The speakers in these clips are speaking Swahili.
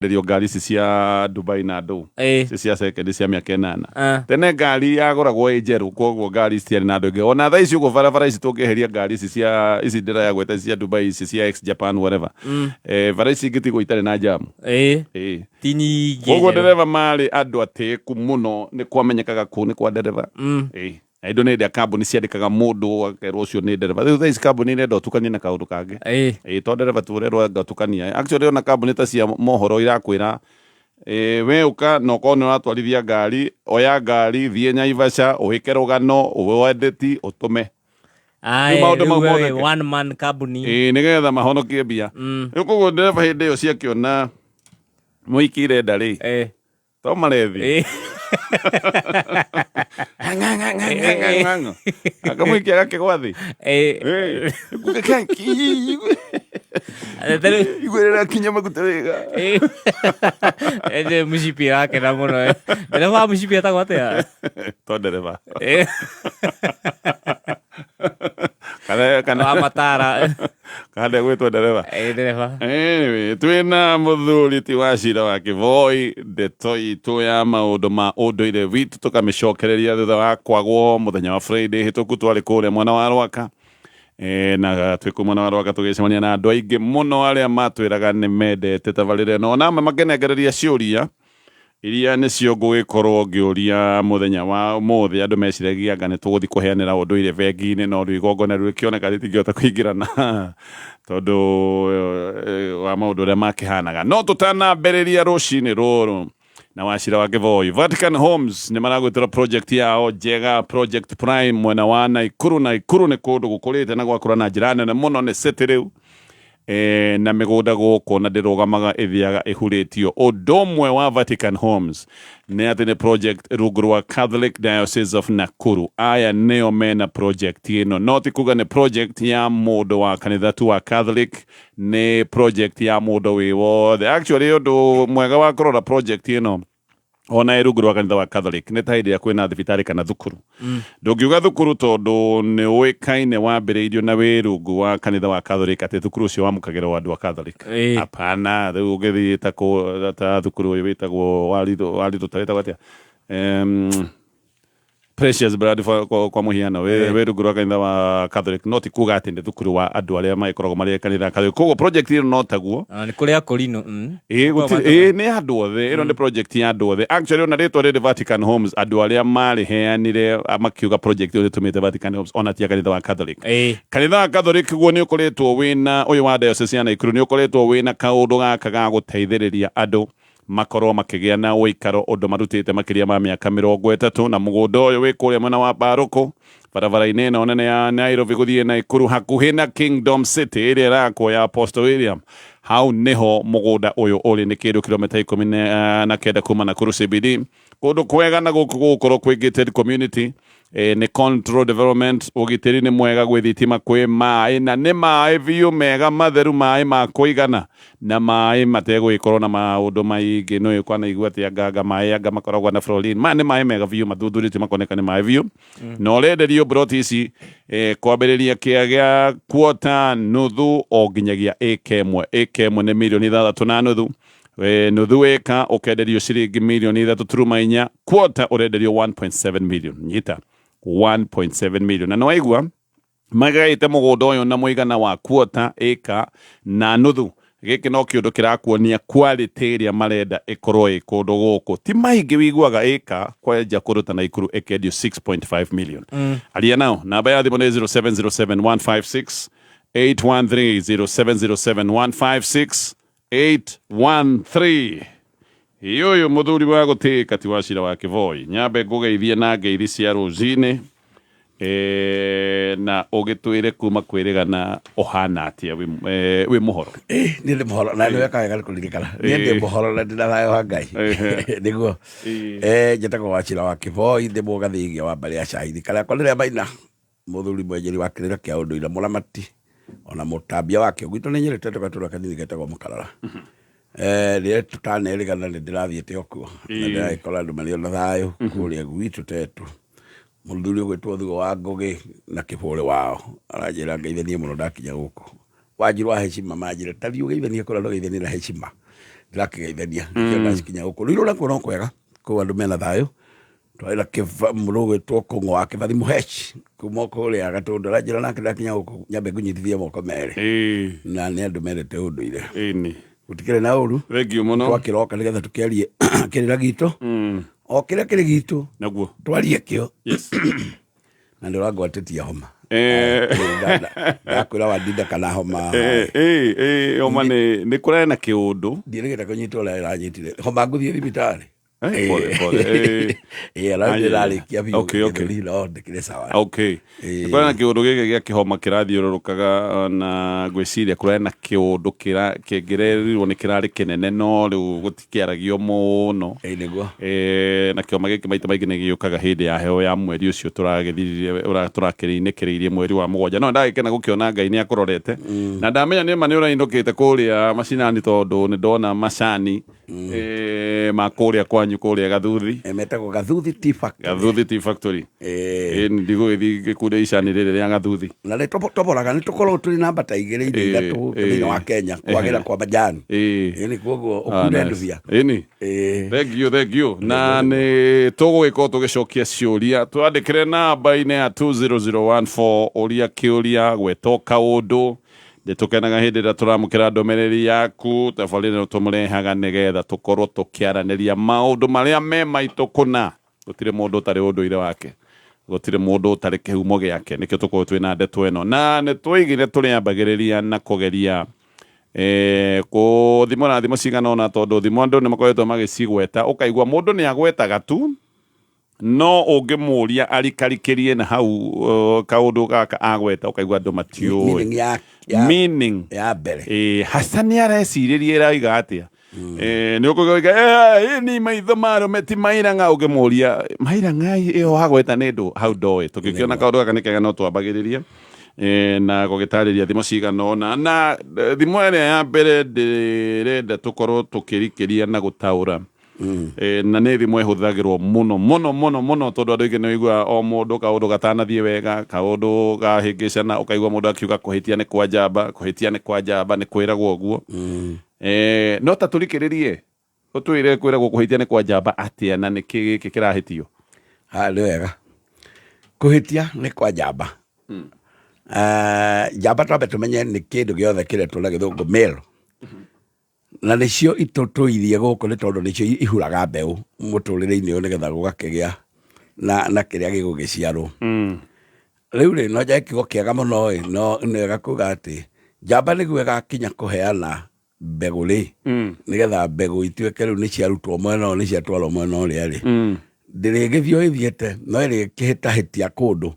Ndio ngari ici cia Dubai na andũ ici cia second cia mĩaka 8 tene ngari yagũragwo ĩ njerũ koguo ngari citiarĩ na andũ aingĩ ona thaa ici ũguo barabara ici tũngĩeheria ngari ici cia ici ndĩra ya gweta cia Dubai ici cia ex Japan whatever bara ici ingĩtigwo itarĩ na jamu ti nyingĩ koguo ndereva marĩ andũ atĩku mũno nĩ kwamenyekaga kũ nĩ kwa ndereva indo nĩ ndia kambuni ciandĩkaga mũndũ akerwo ũcio nĩ ndereva rĩu thaa ici kambuni nĩ ũtukania na kaũndũ kangĩ to ndereva tũrerwo ngatukania actually ona kambuni ta cia mohoro irakwĩra we ũka na ũkorwo nĩ ũratwarithia ngari oya ngari thiĩ Naivasha ũhĩke rũgano ũwendeti ũtũme one man company nĩgetha mahonokie mbia rĩu koguo ndereva hĩndĩ ĩyo ciakĩona mũiki irenda rĩ to marethi akamũikia agakĩgwa thĩ igwĩrĩra kinya maguta wega mũcipi arakena mũno ndereva mũcipi etagwo atĩa to ndereva kana matara kana gwĩtwo ndereva twĩna mũthuri ti Wachira wa Kĩvoi ndeto itũ ya maũndũ ma ũndũire witũ tũkamĩcokereria thutha wa kwagwo mũthenya wa Friday hĩtũku twarĩ kũrĩa mwena wa Rwaka na twĩ mwena wa Rwaka tũgĩcemania na andũ aingĩ mũno arĩa matwĩraga nĩ mendete tabarĩre no nama makenengereria ciũria iria nĩcio ngũgĩkorwo ngĩũria mũthenya wa ũmũthĩ andũ meciragia anga nĩ tũgũthiĩ kũheanĩra ũndũire bengi-inĩ no rĩu igongona rĩkĩoneka rĩtingĩhota kũingĩrana tondũ wa maũndũ ũrĩa makĩhanaga no tũtanambĩrĩria rũcinĩ rũrũ na Wachira wa Kĩvoi Vatican Homes nĩ maragwĩtĩra project yao njega Project Prime mwena wa Naikuru nĩ kũndũ gũkũrĩte na gwakũra na njĩra nene mũno nĩ city rĩu na mĩgũnda gũkũ na ndĩrũgamaga ĩthiaga ĩhurĩtio ũndũ ũmwe wa Vatican Homes nĩ atĩ nĩ project rungu rwa Catholic Diocese of Nakuru aya nĩo mena project ĩno no ti kuga nĩ project ya mũndũ wa kanitha tu wa Catholic nĩ project ya mũndũ wĩ wothe actually ũndũ mwega wa kũrora project ĩno ona rungu rwa kanitha wa Catholic nĩ ta hĩndĩ ĩrĩa kwĩna thibitarĩ kana thukuru ndũngiuga thukuru tondũ nĩ ũĩkaine wambĩrĩirio na wĩ rungu wa kanitha wa Catholic atĩ thukuru ũcio wamũkagĩrwo andũ a Catholic apana rĩu ũgĩthiĩ ta thukuru ũyũ wĩtagwo waritũ ta wĩtagwo atĩa Precious Blood kwa mũhiano wĩ rungu rwa kanitha wa Catholic no ti kuga atĩ nĩ thukuru wa andũ arĩa magĩkoragwo marĩ kanitha Catholic koguo project ĩno no taguo nĩ kũrĩ akorino nĩ andũ othe ĩno nĩ project ya andũ othe actually ona rĩtwa rĩrĩ Vatican Homes andũ arĩa marĩheanire makiuga project ĩyo ĩtũmĩte Vatican Homes ona ti kanitha wa Catholic kanitha wa Catholic guo nĩ ũkoretwo wĩna ũyũ wa diocese ya Naikuru nĩ ũkoretwo wĩna kaũndũ gaka ga gũteithĩrĩria andũ makorwo makĩgĩa na ũikaro ũndũ marutĩte makĩria ma mĩaka 30 na mũgũnda ũyũ wĩ kũrĩa mwena wa Barũkũ barabara-inĩ ĩno nene ya Nairobi gũthiĩ Naikuru hakuhĩ na Kingdom City ĩrĩa ĩrakwo ya Apostle William hau nĩho mũgũnda ũyũ ũrĩ nĩ kĩndũ kilomita 19 kuma Nakuru CBD kũndũ kwega na gũkorwo kwĩ gated community nĩ control development ũgitĩri nĩ mwega gwĩ thitima kwĩ maĩ na nĩ maĩ biũ mega matheru maĩ ma kũigana na maĩ mategũgĩkorwo na maũndũ maingĩ no ĩkwana igua atĩ anga maĩ anga makoragwo na fluorine nĩ maĩ mega biũ mathuthurĩtio makoneka nĩ maĩ biũ na ũrenderio broti ici kwambĩrĩria kĩa quarter nuthu o nginyagia ĩka ĩmwe nĩ mirioni 3.5 nuthu ĩka ũkenderio ciringi mirioni 3.4 quarter ũrenderio 1.7 million nyita 1.7 million na no waigua magaĩte mũgũnda ũyũ na mũigana wa quarter ĩka na nuthu gĩkĩ no kĩũndũ kĩrakuonia quality ĩrĩa marenda ĩkorwo ĩ kũndũ gũkũ ti maingĩ wiguaga ĩka kwenja kũndũ ta Naikuru ĩkendio 6.5 million aria nao namba ya thimũ nĩ 0707 156 813 Iyoyo mũthuri wa gũtĩka ti Wachira wa Kĩvoi nyambe ngũgeithie na ngeithi cia rũcinĩ na ũgĩtwĩre kuma kwĩrĩgana ũhana atĩa wĩ mũhoro nĩ ndĩ mũhoro na nĩ weka wega kũririkana nĩ ndĩ mũhoro na ndĩna thayũ wa Ngai nĩguo njĩtagwo Wachira wa Kĩvoi ndĩ mũgathĩgia wa mbarĩ ya Cahidi karĩa Cornelia Maina mũthuri mwenjeri wa kĩrĩra kĩa ũndũire mũramati ona mũtambia wake gwitũ nĩ nyerete tũgatũra kanini getagwo Mũkarara rĩrĩa tũtanerĩgana nĩ ndĩrathiĩte o kuo na ndĩragĩkora andũ marĩ ona thayũ kũrĩa gwitũ tetũ mũthuri ũgwĩtwo Thuo wa Ngũgĩ na Kĩbũrĩ wao aranjĩra ngeithanie mũno ndakinya gũkũ Wanjiru wa heshima manjĩra ta thiĩ ũgeithanie kũrĩa ndũgeithanie na heshima ndirakigeithania kiona cikinya guku riu na kuno kwega ku andu mena thayo twaira muruge to kungwa kibathi muhechi kuma kule agatundura njira nake ndakinya guku nyambe kunyitithia moko mere na ni andu merete unduire ni utikire na uru thengio muno twakiroka nigetha tukiarie kirira gitu o kiria kiri gitu naguo twarie kio yes na ndiragwatetia homa ndakwira wadinda kana homa homa ni kurana na kiundu ndirigita kunyitwo la iranyitire homa nguthie thibitari kurana kiundu giki gia kihoma kirathiururukaga na gwiciria kurana na kiundu kingirerirwo ni kirari kinene no riu gutikiaragio muno na kioma giki maita maingi ni giukaga hindi ya heho ya mweri ucio turakiriinikireirie mweri wa 7 no ndagikena gukiona Ngai ni akurorete na ndamenya ni ma ni uraindukite kuria macinani tondu ni ndona macani makuria kwanyu kuria Gathuthi metagwo Gathuthi Tea Factory Gathuthi Tea Factory ndigo ithi kuria icani riri ria Gathuthi na ni toporaga ni tukorwo turi namba ta igiri ithatu thini wa Kenya kwagira kwa majani ni koguo ukundenduvia ni thank you na ni tugwika tugicokia ciuria twandikire namba-ini ya 20014 uria kiuria gwetoka undu tukenaga hindi ria turamukira ndomereri yaku tabarire tumurehaga nigetha tukorwo tukiaraniria maundu maria me maitu kuna gutire mundu utari unduire wake gutire mundu utari kihumo giake nikio tukorwo twina ndeto eno na ni twigire turiambagiriria na kugeria kuthimura thimo cigana ona tondu thimo andu ni makoretwo magicigweta ukaigua mundu ni agwetaga tu no ungimuria arikarikirie na hau kaundu gaka agweta ukaigua andu matiui meaning ya bere hasa ni areciririe iraiga atia ni ukugoiga ni maitho maro meti mairanga ungimuria mairanga iyo agweta ni ndu hau ndoe tukikiona kaundu gaka ni kega no twambagiriria na gugitariria thimo cigana ona na thimo ene ya mbere ndirenda tukorwo tukirikiria na gutaura na nä thimå ähåthagärwo muno tondu andå aingä nä igua o må ndå kaå gatanathie wega kaå ndå gahä ngä cana å kaigua må ndå akiuga kå hä tia nä kwa njamba nä kwä ragwo guo no ta tå rikä rä rie å twä re kwä ragwo kå hä tia nä kwa njamba atä na nä kä gä kä kä rahä tio nä wega kå hä tia nä kwa njamba njamba twambe tå menye nä kä ndå gä othe kä retwo na gä thå ngå na nicio itutuirie guku ni tondu nicio ihuraga mbeu muturire-ini uyu nigetha gugakigia na kiria gigugiciarwo riu ri no njae kiugo kiega muno no nega kuga ati njamba niguo igakinya kuheana mbegu ri nigetha mbegu ituike riu ni ciarutwo mwena ni ciatwarwo mwena uria ri ndirigithio ithiete no iri kihitahitia kundu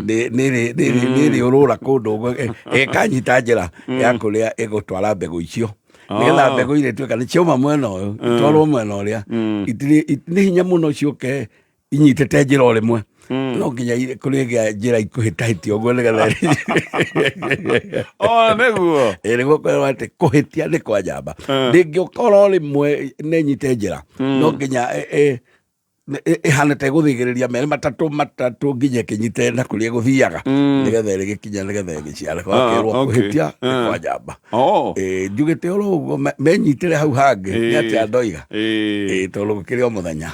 niri urura kundu ikanyita njira ya kuria igutwara mbegu icio nigetha mbegu ire tuika ni cioma mwena uyu itwarwo mwena uria ni hinya muno ciuke inyitete njira o rimwe no nginya kurigia njira ikuhitahitio guo nigetha niguo niguo kwirwo ati kuhitia ni kwa njamba ndingiukorwo rimwe ni nyite njira no nginya ihana ta guthigiriria meri matatu nginya kinyite na kuria guthiaga nigetha rigikinya nigetha giciara kwakirwo kuhitia kwa njamba njugite oro uguo menyitire hau hangi ni ati andoiga tondu gukiri o muthenya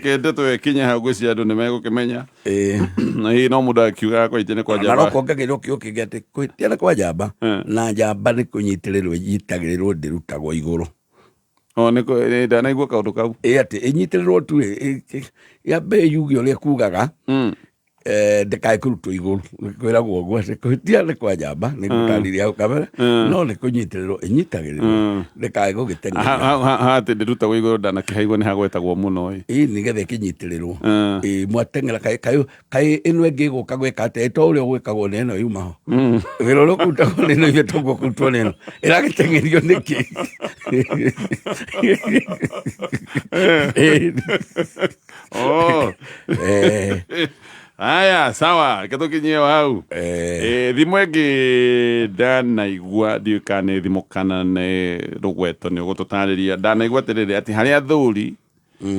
kende twekinya hau gwiciria andu ni megukimenya na hii no mundu akiuga kuhitia ni kwa njamba na no kongagirwo kiuki ati kuhitia ni kwa njamba na njamba ni kunyitirirwo nyitagirirwo ndirutagwo iguru nä ndanaigua kaå kau atä ĩnyitĩrĩrwo tu yambe yuge å rä a kugaga ndäkaä kå rutwo igå rå kwä ragwo guo atä kå hä tia nä kwa njamba nä gå tarĩria hau kabere no nä kå nyitĩrĩrwo ĩnyitagĩrĩrwo ndäkaä gå gä tenhatä ndä rutagwo igå rå ndanakä haigua nä hagwetagwo må no nä getha ä kä nyitĩrĩrwo mwateng'era kaä ä no ä ngä gå ka gwä ka atä to å rä a å gwä kagwo nä ä no yumaho wä ra å rä a å kutagwo nä ä no ithe tåguo kå rutwo nä ä no ä ragä teng'erio nä kä aya sawa ke tukinyie hau thimo ingi ndanaigua ndiu kana nĩ thimo kana nĩ rũgweto nĩ ũgũtũtarĩria ndanaigua atĩrĩrĩ ati harĩa thũri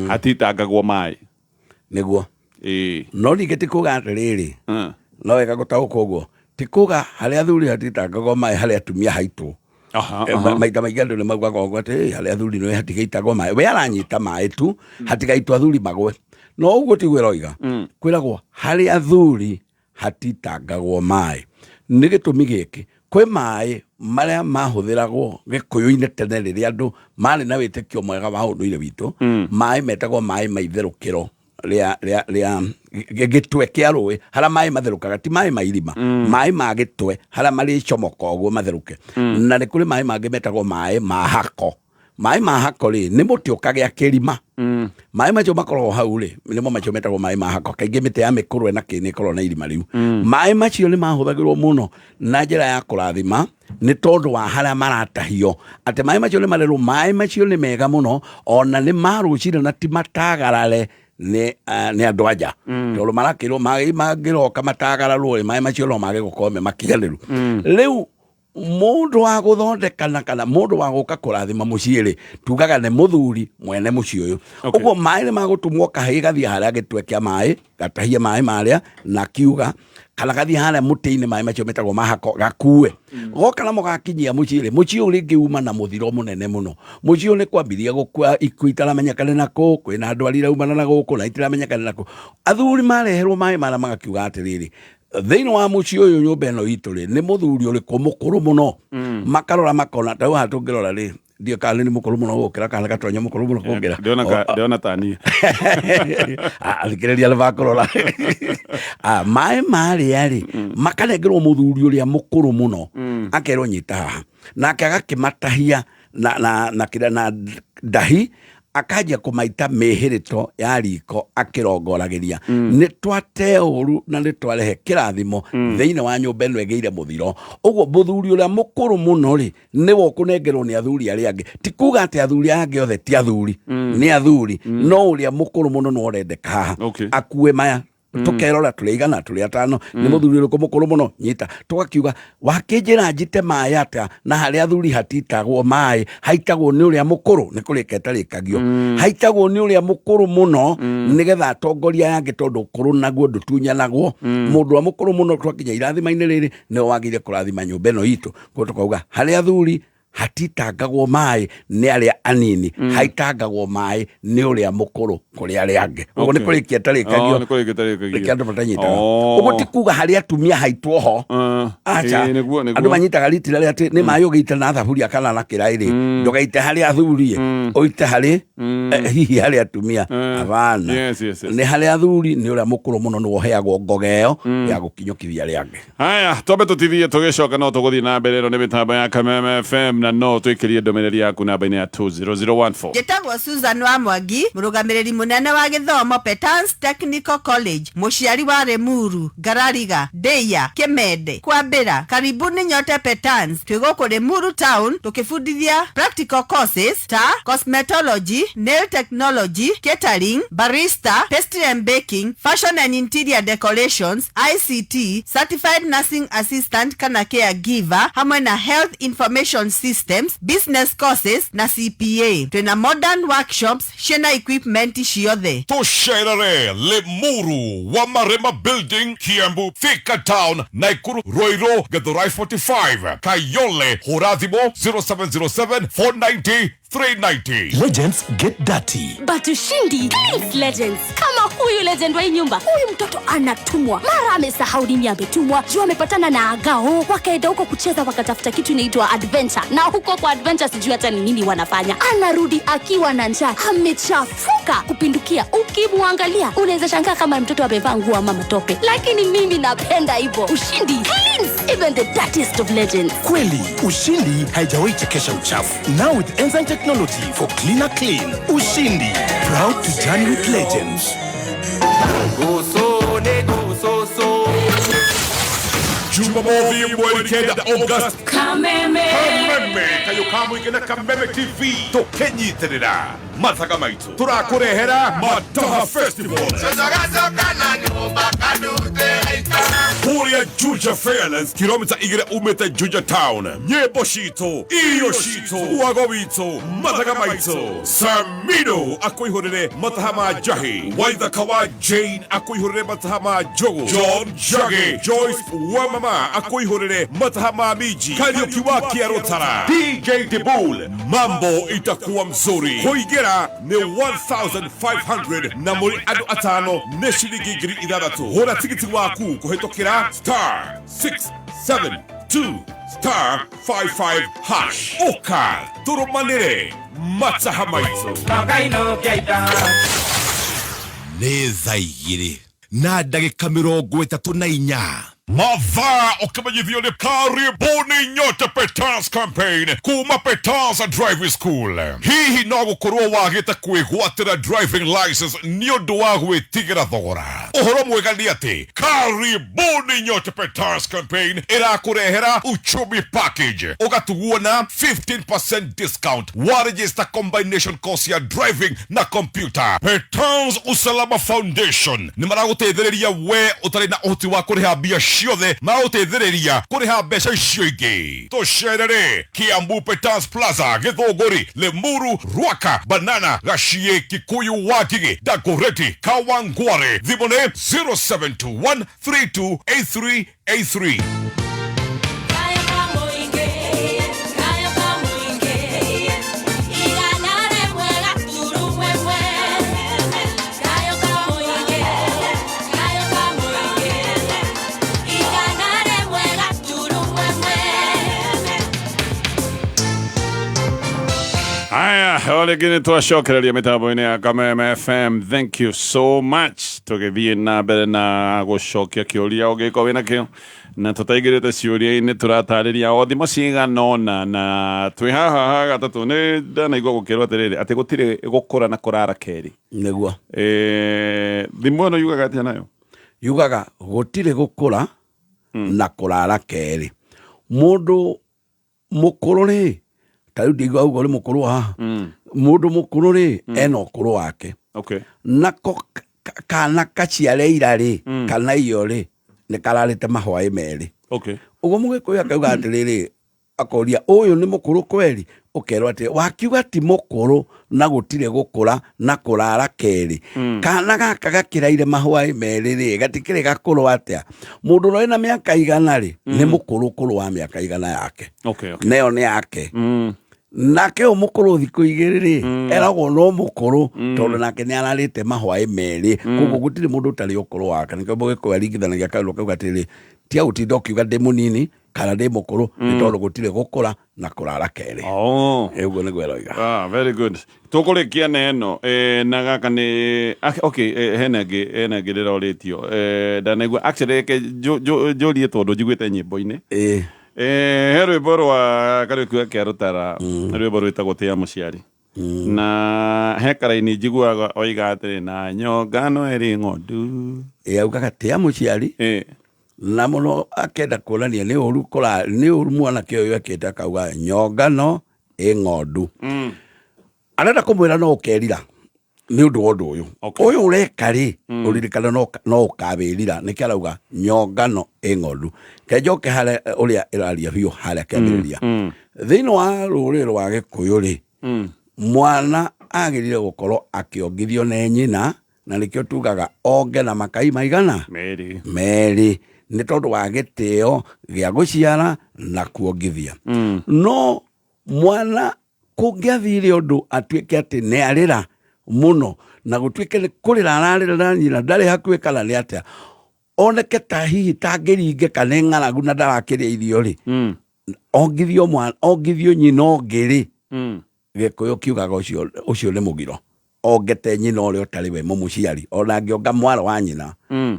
hatitangagwo maĩ nĩguo no ningĩ ti kuga atĩrĩrĩ no wega gũtaũkwo ũguo ti kuga harĩa thũri hatitangagwo maĩ harĩa atumia haitũ maita maingĩ andũ nĩ maugaga ũguo atĩ harĩa athuri nĩ hatigaitagwo maĩ, we aranyita maĩ tu hatigaitwo athuri magwe, no ũguo tiguo ĩroiga. Kwĩragwo harĩa athuri hatitangagwo maĩ, nĩ gĩtũmi gĩkĩ, kwĩ maĩ marĩa mahũthĩragwo gĩkũyũ-inĩ tene rĩrĩa andũ marĩ na wĩtĩkio mwega wa ũndũire witũ, maĩ metagwo maĩ ma itherũkĩro rĩa gĩtwe kĩa rũĩ harĩa maĩ matherũkaga, ti maĩ ma irima, maĩ ma gĩtwe harĩa marĩ comoka ũguo matherũke. Na nĩ kũrĩ maĩ mangĩ metagwo maĩ ma hako. Maĩ ma hako rĩ nĩ mũtĩ ũkagĩa kĩrima, maĩ macio makoragwo hau rĩ nĩmo macio metagwo maĩ ma hako. Kaingĩ mĩtĩ ya mĩkũrwe na kĩ nĩ ĩkoragwo na irima rĩu. Maĩ macio nĩ mahũthagĩrwo mũno na njĩra ya kũrathima nĩ tondũ wa harĩa maratahio, atĩ maĩ macio nĩ marerwo maĩ macio nĩ mega mũno, ona nĩ marũcire na ti matagarare nĩ andũ anja, tondũ marakĩrwo maĩ mangĩroka matagararwo rĩ maĩ macio no mage gũkorwo me makinyanĩru. Rĩu mũndũ wa gũthondekana kana mũndũ wa gũka kũrathima mũciĩ rĩ tugaga nĩ mũthuri mwene mũciĩ ũyũ. Ũguo maĩ nĩ magũtũmwo kahĩĩ gathiĩ harĩa gĩtwe kĩa maĩ gatahie maĩ marĩa na kiuga, kana gathiĩ harĩa mũtĩ-inĩ maĩ macio metagwo mahako gakue, goka namo gakinyia mũciĩ rĩ, mũciĩ ũyũ rĩngĩ uma na mũthiro mũnene mũno. Mũciĩ ũyũ nĩ kwambĩrĩria gũkua ikuũ itaramenyekana na kũ, kwĩna ndwari iraumana na gũkũ na itiramenyekana na kũ. Athuri mareherwo maĩ marĩa magakiuga atĩrĩrĩ, thĩinĩ wa mũciĩ ũyũ nyũmba ĩno itũ rĩ nĩ mũthuri ũrĩkũ mũkũrũ mũno, makarora makona ta haha tũngĩrora rĩ ndio kana nĩ mũkũrũ mũno gũkĩra kana gatonya mũkũrũ mũno kũngĩra ndĩona tani athikĩrĩria bakũrora maĩ marĩa rĩ makanengerwo mũthuri ũrĩa mũkũrũ mũno, akerwo nyita haha nake agakĩmatahia na ndahi akajia kũmaita mĩhĩrĩto ya riko akĩrongoragĩria. Nĩ twate ũru na nĩ twarehe kĩrathimo thĩinĩ wa nyũmba ĩno ĩgĩire mũthiro. Ũguo mũthuri ũrĩa mũkũrũ mũno rĩ nĩwe ũkũnengerwo nĩ athuri arĩa angĩ, ti kuga atĩ athuri angĩ othe ti athuri, nĩ athuri, no ũrĩa mũkũrũ mũno no ũrendeka haha akue maya. Tukerora tũrĩigana tũrĩ atano nĩ mũthuri ũrĩkũ mũkũrũ mũno nyita, tũgakiuga wakĩnjĩra njite maĩ atĩa na harĩa athuri hatitagwo maĩ haitagwo nĩ ũrĩa mũkũrũ, nĩ kũrĩka ĩtarĩkagio, haitagwo nĩ ũrĩa mũkũrũ mũno nĩgetha atongoria yangĩ tondũ ũkũrũ naguo ndũtunyanagwo. Mũndũ wa mũkũrũ mũno twakinya irathima-inĩ rĩrĩ nĩwe wagĩrĩire kũrathima nyũmba ĩno itũ. Koguo tukauga harĩa athuri hatitangagwo maĩ nĩ arĩa anini, haitangagwo maĩ nĩ ũrĩa mũkũrũ kũrĩ arĩa angĩ. Ũguo nĩ kũrĩkia ĩtarĩkagio, rĩkia andũ matanyitaga. Ũguo ti kuga harĩa atumia haitwo ho, aca andũ manyitaga ritira rĩa atĩ nĩ maĩ ũgĩite na thaburia kana na kĩraĩ rĩ ndũgaite harĩa athuri ũite harĩ hihi harĩa atumia. Abana nĩ harĩa athuri nĩ ũrĩa mũkũrũ mũno nĩwe ũheagwo ngoga ĩyo ya gũkinyũkithia arĩa angĩ. Haya twambe tũtithie tũgĩcoka no tũgũthiĩ na mbere. Ĩno nĩ mĩtambo ya Kameme FM na no twĩkĩrie ndũmĩrĩri yaku namba-inĩ ya 20014. Njĩtagwo Susan wa Mwangi, mũrũgamĩrĩri mũnene wa gĩthomo Petans Technical College, mũciari wa Remuru, Garariga, Deia, Kĩmende, Kwambĩra. Karibuni nyote Petans. Twĩgũkũ Remuru town tũkĩbundithia practical courses ta cosmetology, nail technology, catering, barista, pastry and baking, fashion and interior decorations, ICT, certified nursing assistant kana caregiver, hamwe na health information systems, business courses na CPA. Twina modern workshops ciena equipment ciothe. Tusherere Lemuru wa Marema Building, Kiambu, Thika Town, Naikuru, Roiro, Githurai 45, Kayole, Horathimo 0707 490 390. Legends get dirty. But ushindi cleans legends. Kama huyu legend wa nyumba, huyu mtoto anatumwa, mara amesahau nini ametumwa, juu amepatana na agao, wakaenda huko kucheza wakatafuta kitu inaitwa adventure, na huko kwa adventure sijui hata ni nini wanafanya. Anarudi akiwa na njaa, amechafuka kupindukia. Ukimwangalia unaweza shangaa kama mtoto amevaa nguo ama matope, lakini mimi napenda hivyo. Ushindi cleans even the dirtiest of legends. Kweli ushindi haijawahi chekesha uchafu. Now with enzyme technology for cleaner clean. Ushindi, proud to journey with legends. Jumamosi mwelekea August. Kameme kayo kamu ikena Kameme TV tokenyitirira mathaga maitu turakurehera Mataha Festival Kuria Juja Fairlands kilomita igire umete Juja Town nyebo shito iyo shito wago wito mathaga maitu Samino akuihurire Mataha Majahi Waitha Kawa Jane akuihurire Mataha Majogo John Jage Joyce Wamama Juma akuihorere mataha ma miji Kariuki wa Kiarotara DJ Debul mambo itakuwa mzuri kuigera ni 1500 na muri adu atano ne shilingi ngiri ithathatu hura tigiti waku kuhetokera *672 *55 hash oka turumanire mataha maitso neza igiri na ndagika 34 Mavaa ukimejivyo ni karibuni nyote Petans campaign kuma Petans Driving School. Hihi no gukorwo wagite kwigwatira driving license ni undu wa gwitigira thogora. Uhoro mwega ni ati karibuni nyote Petans campaign irakurehera uchumi package. Ugatuguo na 15% discount wa register combination course ya driving na computer. Petans Usalama Foundation ni maraguteithiriria we utari na uhoti wa kuriha biashara ciothe mauteithiriria kuriha mbeca icio ingi. Tucerere Kiambu Petans Plaza, Githunguri, Limuru, Ruaka, Banana, Gaciĩ, Kikuyu, Wangigĩ, Dagoretti, Kawangware. Thimũ nĩ 0721328383. Aya, ole gine twashokereria mitambo-ini ya Kameme FM. Thank you so much. Tugithie na mbere na gucokia kiuria ugiko wina kio na tutaigirite ciuria-ini turatariria o thimo ciganona na twi haha gatatu ni ndanaigua gukirwo atiriri ati gutire gukura na kurara keri niguo thimo no yugaga atia nayo yugaga gutire gukura na kurara keri mundu mukuru ri tariu ndigwa ugo ri mukuru ha mundu mukuru ri ena ukuru wake okay nako kana kaciareira ri kana iyo ri ni kararite mahwai meri okay ugo mugikuya kauga atiriri akoria uyu ni mukuru kweli ukerwa ati wakiuga ti mukuru na gutire gukura na kurara keri kana gaka gakiraire mahwai meri ri gatikire gakuru atia mundu no ina miaka igana ri ni mukuru kuru wa miaka igana yake okay neo ni yake nake umukuru thiku igiriri eragwo no mukuru tondu nake ni ararite mahwai meri kuko gutire mundu tari ukuru wake niko bugiko aringithanagia kaulo kauga atiri tia utinda ukiuga ndi munini kana ndi mukuru ni tondu gutire gukura na kurara keri eguo ni gweroiga very good tukurikia neno na gaka ni okay hena ngirira uritio ndanaigua actually ke jorie tondu njiguite nyimbo-ini he rwimbo rwa Kariuki wa Kiarotara rwimbo rwitagwo Tia Muciari na he karaini njiguaga oiga atiri na nyongano eri ng'ondu augaga Tia Muciari na muno akenda kuonania ni uru kora ni uru mwanake uyu akenda akauga nyongano ng'ondu arenda kumwira no ukerira ni undu wondu uyu uyu ureka ri uririkana no ukabirira ni kirauga nyongano ng'ondu kejoke hale uria iraria biu hale kambiriria thino wa ruri rwa Gikuyu ri mwana agirire gukorwo akiongithio ne nyina na nikio tugaga onge na makai maigana meri ni tondu wa gitio gia guciara na kuongithia no mwana kungiathire undu atuike ati ne arira muno na gutuike ni kurira ararira nyina ndari hakuwe kana ni atia oneke ta hihi tangiringe kana ng'aragu na ndarakiria irio ri ongithio mwana ongithio nyina ongiri Gikuyu kiugaga ucio ni mugiro ongete nyina uria utari we mumuciari ona ngionga mwaro wa nyina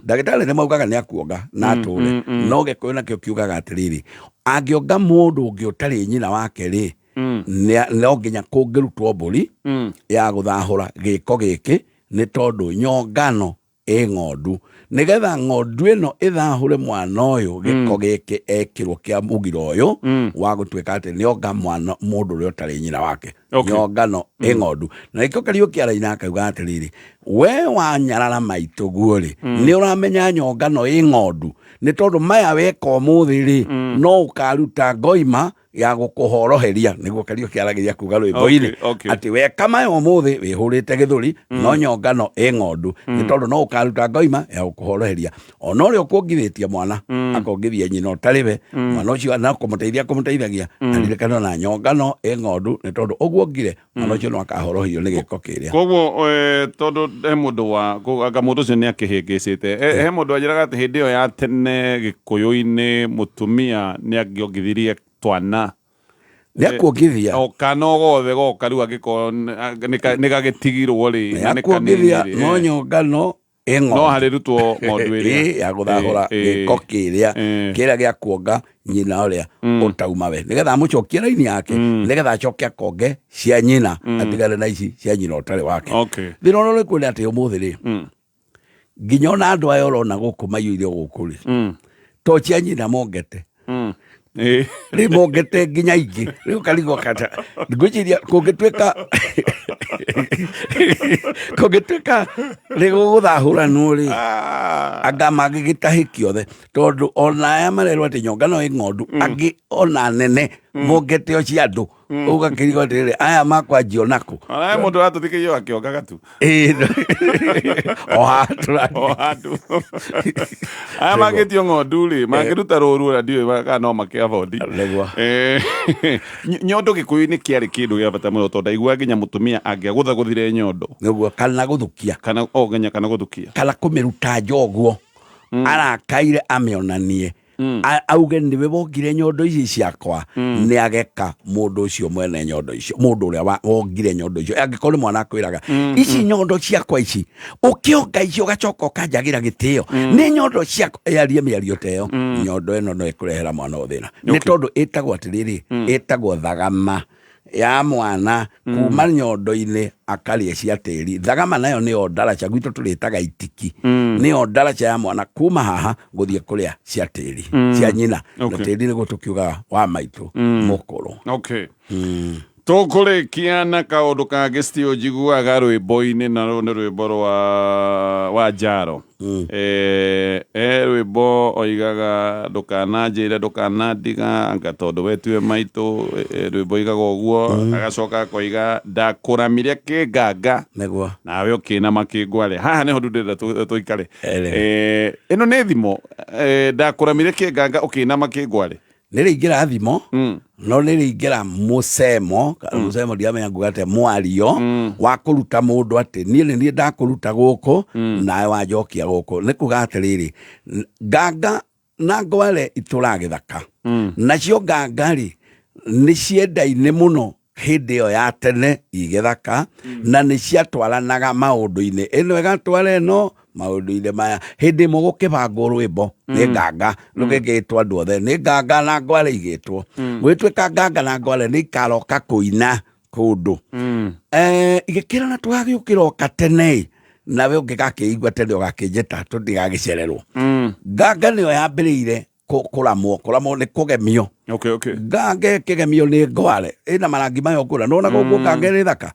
ndagitari ni maugaga ni akuonga na ature no Gikuyu nakio kiugaga atiriri angionga mundu ungi utari nyina wake ri no nginya kungirutwo mburi ya guthahura giko giki ni tondu nyongano ng'ondu nigetha ng'ondu ino ithahure mwana uyu giko giki ekirwo kia mugiro uyu wa gutuika ati ni onga mwana mundu uria utari nyina wake nyongano ng'ondu na ikio Kariuki araina akauga atiriri we wanyarara maito guori ni uramenya nyongano ng'ondu ni tondu maya weka umuthi ri no ukaruta ngoima ya gukuhoroheria niguo Kariuki arageria kuga rwimbo-ini ati weka maya umuthi wihurite githuri no nyongano ng'ondu ni tondu no ukaruta ngoima ya gukuhoroheria ona uri ukungithitie mwana akongithia nyina utariwe mwana ucio na kumuteithagia aririkana na nyongano ng'ondu ni tondu uguo ngire mwana ucio no akahorohio ni giko kiria koguo tondu he mundu wa anga mundu ucio ni akihingicite he mundu ajiraga ati hindi iyo ya tene Gikuyu-ini mutumia ni angiongithirie twana niakuongithia okana gothe goka riu agiko nigagitigirwo ri niakuongithia no nyongano ng'ondu no hari rutwo ng'ondu iria ya guthahura giko kiria gia kuonga nyina uria utauma we nigetha mucokie raini yake nigetha acoke akonge cia nyina atigane na ici cia nyina utari wake thina uria uri kwenda ati umuthi ri nginya ona andu aya urona guku maiyuire guku ri to cia nyina mongete ri mongete nginya ingi riu karigo kata ngwiciria kungituika riguguthahura nuri anga magigitahiki othe tondu ona aya marerwo ati nyongano ng'ondu angi ona nene mongete o cia andu ugakirigo atiriri aya makwanjio naku aya mundu ratuthikirio akiongaga tu ohatu aya magitio ng'ondu ri magiruta ruru ra ndiwe kana no makiavondi nyondo Gikuyu-ini kiari kindu gia bata muno tondu igua nginya mutumia angiagutha guthire nyondo niguo kana guthukia kana guthukia kana kumiruta njoguo arakaire amionanie auge niwe wongire nyondo ici ciakwa ni ageka mundu ucio mwene nyondo icio mundu uria wongire nyondo icio angikorwo mwana akwiraga ici nyondo ciakwa ici ukionga icio gacoka ukanjagira gitio ni nyondo ciakwa yarie miario teo nyondo eno no ikurehera mwana uthina ni tondu itagwo atiriri itagwo thagama ya mwana kuma nyondo-ini akarie cia tiri thagama nayo ni ondaracha gwitu turitaga itiki ni ondaracha ya mwana kuma haha guthie kuria cia tiri cia nyina na tiri ni gutukiuga wa maitu mukuru tukurikia na kaundu kangĩ stio njiguaga rwĩmbo-inĩ na rũu nĩ rwĩmbo wa Njaro rwĩmbo oigaga ndũkananjĩre ndũkanandiga anga tondũ we tiwe maitũ rwĩmbo oigaga ũguo agacoka akoiga ndakũramire kĩnganga nawe ũkĩnama kĩngware haha nĩho ndĩrenda tũikare ĩno nĩ thimo ndakũramire kĩnganga ũkĩnama kĩngware nĩrĩingĩra thimo no nĩrĩingĩra mũcemo mũcemo ndiamenya ngugate mwario wa kũruta mũndũ atĩ niĩ ndakũruta gũkũ nawe wanjokia gũkũ nĩ kuga atĩrĩrĩ nganga na ngware itũra gĩthaka nacio nganga-rĩ nĩ ciendaine mũno hindi ĩyo ya tene igĩthaka na nĩ ciatwaranaga maũndũ-inĩ ĩno ĩgatwara ĩno maũndũ-inĩ maya hindi ĩmwe gũkĩbangwo rwĩmbo nĩ nganga rũgĩgĩtwo andũ othe nĩ nganga na ngware igĩtwo gwĩtuĩka nganga na ngware nĩ ikaroka kũina kũndũ igĩkĩrana tũgagĩũkĩroka tene nawe ũngĩgakĩigua tene ũgakĩnjĩta tũtigagĩcererwo nganga nĩyo yambĩrĩire kũramwo nĩ kũgemio nganga ĩkĩgemio nĩ ngware ĩna marangi mayo ngũra nona gũkũ nganga ĩrĩ thaka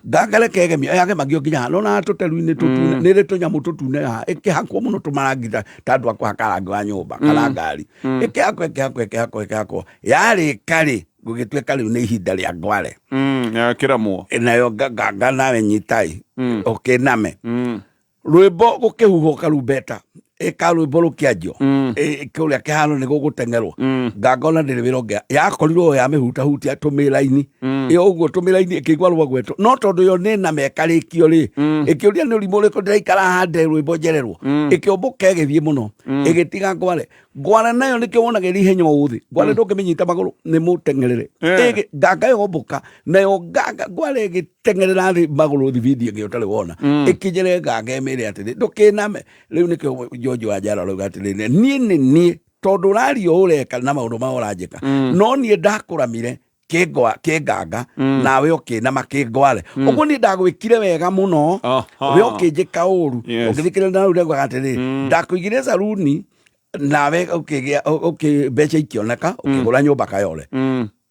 nganga reke yagemagio nginya nona tũteru-inĩ tũtune nĩrĩ tũnyamũ tũtune haha ĩkĩhakwo mũno tũmarangi ta andũ a kũhaka rangi wa nyũmba kana ngari ĩkĩhakwo yarĩka-rĩ gũgĩtuĩka rĩu nĩ ihinda rĩa ngware yakĩramwo nayo nganga nawe nyitai ũkĩname rwĩmbo gũkĩhuhwo karumbeta rwĩmbo rũkĩanjio kũrĩa kĩhano nĩ gũgũteng'erwo nganga ona ndĩrĩ wĩra ũngĩ yakorirwo yamĩhutahutia tũmĩra-inĩ ũguo tũmĩra-inĩ ĩkĩigua rwagweto no tondũ yo nĩ nama ĩkarĩkio-rĩ ĩkĩũria nĩ ũrimũ ũrĩkũ ndĩraikara hande rwĩmbo njererwo ĩkĩũmbũka ĩgĩthiĩ mũno ĩgĩtiga ngware nayo nĩkĩo wonagĩria ihenya ũthĩ ngware ndũngĩmĩnyita magũrũ nĩ mũteng'erere nganga yombũka nayo ngware ĩgĩteng'erera thĩ magũrũ thibindi ĩngĩ ũtarĩ wona ĩkinyĩre nganga ĩmĩre atĩrĩ ndũkĩname rĩu nĩkĩo George wa Njaro rauga atĩrĩrĩ niĩ tondũ ũrario ũreka na maũndũ ma ũranjĩka no niĩ ndakũramire kĩnganga nawe ũkĩnama kĩngware ũguo niĩ ndagwĩkire wega mũno we ũkĩnjĩka ũru ũngĩthikĩrĩria na rĩu ndaugaga atĩrĩ ndakũigire saruni nawe mbeca ikĩoneka ũkĩgũra nyũmba Kayole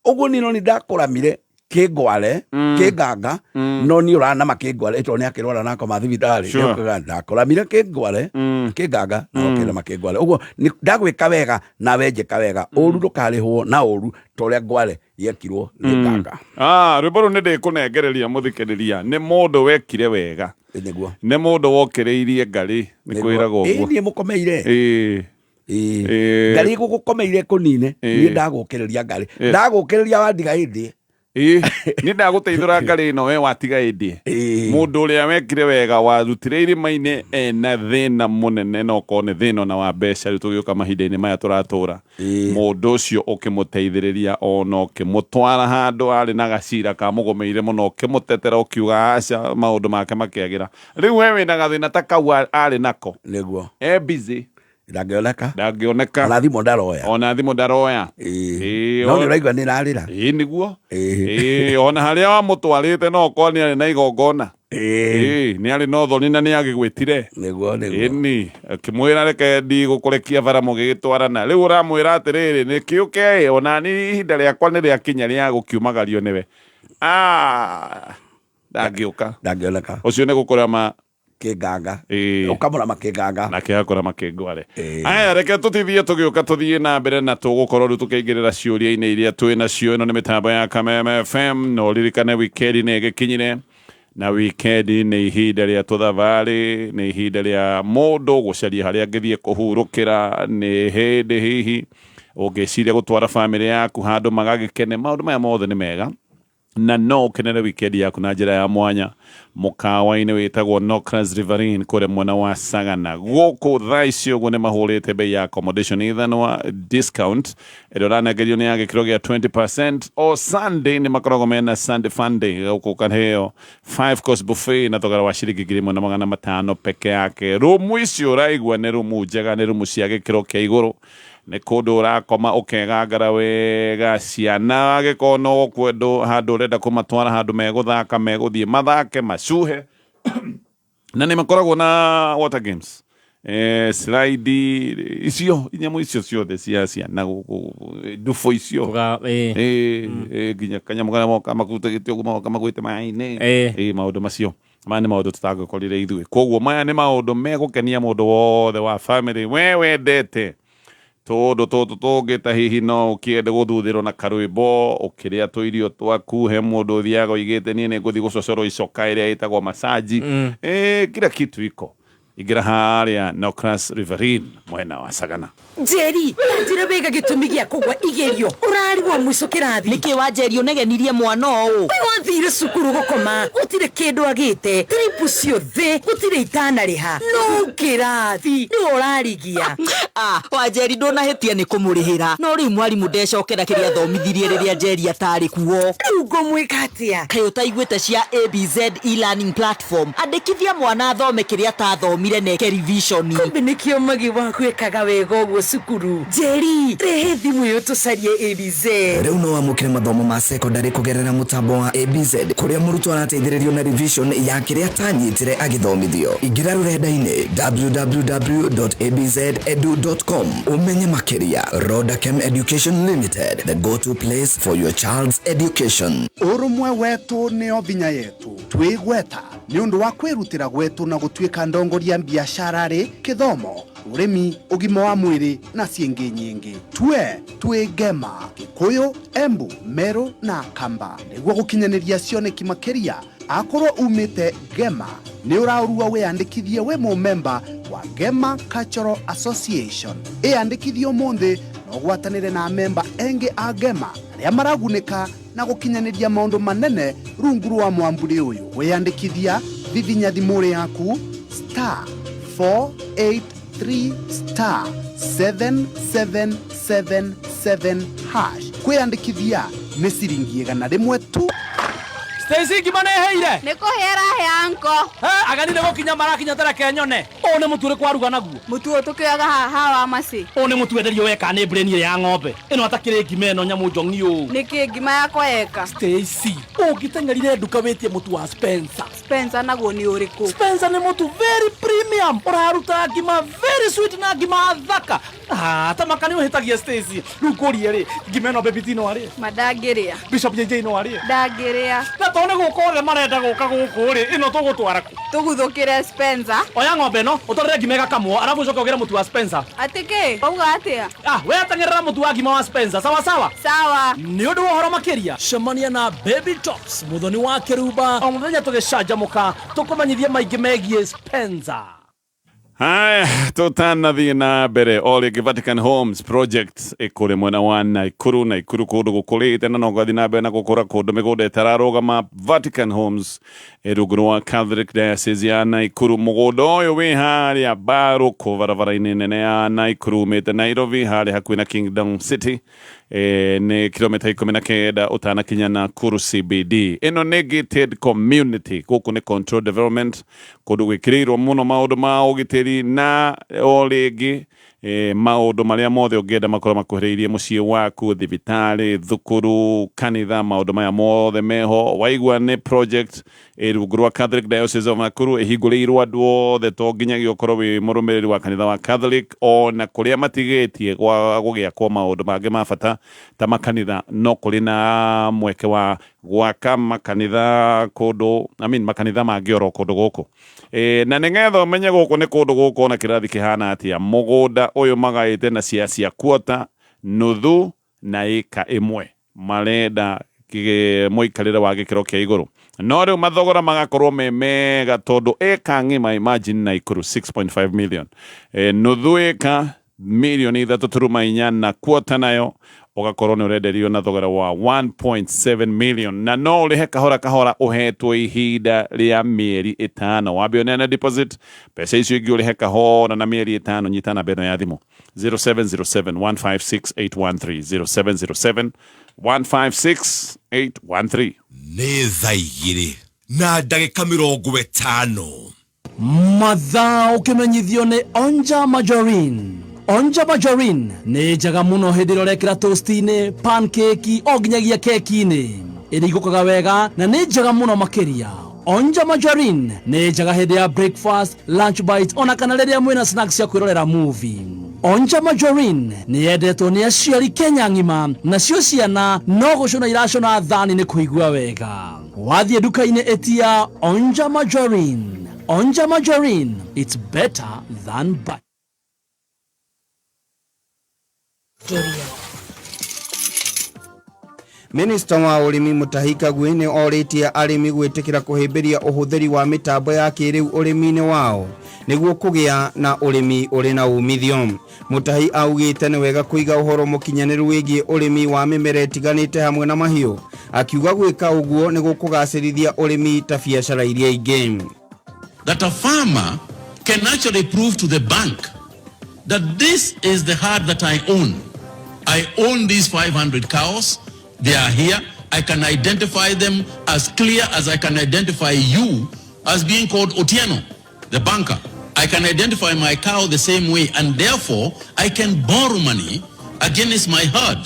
ũguo niĩ no nĩ ndakũramire kĩngware kĩnganga no nĩ ũrana makĩngware ĩtwo nĩ akĩrwara nako mathibitarĩ ndakoramire kĩngware kĩnganga no kĩna makĩngware ũguo ndagwĩka wega na wenjeka wega ũru ndũkarĩhwo na ũru torĩa ngware yekirwo nĩ nganga rwĩmbo rũu nĩ ndĩkũnengereria mũthikĩrĩria nĩ mũndũ wekire wega nĩ mũndũ wokĩrĩirie ngarĩ nĩ kwĩragwo ũguo niĩ mũkomeire ngarĩ gũgũkomeire kũnine niĩ ndagũkĩrĩria ngarĩ ndagũkĩrĩria wandiga hĩndĩ nĩ ndagũteithũra ngarĩ ĩno we watiga hĩndĩ mũndũ ũrĩa wekire wega warutire irĩma-inĩ ena thĩna mũnene no korwo nĩ thĩna ona wa mbeca rĩu tũgĩũka mahinda-inĩ maya tũratũra mũndũ ũcio ũkĩmũteithĩrĩria ona ũkĩmũtwara handũ arĩ na gacira kamũgomeire mũno ũkĩmũtetera ũkiuga aca maũndũ make makĩagĩra rĩu we wĩna gathĩna ta kau arĩ nako nĩguo busy ndangĩoneka ona thimũ ndaroya no nĩ ũraigua nĩ rarĩra nĩguo ona harĩa wamũtwarĩte no korwo nĩ arĩ na igongona nĩ arĩ na ũthoni na nĩ agĩgwĩtire nĩguo akĩmwĩra reke ndigũkũrekia bara mũgĩgĩtwarana rĩu ũramwĩra atĩrĩrĩ nĩ kĩũke ona nĩ ihinda rĩakwa nĩ rĩakinya rĩa gũkiumagario nĩwe ndangĩoneka ũcio nĩ gũkũrama kĩnganga ũkamũrama kĩnganga na kĩgakũrama kĩngware aya reke tũtithie tũgĩũka tũthiĩ na mbere na tũgũkorwo rĩu tũkĩingĩrĩra ciũria-inĩ iria twĩ nacio ĩno nĩ mĩtambo ya Kameme FM no ririkane wikendi nĩ ĩgĩkinyire na wikendi nĩ ihinda rĩa tũthabarĩ nĩ ihinda rĩa mũndũ gũcaria harĩa angĩthiĩ kũhurũkĩra nĩ hĩndĩ hihi ũngĩciria gũtwara bamĩrĩ yaku handũ magagĩkene maũndũ maya mothe nĩ mega na no ũkenere wikendi yaku na njĩra ya mwanya mũkawa-inĩ wĩtagwo Nokras Riverine kũrĩa mwena wa Sagana gũkũ thaa ici ũguo nĩ mahũrĩte bei ya accommodation ithanwa discount ĩrĩa ũranengerio nĩ ya gĩkĩro gĩa 20% o Sunday nĩ makoragwo mena Sunday fun day gũkũ kanheo 5 course buffet na thogora wa ciringi 1,500 peke yake rumu icio ũraigua nĩ rumu njega nĩ rumu cia gĩkĩro kĩa igũrũ nĩ kũndũ ũrakoma ũkegangara wega ciana agĩkorwo no kwendwo handũ ũrenda kũmatwara handũ megũthaka megũthiĩ mathake macuhe na nĩ makoragwo na water games slide icio inyamũ icio ciothe cia ciana ndubũ icio nginya kanyamũ karĩa moka makutagĩte ũguo moka magwĩte maĩ-inĩ maũndũ macio maya nĩ maũndũ tũtangĩkorire ithuĩ koguo maya nĩ maũndũ megũkenia mũndũ wothe wa family we wendete tũndũ tũtũ tũngĩta hihi no ũkĩende gũthuthĩrwo na karwĩmbo ũkĩrĩa tũirio twaku he mũndũ ũthiaga oigĩte niĩ nĩ ngũthiĩ gũcocorwo icoka ĩrĩa ĩtagwo masaji kila kitu iko ingĩra harĩa Nokras Riverine mwena wa Sagana Njeri njĩra wega gĩtũmi gĩa kũgwa igerio ũrarigwo mũico kĩrathi nĩkĩ wa Njeri ũnegenirie mwana ũũ wathire cukuru gũkoma gũtirĩ kĩndũ agĩte tripu ciothe gũtirĩ itanarĩha no kĩrathi nĩ ũrarigia wa Njeri ndũnahĩtia nĩ kũmũrĩhĩra no rĩu mwarimũ ndecokera kĩrĩa athomithirie rĩrĩa Njeri atarĩ kuo rĩu ngũmwĩka atĩa kaĩ ũtaiguĩte cia ABZ e-learning platform andĩkithia mwana athome kĩrĩa atathomire neke revision kumbe nĩkĩo magi wa gwĩkaga wega ũguo cukuru Njeri rehe thimũ ĩyo tũcarie ABZ rĩu no wamũkĩre mathomo ma secondary kũgerera mũtambo wa ABZ kũrĩa mũrutwo arateithĩrĩrio na revision ya kĩrĩa atanyitire agĩthomithio ingĩra rũrenda-inĩ www.abzedu.com umenye makĩria Rodachem Education Limited the go-to place for your child's education ũrũmwe wetũ nĩyo binya yetu twĩgweta nĩ ũndũ wa kwĩrutĩra gwetũ na gũtuĩka ndongoria biacara rĩ kĩthomo ũrĩmi ũgima wa mwĩrĩ na ciĩngĩ nyingĩ twĩ Gema Gĩkũyũ Embu Meru na Kamba nĩguo gũkinyanĩria cioneki makĩria akorwo umĩte Gema nĩ ũraurua wĩyandĩkithie wĩ mũmemba wa Gema Cultural Association ĩyandĩkithie ũmũthĩ na ũgwatanĩre na memba engĩ a Gema arĩa maragunĩka na gũkinyanĩria maũndũ manene rungu rwa mwambũrĩ ũyũ wĩyandĩkithia thibinya thimũ yaku *483*7777# kwĩyandĩkithia nĩ ciringi 100 tu Stacy gimana heire? Niko hera he anko. Agani nego kinya marakinya tara kenyone. One muture kwaruga naguo. Mutuo tukiaga hawa masi. One mutuenderio weka ne brain ya ng'ombe. Ino atakire ngimeno nyamu njongi u. Niki ngima yako eka. Stacy, ugitengerire nduka wetie mutu wa Spencer. Spencer naguo ni uriku. Spencer ni mutu very premium. Uraruta ngima very sweet na ngima thaka. Tamakani uhitagia Stacy. Rukorie ri ngimeno bebitino ari. Madagiria. Bishop JJ no ari. Dagiria. Na tone gukore marenda guka guku ri ino tugutwara ku. Tuguthukire Spencer. Oya ng'ombe no utorere ngimega kamwo arabu coka ugire mutu wa Spencer. Atike, pauga atia. We atangerera mutu wa ngima wa Spencer. Sawa sawa. Sawa. Ni undu wohoro makiria. Shemania na Baby Tops muthoni wa Kiruba. O muthenya tugicanjamuka tukumanyithia maingi megie Spencer. Haya, tutanathie na mbere o rĩngĩ Vatican Homes project ĩkũrĩ mwena wa Naikuru kũndũ gũkũrĩte na no gathi na mbere na gũkũra kũndũ mĩgũnda ĩtararũgama. Vatican Homes rungu rwa Catholic Diocese ya Naikuru. Mũgũnda ũyũ wĩ harĩa Barũkũ barabara-inĩ nene ya Naikuru umĩte Nairobi harĩa hakuhĩ na Kingdom City. Ni kilomita 19 utanakinya Nakuru CBD. Ino nĩ gated community, gũkũ nĩ control development, kũndũ gwĩkĩrĩirwo mũno maũndũ ma ũgitĩri na o rĩngĩ maũndũ marĩa mothe ũngĩenda makorwo makuhĩrĩirie mũciĩ waku, thibitarĩ, thukuru, kanitha, maũndũ maya mothe meho. Waigua nĩ project rungu rwa Catholic Diocese of Nakuru ĩhingũrĩirwo andũ othe to nginyagia ũkorwo wĩ mũrũmĩrĩri wa kanitha wa Catholic, ona kũrĩa matigĩtie gũgĩakwo maũndũ mangĩ ma bata ta makanitha, no kũrĩ na mweke wa gwaka makanitha kũndũ, makanitha mangĩ oro kũndũ gũkũ. Na nĩgetha ũmenye gũkũ nĩ kũndũ gũkũ na kĩrathi kĩhana atĩa, mũgũnda ũyũ magaĩte na cia quarter, nuthu na ĩka ĩmwe. Marenda mũikarĩre wa gĩkĩro kĩa igũrũ. No rĩu mathogora magakorwo me mega tondũ ĩka ng'ima, imagine Naikuru 6.5 million. Nuthu ĩka milioni 3.4 na quarter nayo ugakorwo nĩ ũrenderio na thogora wa 1.7 million. Na no ũrĩhe kahora kahora ũhetwo ihinda rĩa mĩeri 5. Wambia ũneane deposit, pesa icio ingĩ ũrĩhe kahora na mĩeri 5. Nyita namba ĩno ya thimũ 0707-156-813 0707-156-813. Nĩ thaa igĩrĩ na ndagĩka 50. Mathaa ũkĩmenyithio nĩ Onja Margarine. Onja Margarine nĩ njega mũno hĩndĩ ĩrĩa ũrekĩra toast-inĩ, pancake o nginyagia keki-inĩ. Ĩrĩigũkaga wega na nĩ njega mũno makĩria. Onja Margarine nĩ njega hĩndĩ ya breakfast, lunch bite ona kana rĩrĩa mwĩna snacks cia kwĩrorera movie. Onja Margarine nĩ yendetwo nĩ aciari Kenya ng'ima, nacio ciana no gũcũna iracũna thani nĩ kũigua wega. Wathiĩ nduka-inĩ ĩtia Onja Margarine. Onja Margarine, it's better than butter. Minister wa ũrĩmi Mutahi Kagwe nĩ orĩtie arĩmi gwĩtĩkĩra kũhĩmbĩria ũhũthĩri wa mĩtambo ya kĩrĩu ũrĩmi-inĩ wao nĩguo kũgĩa na ũrĩmi ũrĩ na umithio. Mutahi augĩte nĩ wega kũiga ũhoro mũkinyanĩru wĩgiĩ ũrĩmi wa mĩmera ĩtiganĩte hamwe na mahiũ, akiuga gwĩka ũguo nĩ gũkũgacĩrithia ũrĩmi ta biacara iria ingĩ. That a farmer can actually prove to the bank that this is the herd that I own. I own these 500 cows. They are here. I can identify them as clear as I can identify you as being called Otieno, the banker. I can identify my cow the same way, and therefore I can borrow money against my herd,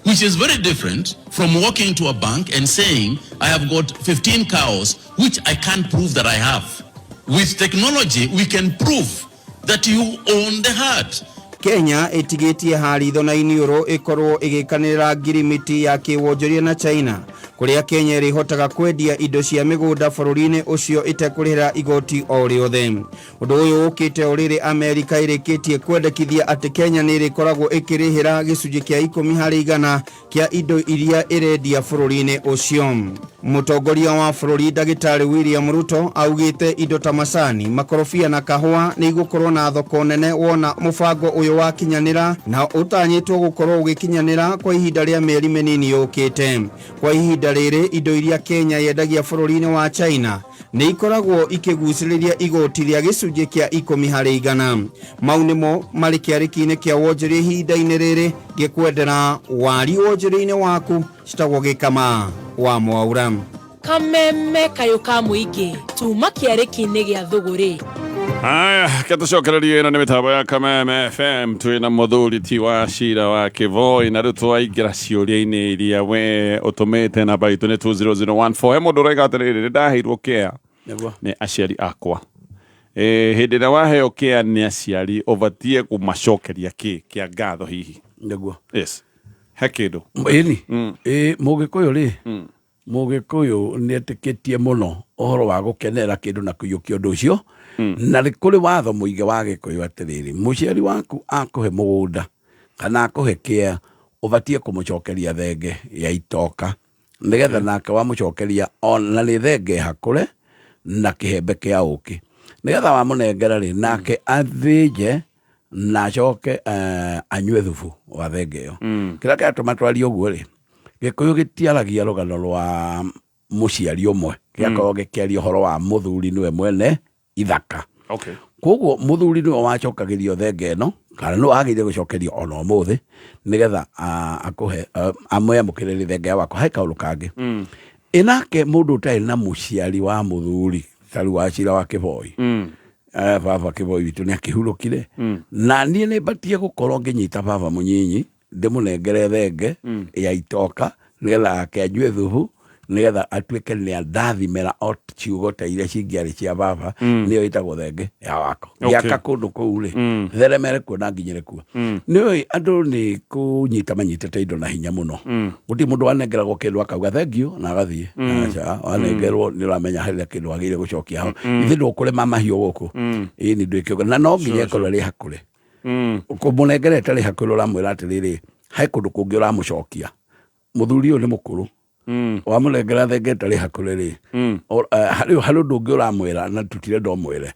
which is very different from walking to a bank and saying, I have got 15 cows, which I can't prove that I have. With technology, we can prove that you own the herd. Kenya ĩtigĩtie haritho na iniũrũ ĩkorwo ĩgĩkanĩrĩra ngirimiti ya kĩwonjoria na China, kũrĩa Kenya ĩrĩhotaga kwendia indo cia mĩgũnda bũrũri-inĩ ũcio ĩtekũrĩhĩra igoti o rĩothe. Ũndũ ũyũ ũkĩte o rĩrĩ Amerika ĩrĩkĩtie kwendekithia atĩ Kenya nĩ ĩrĩkoragwo ĩkĩrĩhĩra gĩcunjĩ kĩa 10% kĩa indo iria ĩrendia bũrũri-inĩ ũcio. Mũtongoria wa bũrũri Ndagĩtarĩ William Ruto augĩte indo ta macani, makorobia na kahũa nĩ igũkorwo na thoko nene wona mũbango ũyũ wakinyanĩra, na ũtanyĩtwo gũkorwo ũgĩkinyanĩra kwa ihinda rĩa mĩeri mĩnini yũkĩte. Kwa ihinda rĩrĩ indo iria Kenya yendagia bũrũri-inĩ wa China nĩ ikoragwo ikĩgucĩrĩria igoti rĩa gĩcunjĩ kĩa 10%. Mau nĩmo marĩ kĩarĩki-inĩ kĩa wonjoria ihinda-inĩ rĩrĩ, ngĩkwendera wari wonjoria-inĩ waku citagwo Gĩkama wa Mwaura. kameme kayo ka muingi tuma kiariki-ini gia thuguri. Haya, katucokererie ino nĩ mĩtambo ya Kameme FM twĩna mũthuri ti wa Cira wa Kĩvoi na rĩu twaingĩra ciũria-inĩ iria we ũtũmĩte namba itũ nĩ 20014. He mũndũ ũroiga atĩrĩrĩ, ndaheirwo kĩa nĩ aciari akwa. Hĩndĩ ĩrĩa waheo kĩa nĩ aciari ũbatiĩ kũmacokeria kĩa ngatho hihi? Nĩguo. Yes. He kĩndũ. Ĩni. Mũgĩkũyũ rĩ, Mũgĩkũyũ nĩ etĩkĩtie mũno ũhoro wa gũkenera kĩndũ na kũiyũkia ũndũ ũcio. Na rĩ kũrĩ watho mũingĩ wa Gĩkũyũ atĩrĩrĩ, mũciari waku akũhe mũgũnda kana akũhe kĩa, ũbatiĩ kũmũcokeria thenge ya itoka nĩgetha nake wamũcokeria ona nĩ thenge hakũre na kĩhembe kĩa ũkĩ, nĩgetha wamũnengera rĩ nake athĩnje na acoke anyue thubu wa thenge ĩyo. Kĩrĩa kĩratũma twarie ũguo rĩ, Gĩkũyũ gĩtiaragia rũgano rwa mũciari ũmwe, gĩakorwo gĩkĩaria ũhoro wa mũthuri nĩwe mwene ithaka. Okay. Koguo mũthuri nĩwe wacokagĩrio thenge ĩno kana nĩwe agĩrĩire gũcokerio ona ũmũthĩ nĩgetha akũhe amwamũkĩrĩre thenge wakwa. He kaũndũ kangĩ, nake mũndũ ũtarĩ na mũciari wa mũthuri tarĩ wa Cira wa Kĩvoi, baba Kĩvoi witũ nĩ akĩhurũkire, na niĩ nĩ mbatie gũkorwo ngĩnyita baba mũnyinyi ndĩmũnengere thenge ya itoka nĩgetha akĩanyue thubu nĩgetha atuĩke nĩ andathimĩra o ciugo ta iria cingĩarĩ cia baba, nĩyo ĩtagwo thenge ya wako. Gĩaka kũndũ kũu rĩ, theremere kuo na nginyĩre kuo. Nĩũĩ andũ nĩ kũnyita manyitĩte indo na hinya mũno. Gũtirĩ mũndũ wanengeragwo kĩndũ akauga thengio na agathiĩ. Aca, wanengerwo nĩ ũramenya harĩa kĩndũ agĩrĩire gũcokia hau. Ithuĩ ndũkũrĩma mahiũ gũkũ. Ĩni ndwĩkĩũga na no nginya ĩkorwo rĩ hakũrĩ. Kũmũnengera ĩtarĩ hakũrĩ ũramwĩra atĩrĩrĩ, he kũndũ kũngĩ ũramũcokia. Mũthuri ũyũ nĩ mũkũrũ. Wamũnengera thenge ĩtarĩ hakũrĩ rĩ, harĩ ũndũ ũngĩ ũramwĩra na tũtirenda ũmwĩre.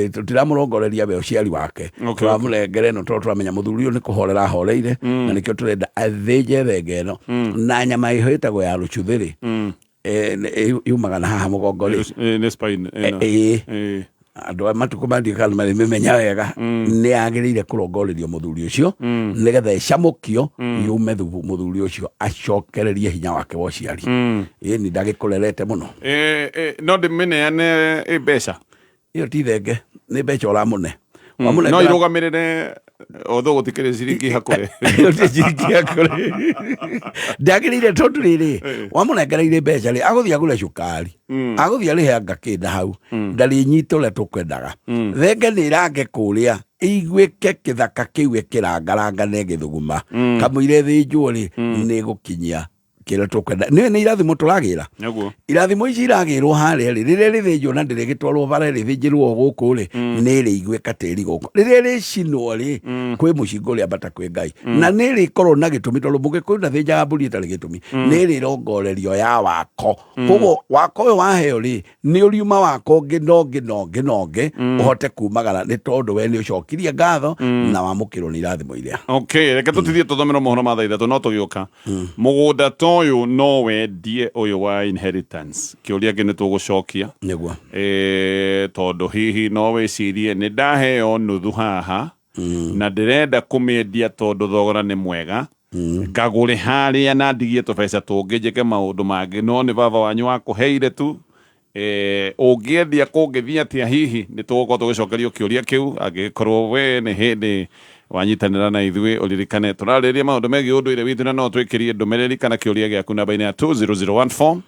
Tũtiramũrongoreria we ũciari wake. Tũramũnengera ĩno tondũ tũramenya mũthuri ũyũ nĩ kũhorera ahoreire na nĩkĩo tũrenda athĩnje thenge ĩno. Na nyama ĩho ĩtagwo ya rũcuthĩ rĩ, yumaga na haha mũgongo rĩ. Nĩ spine. Andũ matukũ mandiĩka marĩmĩmenya wega, nĩ agĩrĩire kũrongorerio mũthuri ũcio nĩgetha ĩcamũkio yume thubu mũthuri ũcio acokererie hinya wake wa ũciari. Ĩni ndagĩkũrerete mũno. No ndĩmĩneane mbeca? Ĩyo ti thenge, nĩ mbeca ũramũne. No irũgamĩrĩre otho gũtikĩrĩ ciringi hakũrĩ. Ciringi hakũrĩ ndagĩrĩire tondũ rĩrĩ, wamũnengereire mbeca rĩ, agũthiĩ agũre cukari, agũthiĩ arĩhe anga kĩnda hau, ndarĩnyita ũrĩa tũkwendaga. Thenge nĩ irange kũrĩa iguĩke kĩthaka kĩu ĩkĩrangaranga na ĩgĩthuguma, kamũira ĩthĩnjwo rĩ nĩ gũkinyia kĩrĩa tũkwenda. Nĩ irathimo tũragĩra. Irathimo ici iragĩrwo harĩa rĩ, rĩrĩa rĩthĩnjwo na ndĩrĩgĩtwarwo bara rĩthĩnjĩrwo gũkũ rĩ, nĩ rĩiguĩka tĩri gũkũ. Rĩrĩa rĩcinwo rĩ, kwĩ mũcingo ũrĩa mbata kwĩ Ngai, na nĩ rĩkorwo na gĩtũmi tondũ Mũgĩkũyũ ndathĩnjaga mbũri ĩtarĩ gĩtũmi, nĩ rĩrongorerio ya wako. Koguo wako ũyũ waheo rĩ, nĩ ũriuma wako ngĩnonge ũhote kumagara nĩ tondũ we nĩ ũcokirie ngatho na wamũkĩrwo nĩ irathimo iria. Okay, reke tũtithie tũthomere mohoro ma thaa ithatũ no tũgĩũka. Mũgũnda ũyũ no wendie ũyũ wa inheritance. Kĩũria kĩ nĩ tũgũcokia nĩguo, tondũ hihi no wĩcirie nĩ ndaheo nuthu haha na ndĩrenda kũmĩendia tondũ thogora nĩ mwega, ngagũre harĩa na ndigie tũbeca tũngĩ njĩke maũndũ mangĩ, no nĩ baba wanyu wakũheire tu. Ũngĩendia kũngĩthiĩ atĩa hihi nĩ tũgũkorwo tũgĩcokerio kĩũria kĩu angĩkorwo we nĩ hĩndĩ wanyitanĩra na ithuĩ ũririkane tũrarĩrĩria maũndũ megiĩ ũndũire witũ na no twĩkĩrie ndũmĩrĩri kana kĩũria gĩaku namba-inĩ ya 20014.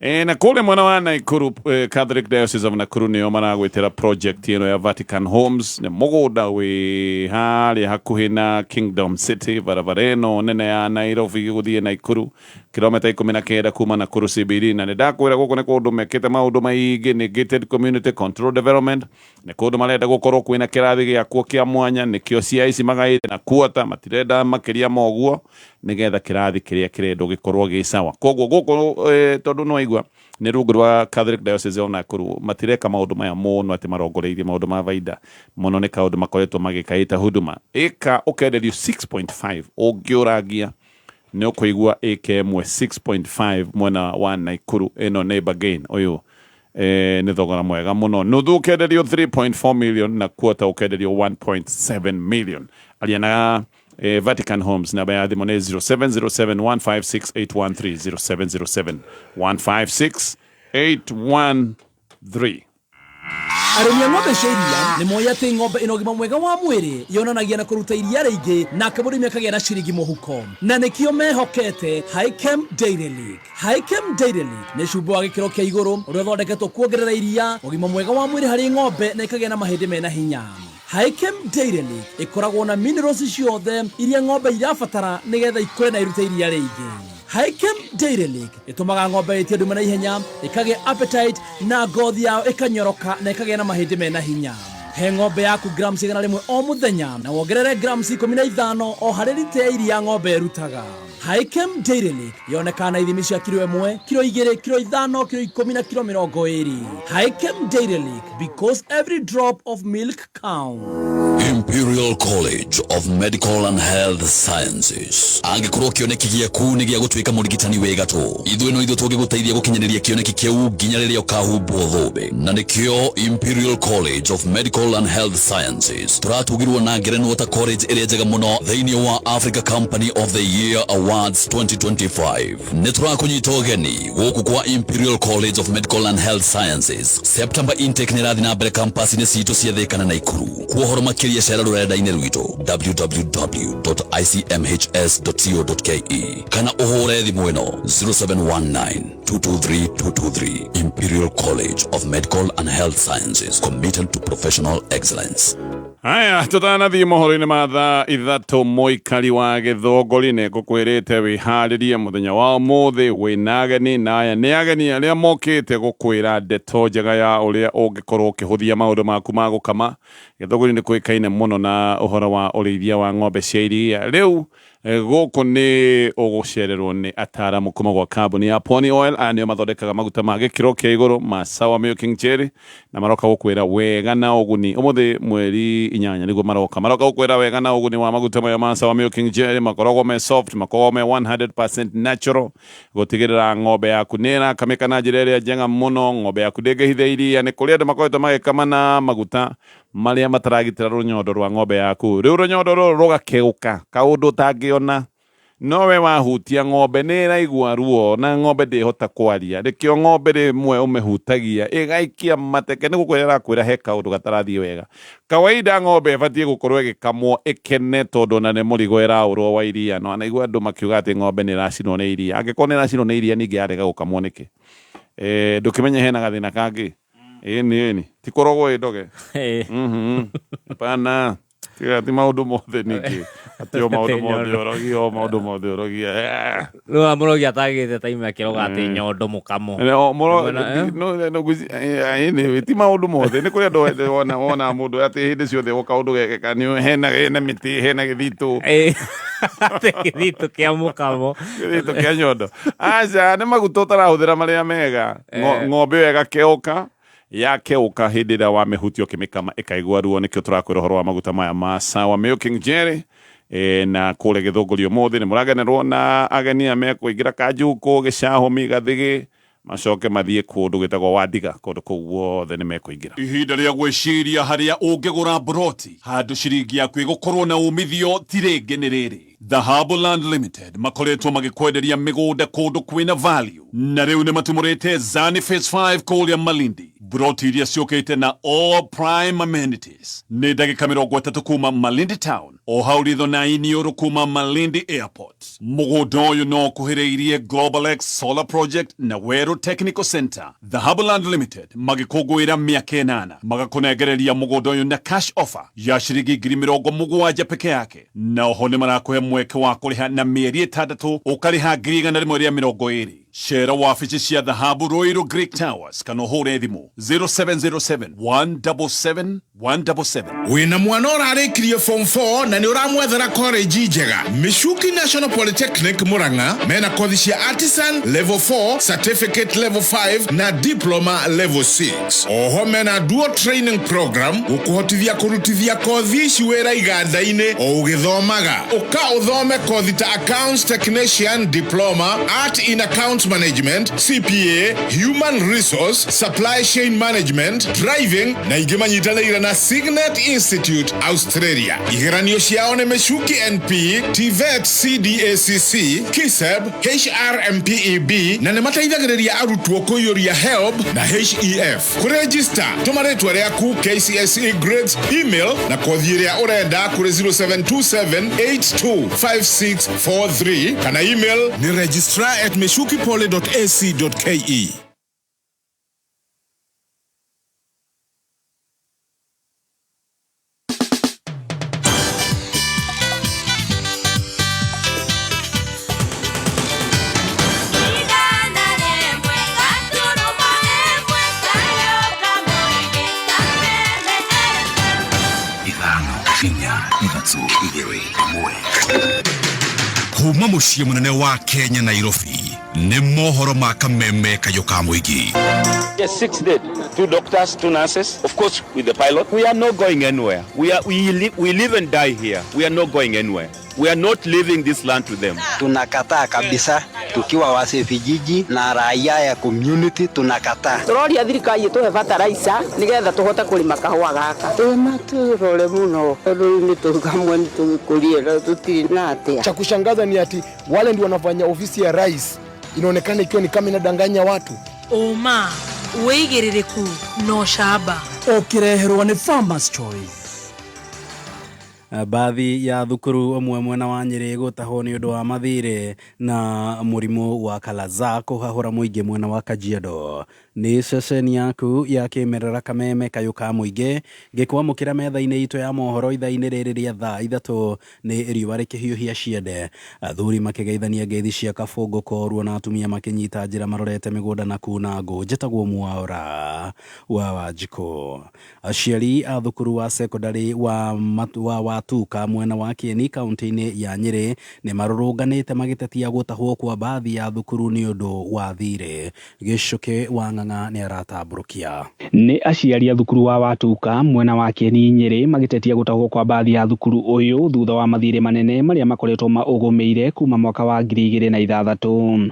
Na kũrĩa mwena wa Naikuru, Catholic Diocese of Nakuru nĩo maragwĩtĩra project ĩno ya Vatican Homes. Nĩ mũgũnda wĩ harĩa hakuhĩ na Kingdom City, barabara ĩno nene ya Nairobi gũthiĩ Naikuru, kilomita 19 kuma Nakuru CBD. Na nĩ ndakwĩra gũkũ nĩ kũndũ mekĩte maũndũ maingĩ, nĩ gated community control development, nĩ kũndũ marenda gũkorwo kwĩna kĩrathi gĩakuo kĩa mwanya, nĩkĩo CIC magaĩte na kuota matirenda makĩria moguo nĩgetha kĩrathi kĩrĩa kĩrendwo gĩkorwo gĩ sawa. Koguo gũkũ tondũ no igua nĩ rungu rwa Catholic Diocese of Nakuru matireka maũndũ maya mũno atĩ marongoreirie maũndũ ma baida mũno, nĩ kaũndũ makoretwo magĩkaĩta huduma. Ĩka ũkenderio 6.5 ũngĩũrangia nĩ ũkũigua ĩka ĩmwe 6.5 mwena wa Naikuru ĩno neighbor gain ũyũ nĩ thogora mwega mũno. Nuthu ũkenderio 3.4 million na kuota ũkenderio 1.7 million. Aria na Vatican Homes namba ya thimũ nĩ 0707156813 0707156813. Arĩmi a ng'ombe cia iria nĩ moĩ atĩ ng'ombe ĩna ũgima mwega wa mwĩrĩ yonanagia na kũruta iria rĩingĩ nake mũrĩmi akagĩa na ciringi mũhuko, na nĩkĩo mehokete Highchem Dairy League. Highchem Dairy League nĩ cumbũ wa gĩkĩro kĩa igũrũ ũrĩa ũthondeketwo kuongerera iria, ũgima mwega wa mwĩrĩ harĩ ng'ombe na ikagĩa na mahĩndĩ mena hinya. Highchem Dairy League ĩkoragwo na minerals ciothe iria ng'ombe irabatara nĩgetha ikũre na irute iria rĩingĩ. Highchem Dairy League ĩtũmaga ng'ombe ĩtie ndume na ihenya, ĩkagĩa appetite na ngothi yao ĩkanyoroka na ĩkagĩa na mahĩndĩ mena hinya. He ng'ombe yaku grams 100 o mũthenya na wongerere grams 15 o harĩ lita ya iria ng'ombe ĩrutaga. Highchem Dairy League yonekana na ithimi cia kilo 1, kilo 2, kilo 5, kilo 10 na kilo 20. Highchem Dairy League, because every drop of milk counts. Imperial College of Medical and Health Sciences. Angĩkorwo kĩoneki gĩaku nĩ gĩa gũtuĩka mũrigitani wega tu, ithuĩ no ithuĩ tũngĩgũteithia gũkinyanĩria kĩoneki kĩu nginya rĩrĩa ũkahumbwo thũmbĩ. Na nĩkĩo Imperial College of Medical and Health Sciences tũratugirwo na ngerenwa ta college ĩrĩa njega mũno thĩinĩ wa Africa Company of the Year Awards 2025. Nĩ tũrakũnyita ũgeni gũkũ kwa Imperial College of Medical and Health Sciences. September intake nĩ ĩrathiĩ na mbere campus-inĩ citũ cia Thĩka na Naikuru. Kuohoro makĩria cera rũrenda-inĩ rwitũ www.icmhs.co.ke kana ũhũre thimũ ĩno 0719223223. Imperial College of Medical and Health Sciences, committed to professional excellence. Haya, tũtanathiĩ mohoro-inĩ ma thaa ithatũ mũikari wa Gĩthũngũri nĩ ngũkwĩrĩte wĩharĩrie mũthenya wa ũmũthĩ wĩna ageni, na aya nĩ ageni arĩa mokĩte gũkwĩra ndeto njega ya ũrĩa ũngĩkorwo ũkĩhũthia maũndũ maku ma gũkama. Gĩthũngũri nĩ kũĩkaine mũno na ũhoro wa ũrĩithia wa ng'ombe cia iria. Rĩu gũkũ nĩ ũgũcererwo nĩ ataaramu kuma gwa kambuni ya Pony Oil. Aya nĩo mathondekaga maguta ma gĩkĩro kĩa igũrũ ma Sour Milking Jelly, na maroka gũkwĩra wega na ũguni. Ũmũthĩ mweri 8 nĩguo maroka gũkwĩra wega na ũguni wa maguta maya ma Sour Milking Jelly. Makoragwo me soft, makoragwo me 100% natural, gũtigĩrĩra ng'ombe yaku nĩ ĩrakamĩka na njĩra ĩrĩa njega mũno. Ng'ombe yaku ndĩngĩhitha iria. Nĩ kũrĩ andũ makoretwo magĩkama na maguta marĩa mataragitĩra rũnyondo rwa ng'ombe yaku. Rĩu rũnyondo rũrũ rũgakĩũka kaũndũ ũtangĩona, nowe wahutia ng'ombe nĩ ĩraigua ruo na ng'ombe ndĩhota kwaria. Rĩkĩo ng'ombe rĩmwe ũmĩhutagia ĩgaikia mateke. Nĩ gũkwĩra kwĩra he kaũndũ gatarathiĩ wega. Kawaida ng'ombe ĩbatiĩ gũkorwo ĩgĩkamwo ĩkene tondũ na nĩ mũrigo ĩraũrwo wa iria. No anaigua andũ makiuga atĩ ng'ombe nĩ ĩracinwo nĩ iria. Angĩkorwo nĩ ĩracinwo nĩ iria ningĩ yarega gũkamwo nĩkĩ? Ndũkĩmenya hena gathĩna kangĩ. Ĩni ti korogo ĩdoge. Pana ti maũndũ mothe ningĩ atĩ o maũndũ mothe orogia o maũndũ mothe orogia. Rĩu mũrogia atagĩte taima kĩroga atĩ nyondo mũkamo. Ti maũndũ mothe. Nĩ kũrĩ andũ wona mũndũ atĩ hĩndĩ ciothe o kaũndũ gekeka nĩ hena mĩtĩ hena gĩthitũ. Atĩ gĩthitũ kĩa mũkamo. Gĩthitũ kĩa nyondo. Aca nĩ maguta ũtarahũthĩra marĩa mega. Ng'ombe ĩyo ĩgakĩũka yakeuka hĩndĩ ĩrĩa wamĩhutia ũkĩmĩkama ĩkaigua ruo. Nĩkĩo tũrakwĩra ũhoro wa maguta maya ma Sour Milking Jelly. Na kũrĩa Gĩthũngũri ũmũthĩ nĩ mũragenerwo na ageni a mekũingĩra Kanjuku, Gĩcahũmi, Gathĩgĩ, macoke mathiĩ kũndũ gĩtagwo Wandiga. Kũndũ kũu guothe nĩ mekũingĩra. Ihinda rĩa gwĩciria harĩa ũngĩgũra broti handũ ciringi yaku ĩgũkorwo na umithio ti rĩngĩ nĩ rĩrĩ. The Harbourland Limited makoretwo magĩkwenderia mĩgũnda kũndũ kwĩna value, na rĩu nĩ matumũrĩte Zani Phase 5 kũrĩa Malindi. Broti iria ciũkĩte na all prime amenities. Nĩ ndagĩka 30 kuma Malindi Town, o hau ritho na iniũrũ kuma Malindi Airport. Mũgũnda ũyũ no kuhĩrĩirie Global X Solar Project na Weru Technical Center. The Harbourland Limited magĩkũngũĩra mĩaka 8 magakũnengereria mũgũnda ũyũ na cash offer ya ciringi 70,000 peke yake. Na oho nĩ marakũhe mweke wa kũrĩha na mĩeri 6 ũkarĩha 120. Share wabici cia Dhahabu Royal Greek Towers kana ũhũre thimũ 0707 177 177. Wĩna mwana ũrarĩkirie form 4 na nĩ ũramwethera college njega, Michuki National Polytechnic Murang'a mena kothi cia artisan level 4, certificate level 5 na diploma level 6. Oho mena dual training program gũkũhotithia kũrutithia kothi ici wĩra iganda-inĩ o ũgĩthomaga. Ũka ũthome kothi ta accounts technician diploma, art in accounts Accounts Management, CPA, Human Resource, Supply Chain Management, Driving na ingimanyitanagira na Signet Institute Australia. Igeranio ciao ne Meshuki NP, TVET CDACC, KISEB, HRMPEB na ne mataithagiriria arutwo kuiyuria HELB na HEF. Kuregister tumaretwa riaku KCSE grades email na kothi iria urenda kuri 0727825643 kana email ni registrar@meshukipoly.ac.ke. Kuma muciĩ munene wa Kenya Nairobi nĩ mohoro ma kameme kayo ka mũingĩ. Yes, 6 dead, 2 doctors, 2 nurses, of course with the pilot. We are not going anywhere. We live and die here. We are not going anywhere. We are not leaving this land to them. Tunakataa kabisa, tukiwa wase vijiji na raia ya community tunakataa. Turoria thirikari tuhe fertilizer nigetha tuhota kulima kahua gaka. Maturore muno ni tukamwe ni tukulie na tutinate. Cha kushangaza ni ati wale ndio wanafanya ofisi ya rais inaonekana ikiwa ni kama inadanganya watu. Oma uigirireku no shaba okireherwa ni Farmers Choice. Baadhi ya thukuru amwe mwena wa Nyeri gutaho ni undu wa mathire na murimu wa kalaza kuhahura muingi mwena wa Kajiado. Ni ceceni yaku ya kimerera kameme kayo ka muingi gikwamukira metha-ini itu ya mohoro itha-ini riri ria thaa 3 ni riũa rikihiũhia ciende. Athuri makigeithania ngeithi cia kabungu korwo na atumia makinyita njira marorete migunda na kuna ngũ. Njĩtagwo Mwaũra wa Wanjikũ. Aciari a thukuru wa secondary wa Watuka mwena wa Kieni kaunti-ini ya Nyeri ni marũrũnganĩte magĩtetia gũtahwo kwa baadhi ya thukuru ni ũndũ wa thirĩ. Gicuki wa Ng'ang'a ni aratamburukia. Ni aciari a thukuru wa Watuka mwena wa Kieni Nyeri magĩtetia gũtahwo kwa baadhi ya thukuru ũyũ thutha wa mathirĩ manene marĩa makoretwo maũgũmĩire kuma mwaka wa 2006.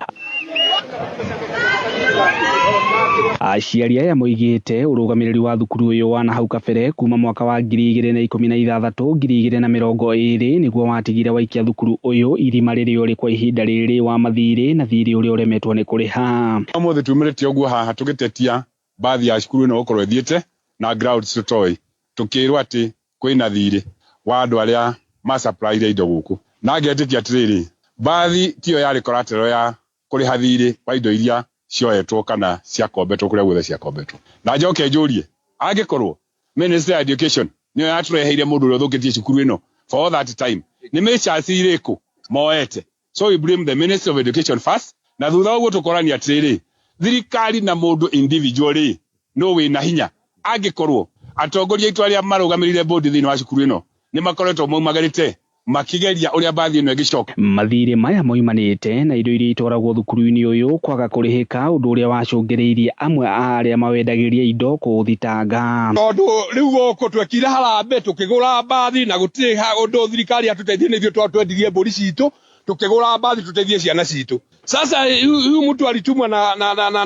Aciari aya moigĩte ũrũgamĩrĩri wa thukuru ũyũ wa nahau kabere kuma mwaka wa 2016 2020 nĩguo watigire waikia thukuru ũyũ irima rĩrĩa ũrĩ kwa ihinda rĩrĩ wa mathirĩ na thirĩ ũrĩa ũremetwo nĩ kũrĩha. Ũmũthĩ tumĩrĩte ũguo haha tũgĩtetia baadhi ya cukuru ĩno gũkorwo ĩthiĩte na grounds tũtoĩ tũkĩrwo atĩ kwĩna thirĩ wa andũ arĩa macapuraire indo gũkũ. Na ngetĩkia atĩrĩrĩ, baadhi tiyo yarĩ collateral ya kũrĩha thirĩ wa indo iria cioetwo kana ciakombetwo kũrĩa guothe ciakombetwo. Na njoke njũrie, angĩkorwo Minister of Education nĩyo yatũreheire mũndũ ũrĩa ũthũkĩtie cukuru ĩno for all that time, nĩ mĩcaci irĩkũ moete? So we blame the Minister of Education first, na thutha ũguo tũkorania atĩrĩrĩ, thirikari na mũndũ individually no wĩna hinya. Angĩkorwo atongoria aitũ arĩa marũgamĩrĩire bodi thĩinĩ wa cukuru ĩno nĩ makoretwo maumagarĩte makigeria ũrĩa bathi ĩno ĩgĩcoka. Mathirĩ maya moimanĩte na indo iria itwaragwo thukuru-inĩ ũyũ kwaga kũrĩhĩka, ũndũ ũrĩa wacũngĩrĩirie amwe a arĩa mawendagĩria indo kũthitanga. Tondũ rĩu gũkũ twekire harambe tũkĩgũra bathi na gũtirĩ ũndũ thirikari atũteithie nĩ ithuĩ twendirie mbũri citũ tukigura baadhi tuteithie ciana citu. Sasa huyu mtu alitumwa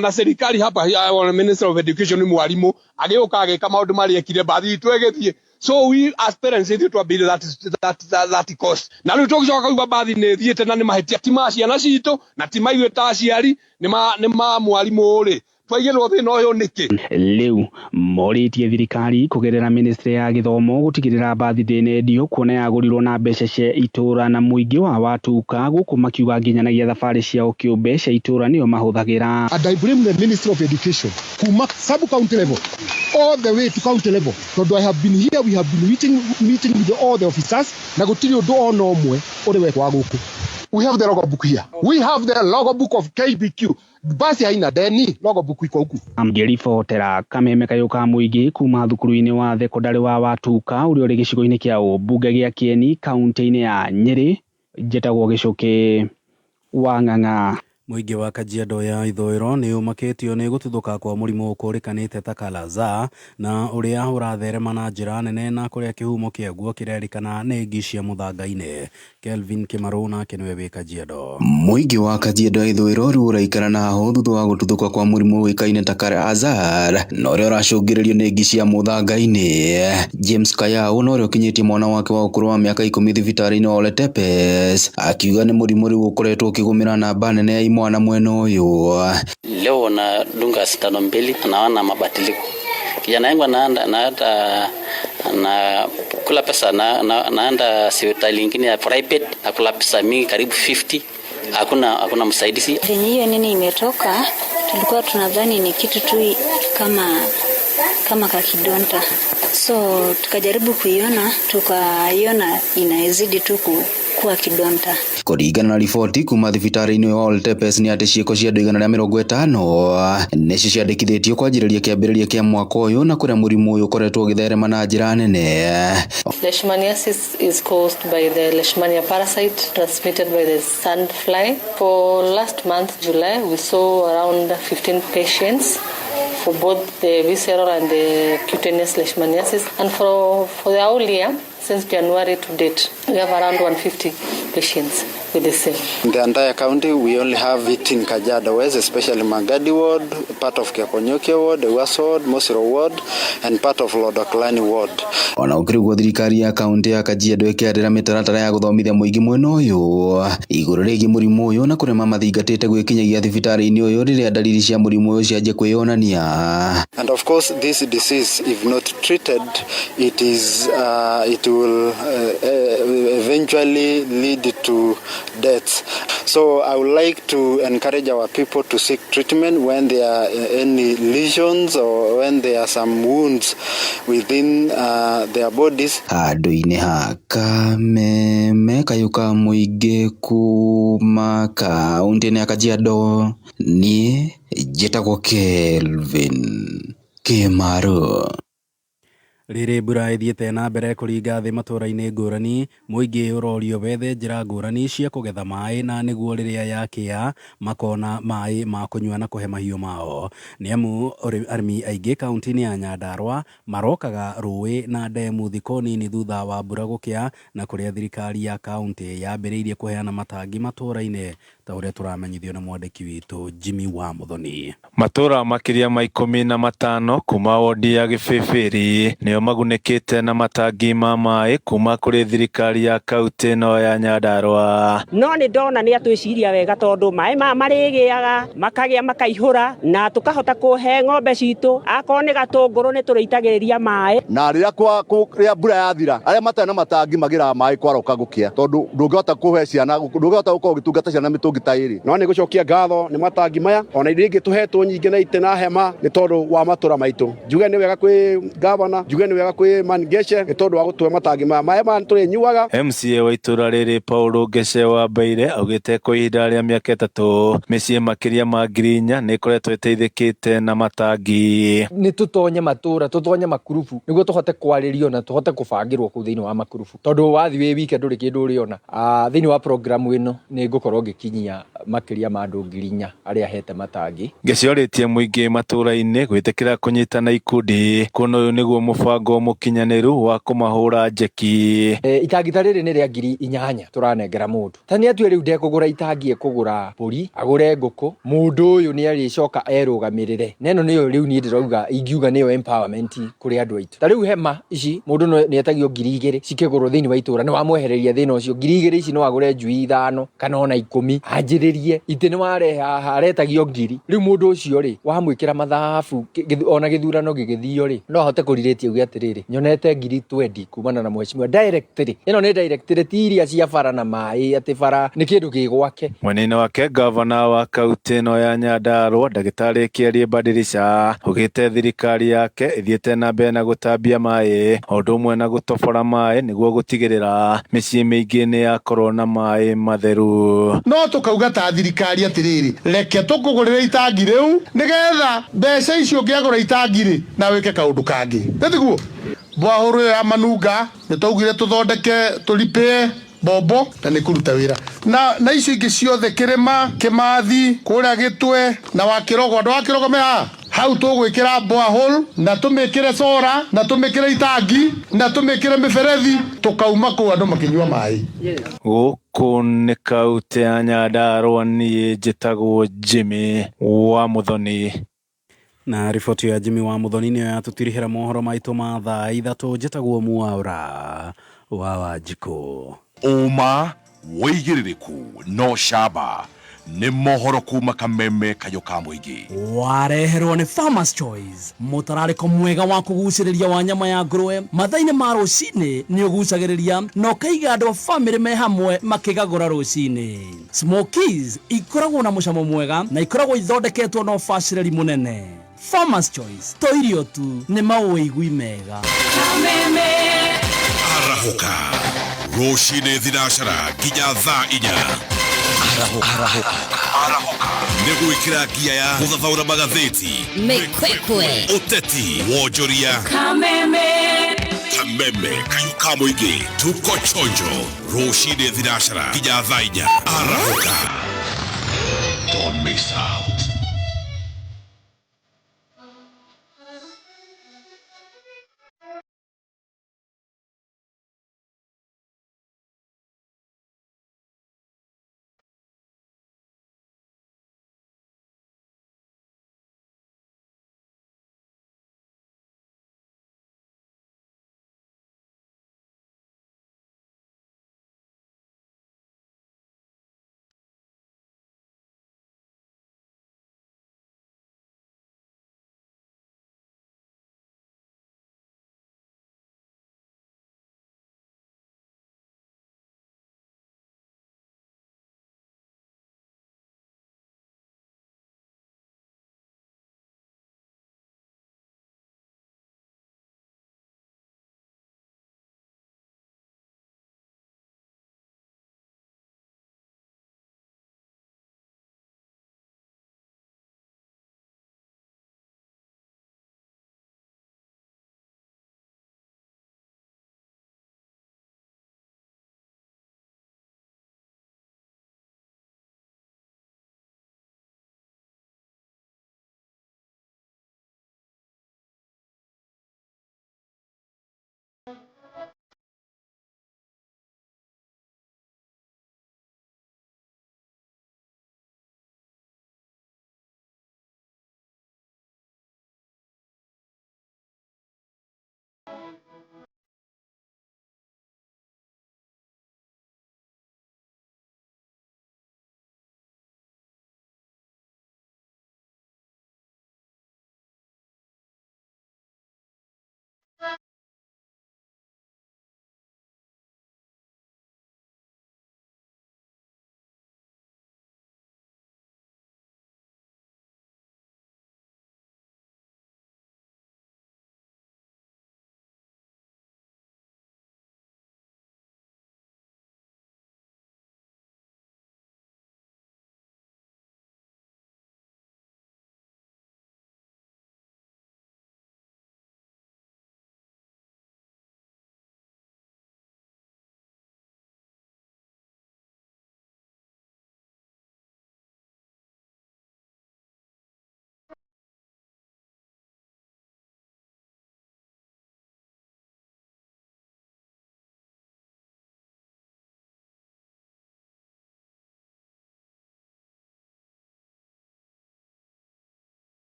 na serikali hapa ya Minister of Education ni mwalimu ageuka ageka maundu mari ekire baadhi twegethie. So we as parents need to be that cost. Na riu tugicoka kuiba baadhi ne thiete na ni mahetia tima ciana citu na tima iwe ta ciari ni ma mwalimu uri. Twaigirwo thina uyu niki. Riu moritie thirikari kugerera Ministry ya Githomo gutigirira bathi ndinendio kuona yagurirwo na mbeca cia itura na muingi wa Watuka guku makiuga nginyanagia thabari ciao kiumbe cia itura niyo mahuthagira. And I blame the Ministry of Education kuma sub county level all the way to county level. So I have been here, we have been meeting with all the officers na gutiri undu ona omwe uri wekwa guku. We have the logbook here. We have the logbook of KBQ. Basi haina deni logbook iko huku. Amgeribotera kameme kayo ka muingi kuma thukuru-ini wa thekondarĩ wa Watuka uri uri gicigo-ini kia Ubunge gia Kieni kaunti-ini ya Nyeri. Njĩtagwo Gicuki wa Ng'ang'a. Muingi wa Kajiado ya ithũĩro nĩ ũmakĩtio nĩ gũtuthũka kwa mũrimũ ũkũrĩkanĩte ta Kala-Azar na ũrĩa ũratherema na njĩra nene na kũrĩa kĩhumo kĩaguo kĩrerĩkana nĩ ngi cia mũthanga-inĩ. Kelvin Kĩmarũ nake nĩwe wĩ Kajiado. Muingi wa Kajiado ya ithũĩro rĩu ũraikara na ho thutha wa gũtuthũka kwa mũrimũ ũĩkaine ta Kala-Azar na ũrĩa ũracũngĩrĩrio nĩ ngi cia mũthanga-inĩ. James Kayau na ũrĩa ũkinyĩtie mwana wake wa ũkũrũ wa mĩaka 10 thibitarĩ-inĩ wa Ole Tepes akiuga nĩ mũrimũ rĩu ũkoretwo ũkĩgũmĩra namba nene ya mwana mwena huyu. Leo na dunga sindano mbili, anaona mabadiliko. Kijana yangu anaenda na kula pesa naenda hospitali nyingine ya private na kula pesa mingi karibu 50. Hakuna msaidizi. Hiyo nini imetoka, tulikuwa tunadhani ni kitu tu kama kakidonta. So tukajaribu kuiona, tukaiona inazidi tu kuwa kidonta. Kũringana na riboti kuma thibitarĩ-inĩ wa Ole Tepes nĩ atĩ ciĩko cia andũ 150 nĩcio ciandĩkithĩtio kwanjĩrĩria kĩambĩrĩria kĩa mwaka ũyũ na kũrĩa mũrimũ ũyũ ũkoretwo ũgĩtherema na njĩra nene. Leishmaniasis is caused by the Leishmania parasite transmitted by the sand fly. For last month, July, we saw around 15 patients for both the visceral and the cutaneous leishmaniasis. And for the whole year, since January to date, we have around 150 patients with the same. In the entire county, we only have it in Kajiado West, especially Magadi Ward, part of Kiakonyokia Ward, Ewas Ward, Mosiro Ward, and part of Lodoklani Ward. Ona ũkĩrĩguo thirikari ya kaunti ya Kajiado ĩkĩarĩra mĩtaratara ya gũthomithia mũingĩ mwena ũyũ igũrũ rĩgiĩ mũrimũ ũyũ na kũrĩa mathingatĩte gwĩkinyagia thibitarĩ-inĩ ũyũ rĩrĩa dalili cia mũrimũ ũyũ cianjie kwĩyonania. And of course, this disease, if not treated, it will eventually lead to death. So I would like to encourage our people to seek treatment when there are any lesions or when there are some wounds within their bodies. Handũ-inĩ ha Kameme Kayuka Mũingĩ kuma kaunti-inĩ ya Kajiado niĩ njĩtagwo Kelvin Kĩmarũ. Rĩrĩ mbura ĩthiĩte na mbere kũringa thĩ matũũra-inĩ ngũrani, mũingĩ ũrorio wethe njĩra ngũrani cia kũgetha maĩ na nĩguo rĩrĩa yakĩa makona maĩ ma kũnyua na kũhe mahiũ mao. Nĩ amu arĩmi aingĩ kaunti-inĩ ya Nyandarua marokaga rũĩ na ndemu thikũ nini thutha wa mbura gũkĩa na kũrĩa thirikari ya kaunti yambĩrĩirie kũheana matangi matũũra-inĩ ta ũrĩa tũramenyithio na mwandĩki witũ Jimmy wa Muthoni. Matũũra makĩria ma 15 kuma wodi ya Gĩbĩbĩri nĩo magunĩkĩte na matangi ma maĩ kuma kũrĩ thirikari ya kaunti ĩno ya Nyandarua. No nĩ ndona nĩ atwĩciria wega tondũ maĩ marĩgĩaga makagĩa makaihũra na tũkahota kũhe ng'ombe citũ, akorwo nĩ gatũngũrũ nĩ tũrĩitagĩrĩria maĩ. Na rĩrĩa mbura yathira arĩa matarĩ na matangi magĩraga maĩ kwaroka gũkĩa tondũ ndũngĩhota kũhe ciana, ndũngĩhota gũkorwo ũgĩtungata ciana mĩtũngi ta ĩrĩ. No nĩ gũcokia ngatho nĩ matangi maya ona irio ingĩ tũhetwo nyingĩ na itĩ na hema nĩ tondũ wa matũra maitũ. Njuge nĩ wega kwĩ gavana, njuge nĩ wega kwĩ Mangeshe nĩ tondũ wa gũtũhe matangi maya. Maĩ maya tũrĩnyuaga. MCA wa itũra rĩrĩ Paul Ngeshe wa Mbaire augĩte kwa ihinda rĩa mĩaka 3 mĩciĩ makĩria ma 4,000 nĩ ĩkoretwo ĩteithĩkĩte na matangi. Nĩ tũtonye matũra, tũtonye makurubu nĩguo tũhote kwarĩrio na tũhote kũbangĩrwo kũu thĩinĩ wa makurubu, tondũ wathiĩ wĩ wike ndũrĩ kĩndũ ũrĩona. Thĩinĩ wa programu ĩno nĩ ngũkorwo ngĩkinyia makĩria ma andũ 4,000 arĩa hete matangi. Ngĩciorĩtie mũingĩ matũra-inĩ gwĩtĩkĩra kũnyitana ikundi kuona ũyũ nĩguo mũbango mũkinyanĩru wa kũmahũra njeki. Itangi ta rĩrĩ nĩ rĩa 8,000 tũranengera mũndũ. Ta nĩ atue rĩu ndekũgũra itangi ekũgũra mbũri agũre ngũkũ, mũndũ ũyũ nĩ arĩcoka erũgamĩrĩre. Na ĩno nĩyo rĩu niĩ ndĩrauga ingiuga nĩyo empowerment kũrĩ andũ aitũ. Ta rĩu hema ici mũndũ nĩ etagio 2,000 cikĩgũrwo thĩinĩ wa itũra, nĩ wamwehereria thĩna ũcio. 2,000 ici no agũre njui 5 kana ona 10 anjĩrĩrie itĩ nĩ warehe haha aretagio 1,000. Rĩu mũndũ ũcio rĩ wamwĩkĩra mathabu ona gĩthurano gĩgĩthio rĩ no ahote kũrirĩtie uge atĩrĩrĩ nyonete 2020 kumana na mheshimiwa directly. Ĩno nĩ directly ti iria cia bara na maĩ atĩ bara nĩ kĩndũ kĩ gwake. Mwena-inĩ wake gavana wa kaunti ĩno ya Nyandarua ndagĩtarĩ Kĩarie Mbadirisha augĩte thirikari yake ĩthiĩte na mbere na gũtambia maĩ o ũndũ ũmwe na gũtobora maĩ nĩguo gũtigĩrĩra mĩciĩ mĩingĩ nĩ yakorwo na maĩ matheru. No tũkauga ta thirikari atĩrĩrĩ reke tũkũgũrĩre itangi rĩu nĩgetha mbeca icio ũngĩagũra itangi rĩ na wĩke kaũndũ kangĩ. Nĩtiguo mbwahũrũ ya Manunga nĩ twaugire tũthondeke tũripie mbombo na nä kå ruta wä ra na icio ingä ciothe kä rä ma kä mathi kå rä a gä twe na wakä rogo andå wakä rogo me haha hau tå gwä kä ra borehole na tå mä kä re cora na tå mä kä re itangi na tå mä kä re mä berethi tå kauma kå andå makä nyua maä Gũkũ nĩ kaũntĩ ya Nyandarua, niĩ njĩtagwo Jimmy wa Muthoni. Na riboti ya Jimmy wa Muthoni nĩyo yatũtirihĩra mohoro maitũ ma thaa ithatũ. Njĩtagwo Mwaũra wa Wanjikũ. Ũma wĩigĩrĩrĩku no camba nĩ mohoro kuma Kameme Kayũ ka Mũingĩ. Wareherwo nĩ Farmers Choice, mũtararĩko mwega wa kũgucĩrĩria wa nyama ya ngũrwe mathaa-inĩ ma rũcinĩ nĩ ũgucagĩrĩria na ũkaiga andũ a bamĩrĩ me hamwe makĩgagũra rũcinĩ. Smokies ikoragwo na mũcamo mwega na ikoragwo ithondeketwo na ũbacĩrĩri mũnene. Farmers Choice, to irio tu nĩ mawĩigui mega. Kameme arahũka rũcinĩ thinacara nginya thaa 4. Arahũka nĩ gwĩkĩra ngia ya gũthathaũra magathĩti, mĩkwekwe, ũteti, wonjoria. Kameme Kayũ ka Mũingĩ, tuko chonjo rũcinĩ thinacara nginya thaa 4. Arahũka, don't miss out.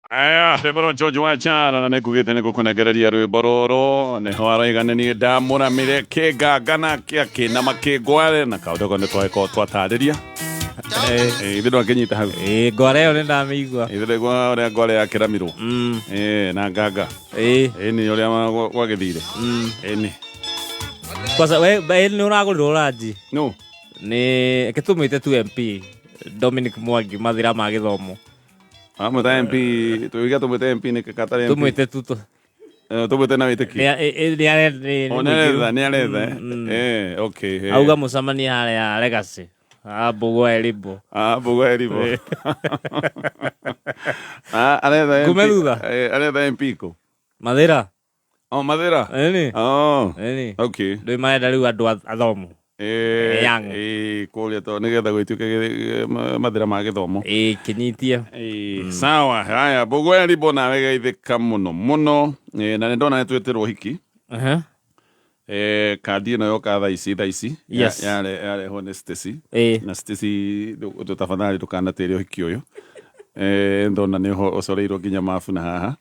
Aya, Rebero George Wachara na nekugite nikukunegereria rwimbo ruru niho araiganenie ndamuramire kingangana kia kinama kingware na kaundu ni tweko twatariria ithindo akinyita hau ngware yo ndamigua ithire ria ngware ya kiramirwo na nganga ni uria gwagithire ni kwasa we ni uragurirwo ranji no ni kitumite tu MP Dominic Mwangi mathira ma githomo Amwita MP, tuiga tumwite MP ni kakatari MP. Tumwite tuto. Tumwite na witiki. Ni aretha. Okay. Auga musamani ya legacy. Bugwa elibo. Bugwa elibo. Aretha MP. Kumeruda. Aretha MP ko. Mathira. Mathira. Eni. Eni. Okay. Ndio maenda riu andu athomo. Kuria to nigetha gwituke mathira ma githomo kinyitia sawa haya Bugwa elibo na wega ithika muno na ndona netweterwo hiki kandi ino yoka thaa ici yare hone Stacy na Stacy tutafadhali tukanaterio hiki uyu ndona niho osoreirwo nginya mafu na haha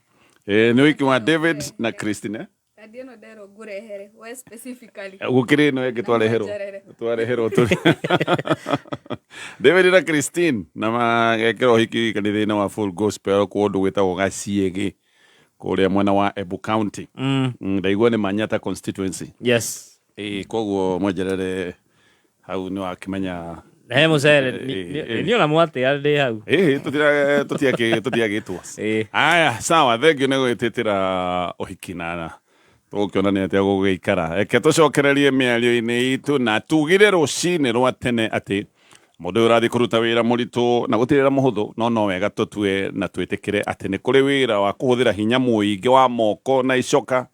ni wiki wa David na Christine Adieno dero gurehere we specifically gukire no ege twareherwo turi David na Christine na magekero hiki kanithina wa Full Gospel kundu gwitagwo Gaciege kuria mwena wa Embu County ndaigua ni Manyata constituency yes koguo mwejerere hau ni wakimenya mucere ni ona mwate alde hau tutiagitwo aya sawa thengio ni gwititira uhikinana tukionania atia gugiikara eke tucokererie miario-ini itu na tugire rucini rwa tene ati mundu urathi kuruta wira muritu na gutirira muhuthu no wega tutue na twitikire ati ni kuri wira wa kuhuthira hinya muingi wa moko na icoka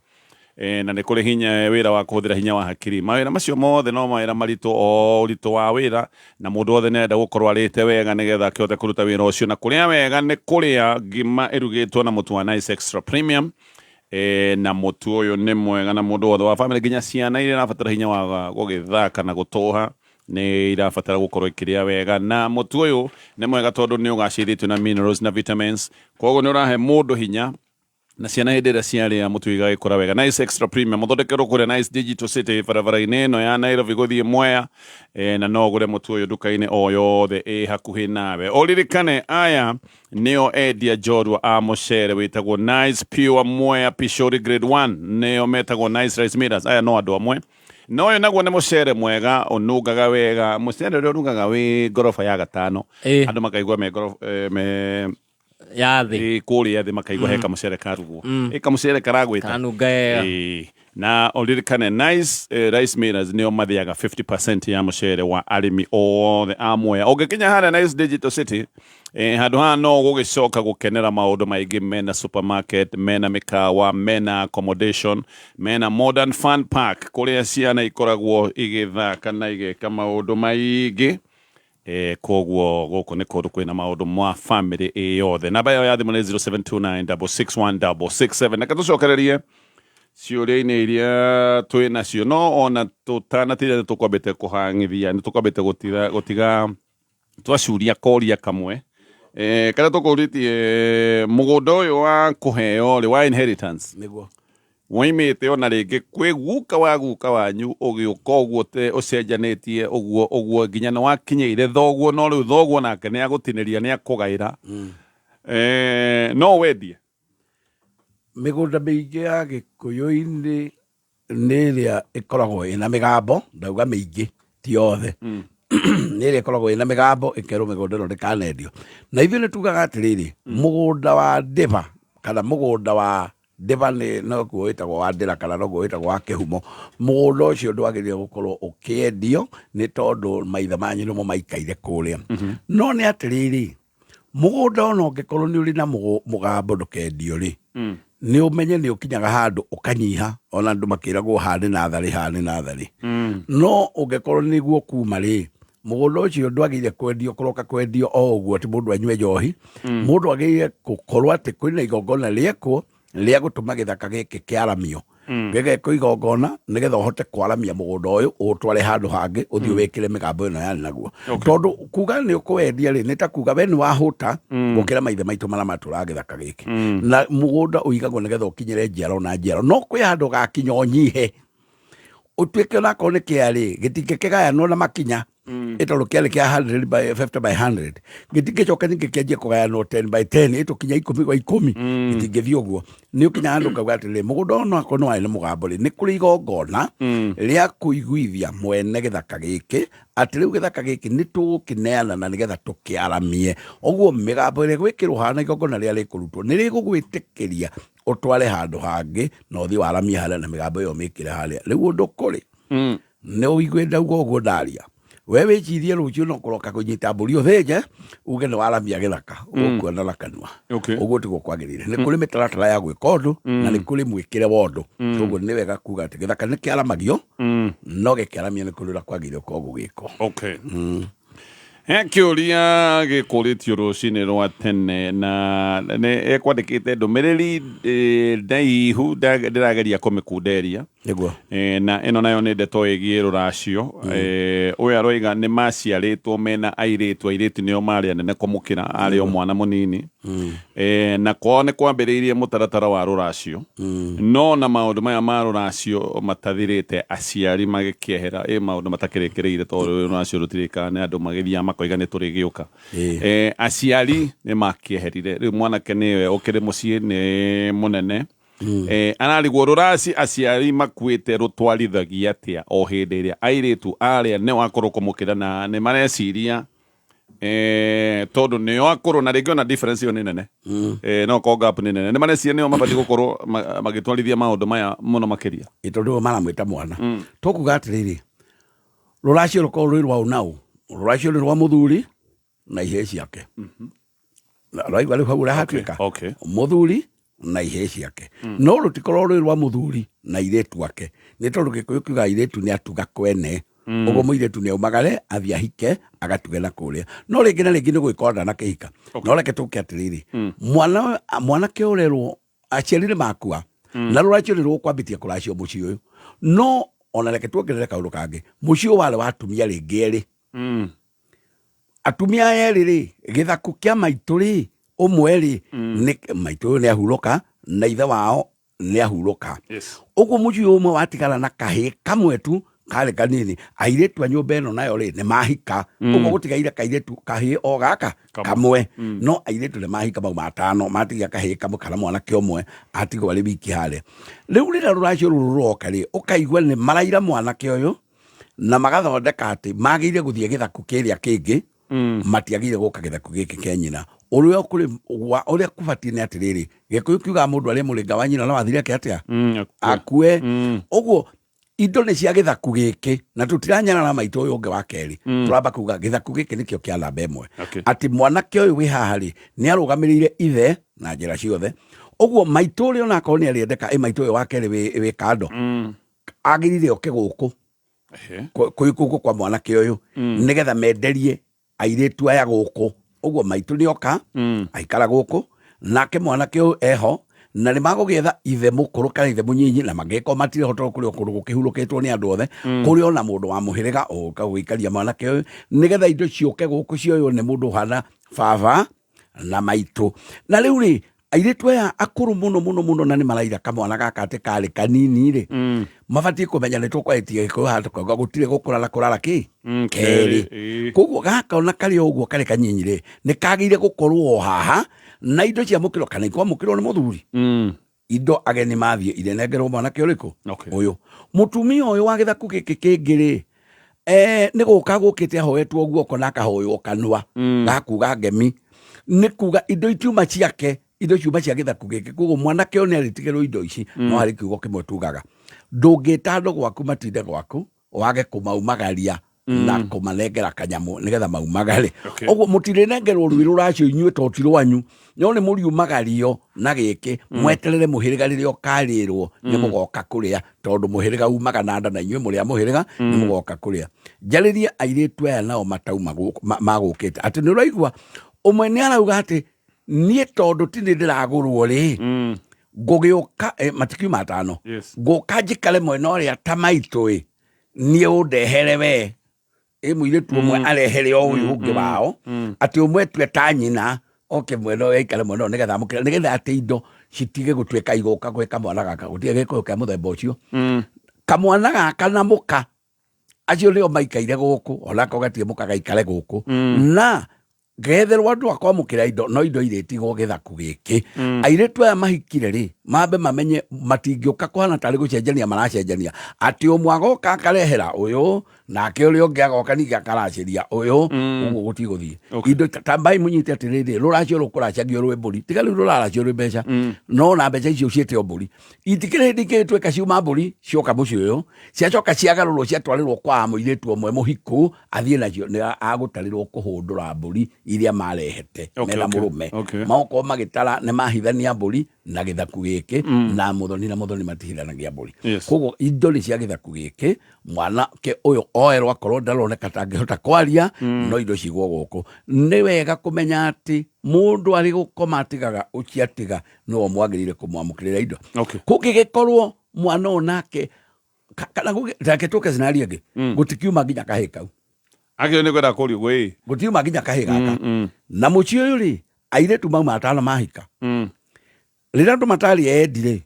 na ni kuri hinya wira wa kuhuthira hinya wa hakiri mawira macio mothe no mawira maritu o uritu wa wira na mundu othe nenda gukorwo arite wega nigetha akiote kuruta wira ucio na kuria wega ni kuria ngima irugitwo na mutu wa Nice Extra Premium na mutu uyu ni mwega na mundu wothe wa family nginya ciana iria irabatara hinya wa gugithaka na gutoha ni irabatara gukorwo ikiria wega na mutu uyu ni mwega tondu ni ugacithitio na minerals na vitamins koguo ni urahe mundu hinya na ciana hindi iria ciaria mutu igagikura wega Nice Extra Premium muthondekerwo kuria Nice Digital City barabara-ini ino ya Nairobi guthie Mwea na no gure mutu uyu duka-ini o yothe hakuhi nawe oririkane aya nio endia njorua a mucere witagwo Nice Pure Mwea Pishori Grade 1 nio metagwo Nice Rice Millers aya no andu amwe no uyu naguo ni mucere mwega unungaga wega mucere uria unungaga wi ngorofa ya gatano andu makaigua me yathi kuria thi makaigua heka mucere karugwo kamucere karagwita kanunga na oririkane Nice Rice Millers nio mathiaga 50% ya mucere wa arimi othe a Mwea ungikinya haria Nice Digital City handu haha no gugicoka gukenera maundu maingi mena supermarket mena mikawa mena accommodation mena modern fun park kuria ciana ikoragwo igithaka na igeka maundu maingi koguo guku ni kundu kwina maundu mwa family yothe namba yao ya thimu ni 0729661667 na katucokererie ciuria-ini iria twina cio no ona tutanatira ni tukwambite kuhangithia ni tukwambite gutiga twacuria koria kamwe kana tukuritie mugunda uyu wa kuheo ri wa inheritance niguo waimite ona ringi kwi guka wanyu ugiuka uguo te ucenjanitie uguo nginya ni wakinyeire thoguo no riu thoguo nake ni agutiniria ni akugaira no wendie migunda miingi ya Gikuyu-ini ni iria ikoragwo ina migambo ndauga miingi ti yothe ni iria ikoragwo ina migambo ikerwo migunda ino ndikanendio na ithuĩ ni tugaga atiriri mugunda wa Ndiba kana mugunda wa Ndiba no guo witagwo wa Ndĩra kana no guo witagwo wa Kĩhumo mugunda ũcio ndwagĩrĩire gukorwo ũkĩendio nĩ tondũ maithe manyu nĩmo maikaire kũrĩa no nĩ atĩrĩrĩ mugunda ona ũngĩkorwo nĩ ũrĩ na mũgambo ndũkendio rĩ nĩ ũmenye nĩ ũkinyaga handũ ũkanyiha ona andũ makĩragwo hane natharĩ no ũngĩkorwo nĩguo kuma rĩ mugunda ũcio ndwagĩrĩire kwendio kũroka kwendio o ũguo ti mũndũ anyue njohi mũndũ agĩrĩire gũkorwo atĩ kwĩna igongona rĩekwo ria gutuma githaka giki kiaramio gĩgekwo igongona nĩgetha ũhote kwaramia mũgũnda ũyũ ũtware handũ hangĩ ũthiĩ wĩkĩre mĩgambo ĩno yani naguo tondũ kuga nĩ ũkwendia rĩ nĩ ta kuga we nĩ wahũta gũkĩra maithe maitũ marĩa matũraga gĩthaka gĩkĩ na mũgũnda ũigagwo nĩgetha ũkinyĩre njiaro na njiaro no kwĩ handũ gakinya ũnyihe ũtuĩke onakorwo nĩ kĩarĩ gĩtingĩkĩgayanwo na makinya ĩtondũ kĩarĩ kĩa 100 by 50 by 100 gĩtingĩcoka ningĩ kĩanjie kũgayanwo 10 by 10 ĩtũkinya 10 by 10 gĩtingĩthiĩ ũguo nĩ ũkinya handũ kauga atĩrĩrĩ mũgũnda ono akorwo nĩ warĩ na mũgambo rĩ nĩ kũrĩ igongona rĩa kũiguithia mwene gĩthaka gĩkĩ atĩ rĩu gĩthaka gĩkĩ nĩ tũgũkĩneana na nĩgetha tũkĩaramie ũguo mĩgambo ĩrĩa gwĩkĩrwo hana igongona rĩrĩa rĩkũrutwo nĩ rĩgũgwĩtĩkĩria ũtware handũ hangĩ na ũthiĩ waramie harĩa na mĩgambo ĩyo mĩkĩre harĩa rĩu ũndũ kũrĩ nĩ ũigue ndauga ũguo ndaria we wĩcirie rũciũ no kũroka kũnyita mbũri ũthĩnje uge nĩ waramia gĩthaka ũkuona na kanua ũguo tiguo kwagĩrĩire nĩ kũrĩ mĩtaratara ya gwĩka ũndũ na nĩ kũrĩ mwĩkĩre wa ũndũ koguo nĩ wega kuga atĩ gĩthaka nĩ kĩaramagio no gĩkĩaramio nĩ kũrĩ ũrĩa kwagĩrĩire koguo gĩkwo Kĩũria gĩkũrĩtio rũcinĩ rwa tene na nĩ ekwandĩkĩte ndũmĩrĩri ndaihu ndĩrageria kũmĩkunderia na ĩno nayo nĩ ndeto ĩgiĩ rũracio ũyũ aroiga nĩ maciarĩtwo mena airĩtu nĩo marĩ anene kũmũkĩra arĩ o mwana mũnini na kwao nĩ kwambĩrĩirie mũtaratara wa rũracio no na maũndũ maya ma rũracio matathirĩte aciari magĩkĩehera maũndũ matakĩrĩkĩrĩire tondũ rũracio rũtirĩkaga nĩ andũ magĩthiaga makoiga nĩ tũrĩgĩũka aciari nĩ makĩeherire rĩu mwanake nĩwe ũkĩrĩ mũciĩ nĩ mũnene anarigwo rũraci aciari makuĩte rũtwarithagia atĩa o hĩndĩ ĩrĩa airĩtu arĩa nĩ wakorwo kũmũkĩra na nĩ mareciria tondũ nĩo akorwo na rĩngĩ ona difference ĩyo nĩ nene no ko gap nĩ nene nĩ mareciria nĩo mabatiĩ gũkorwo magĩtwarithia maũndũ maya mũno makĩria tondũ maramwĩta mwana tũkuga atĩrĩrĩ rũracio rũkorwo rwĩ rwa ũnaũ rũracio nĩ rwa mũthuri na ihĩĩ ciake rwaigua rĩu hau ũrahatuĩka mũthuri na ihĩĩ ciake no rũtikorwo rwĩ rwa mũthuri na airĩtu ake nĩ tondũ Gĩkũyũ kiuga airĩtu nĩ atuga kwene ũguo mũirĩtu nĩ aumagare athiĩ ahike agatuge na kũrĩa no rĩngĩ na rĩngĩ nĩ gwĩkonda na kĩhika no reke tũke atĩrĩrĩ mwanake ũrerwo aciari nĩ makua na rũracio nĩ rũkwambĩtia kũracio mũciĩ ũyũ no ona reke tuongerere kaũndũ kangĩ mũciĩ ũyũ warĩ wa atumia rĩngĩ erĩ atumia erĩ rĩ gĩthaku kĩa maitũ rĩ ũmwe rĩ maitũ ũyũ nĩ ahurũka na ithe wao nĩ ahurũka ũguo mũciĩ ũmwe watigara na kahĩĩ kamwe tu karĩ kanini airĩtu a nyũmba ĩno nayo rĩ nĩ mahika ũguo gũtigaire kairĩtu kahĩĩ o gaka kamwe no airĩtu nĩ mahika mau matano matigia kahĩĩ kamwe kana mwanake ũmwe atigwo arĩ wiki harĩa rĩu rĩrĩa rũracio rũrũ rũroka rĩ ũkaigua nĩ maraira mwanake ũyũ na magathondeka atĩ magĩire gũthiĩ gĩthaku kĩrĩa kĩngĩ matiagĩire gũka gĩthaku gĩkĩ kĩa nyina ũrĩa kubatiĩ nĩ atĩrĩrĩ Gĩkũyũ kiuga mũndũ arĩ mũrĩnga wa nyina no athire ake atĩa akue ũguo indo nĩ cia gĩthaku gĩkĩ na tũtiranyana na maitũ ũyũ ũngĩ wa kerĩ tũramba kuga gĩthaku gĩkĩ nĩkĩo kĩa namba ĩmwe atĩ mwanake ũyũ wĩ haha rĩ nĩ arũgamĩrĩire ithe na njĩra ciothe ũguo maitũ ũrĩa onakorwo nĩ arĩendeka maitũ ũyũ wa kerĩ wĩ kando agĩrire oke gũkũ gũkũ kwa mwanake ũyũ nĩgetha menderie airĩtu aya gũkũ ũguo maitũ nĩ oka aikara gũkũ nake mwanake ũyũ eho na nĩ magũgĩetha ithe mũkũrũ kana ithe mũnyinyi na mangĩkorwo matirĩhota kũrĩ kũndũ gũkĩhurũkĩtwo nĩ andũ othe kũrĩ ona mũndũ wa mũhĩrĩga ũka gũikaria mwanake ũyũ nĩgetha indo ciũke gũkũ cioywo nĩ mũndũ ũhana baba na maitũ na rĩu rĩ airĩtu aya akũrũ mũno na nĩ maraira kamwana gaka atĩ karĩ kanini rĩ mabatiĩ kũmenya nĩ tũkwaĩtie Gĩkũyũ haha tũkauga gũtirĩ gũkũrara kũrara kerĩ koguo gaka ona karĩ o ũguo karĩ kanyinyi rĩ nĩ kagĩire gũkorwo o haha na indo cia mũkĩro kana ikwamũkĩrwo nĩ mũthuri indo ageni mathiĩ irenengerwo mwanake ũrĩkũ ũyũ mũtumia ũyũ wa gĩthaku gĩkĩ kĩngĩ rĩ nĩ gũka gũkĩte ahoetwo guoko na akahoywo kanua gakuga ngemi nĩ kuga indo itiuma ciake indo ciuma cia gĩthaku gĩkĩ koguo mwanake ũyũ nĩ arĩtigĩrwo indo ici no harĩ kiugo kĩmwe tugaga ndũngĩta andũ gwaku matinde gwaku wage kũmaumagaria na kũmanengera kanyamũ nĩgetha maumagare ũguo mũtirĩnengerwo rũĩ rũracio inyuĩ to ti rwanyu no nĩ mũriumagario na gĩkĩ mweterere mũhĩrĩga rĩrĩa ũkarĩrwo nĩ mũgoka kũrĩa tondũ mũhĩrĩga umaga na nda na inyuĩ mũrĩa mũhĩrĩga nĩ mũgoka kũrĩa njarĩrie airĩtu aya nao matauma magũkĩte atĩ nĩ ũraigua ũmwe nĩ arauga atĩ niĩ tondũ ti nĩ ndĩragũrwo rĩ ngũgĩũka matikio matano ngũka njikare mwena ũrĩa ta maitũ niĩ ũndehere we mũirĩtu ũmwe arehere o ũyũ ũngĩ wao atĩ ũmwe tue ta nyina oke mwena ũyũ aikare mwena ũyũ nĩgetha amũkĩra nĩgetha atĩ indo citige gũtuĩka igũka gwĩ kamwana gaka gũtige gĩkũyũ kĩa mũthemba ũcio kamwana gaka na mũka acio nĩo maikaire gũkũ onako gatirĩ mũka gaikare gũkũ na getherwo andũ akwamũkĩra indo no indo irĩtigwo gĩthaku gĩkĩ airĩtu aya mahikire rĩ mambe mamenye matingĩũka kũhana tarĩ gũcenjania maracenjania atĩ ũmwe agoka akarehera ũyũ nake ũrĩa ũngĩ agoka ningĩ akaracĩria ũyũ ũguo gũtigũthiĩ indo tambai mũnyite atĩrĩrĩ rũracio rũkũracagio rwĩ mbũri tiga rĩu rũraracio rwĩ mbeca no na mbeca icio ciĩte o mbũri itikĩrĩ hĩndĩ ingĩtuĩka ciuma mbũri cioka mũciĩ ũyũ ciacoka ciagarũrwo ciatwarĩrwo kwa mũirĩtu ũmwe mũhiku athiĩ nacio nĩ agũtarĩrwo kũhũndũra mbũri iria marehete mena mũrũme maokorwo magĩtara nĩ mahithania mbũri na gĩthaku gĩkĩ na mũthoni na mũthoni matihithanagia mbũri koguo indo nĩ cia gĩthaku gĩkĩ mwanake ũyũ oerwo akorwo ndaroneka tangĩhota kwaria no indo cigwo gũkũ nĩ wega kũmenya atĩ mũndũ arĩ gũkoma atigaga ũciatiga nĩwe mwagĩrĩire kũmwamũkĩrĩra indo kũngĩgĩkorwo mwana ũyũ nake kana reke tũke scenario ĩngĩ gũtikiuma nginya kahĩ kau agĩo nĩ kwenda kũrio gwĩ gũtiuma nginya kahĩ gaka na mũciĩ ũyũ rĩ airĩtu mauma atano mahika rĩrĩa andũ matarĩ endire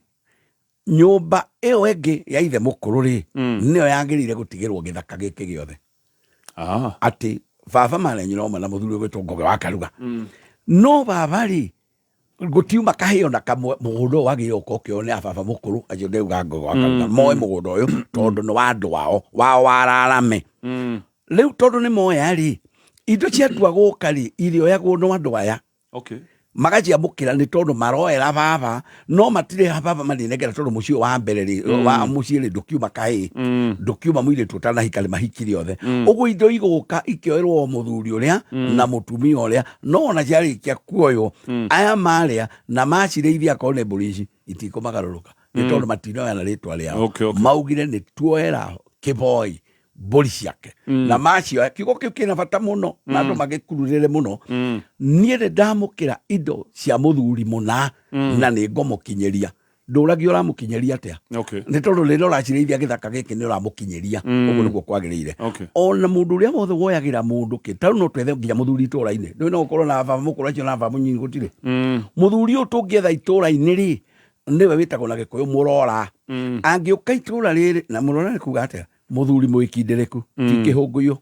nyũmba ĩyo ĩngĩ ya ithe mũkũrũ rĩ nĩyo yagĩrĩire gũtigĩrwo gĩthaka gĩkĩ gĩothe atĩ baba marenyina ũmwe na mũthuri ũgwĩtwo Ngoge wa Karuga no baba rĩ gũtiuma kahĩo na mũgũnda ũyũ wagĩrĩire gũkorwo kĩo nĩ baba mũkũrũ acio ndauga Ngoge wa Karuga moe mũgũnda ũyũ tondũ nĩ wa andũ wao wararame rĩu tondũ nĩ moya rĩ indo ciatua gũka rĩ irĩoyagwo nĩ andũ aya magaciamũkĩra nĩ tondũ maroera baba no matirĩ baba manenegera tondũ mũciĩ wa mbere rĩ wa mũciĩ rĩ ndũkiuma kahĩ ndũkiuma mũirĩtu ũtanahika rĩ mahikire othe ũguo indo igũka ikĩoerwo mũthuri ũrĩa na mũtumia ũrĩa no ona ciarĩkia kuoywo aya marĩa na macirĩithia akorwo nĩ mbũri ici itikũmagarũrũka nĩ tondũ matinoyana rĩtwa rĩao maugire nĩ tuoera kĩboi mbũri ciake na macioya kiugo kĩu kĩna bata mũno na andũ magĩkururĩre mũno niĩ nĩ ndamũkĩra indo cia mũthuri mũna na nĩ ngomũkinyĩria ndũragio ũramũkinyĩria atĩa nĩ tondũ rĩrĩa ũracirĩithia gĩthaka gĩkĩ nĩ ũramũkinyĩria ũguo nĩguo kwagĩrĩire ona mũndũ ũrĩa wothe woyagĩra mũndũ kĩ tarũ no twethe nginya mũthuri itũũra-inĩ ndũĩ no gũkorwo na baba mũkũrũ acio na baba mũnyinyi gũtirĩ mũthuri ũyũ tũngĩetha itũũra-inĩ rĩ nĩwe wĩtagwo na gĩkũyũ mũrora angĩũka itũũra rĩrĩ na mũrora nĩ kuga atĩa mũthuri mwĩkindĩrĩku ti kĩhũngũyũ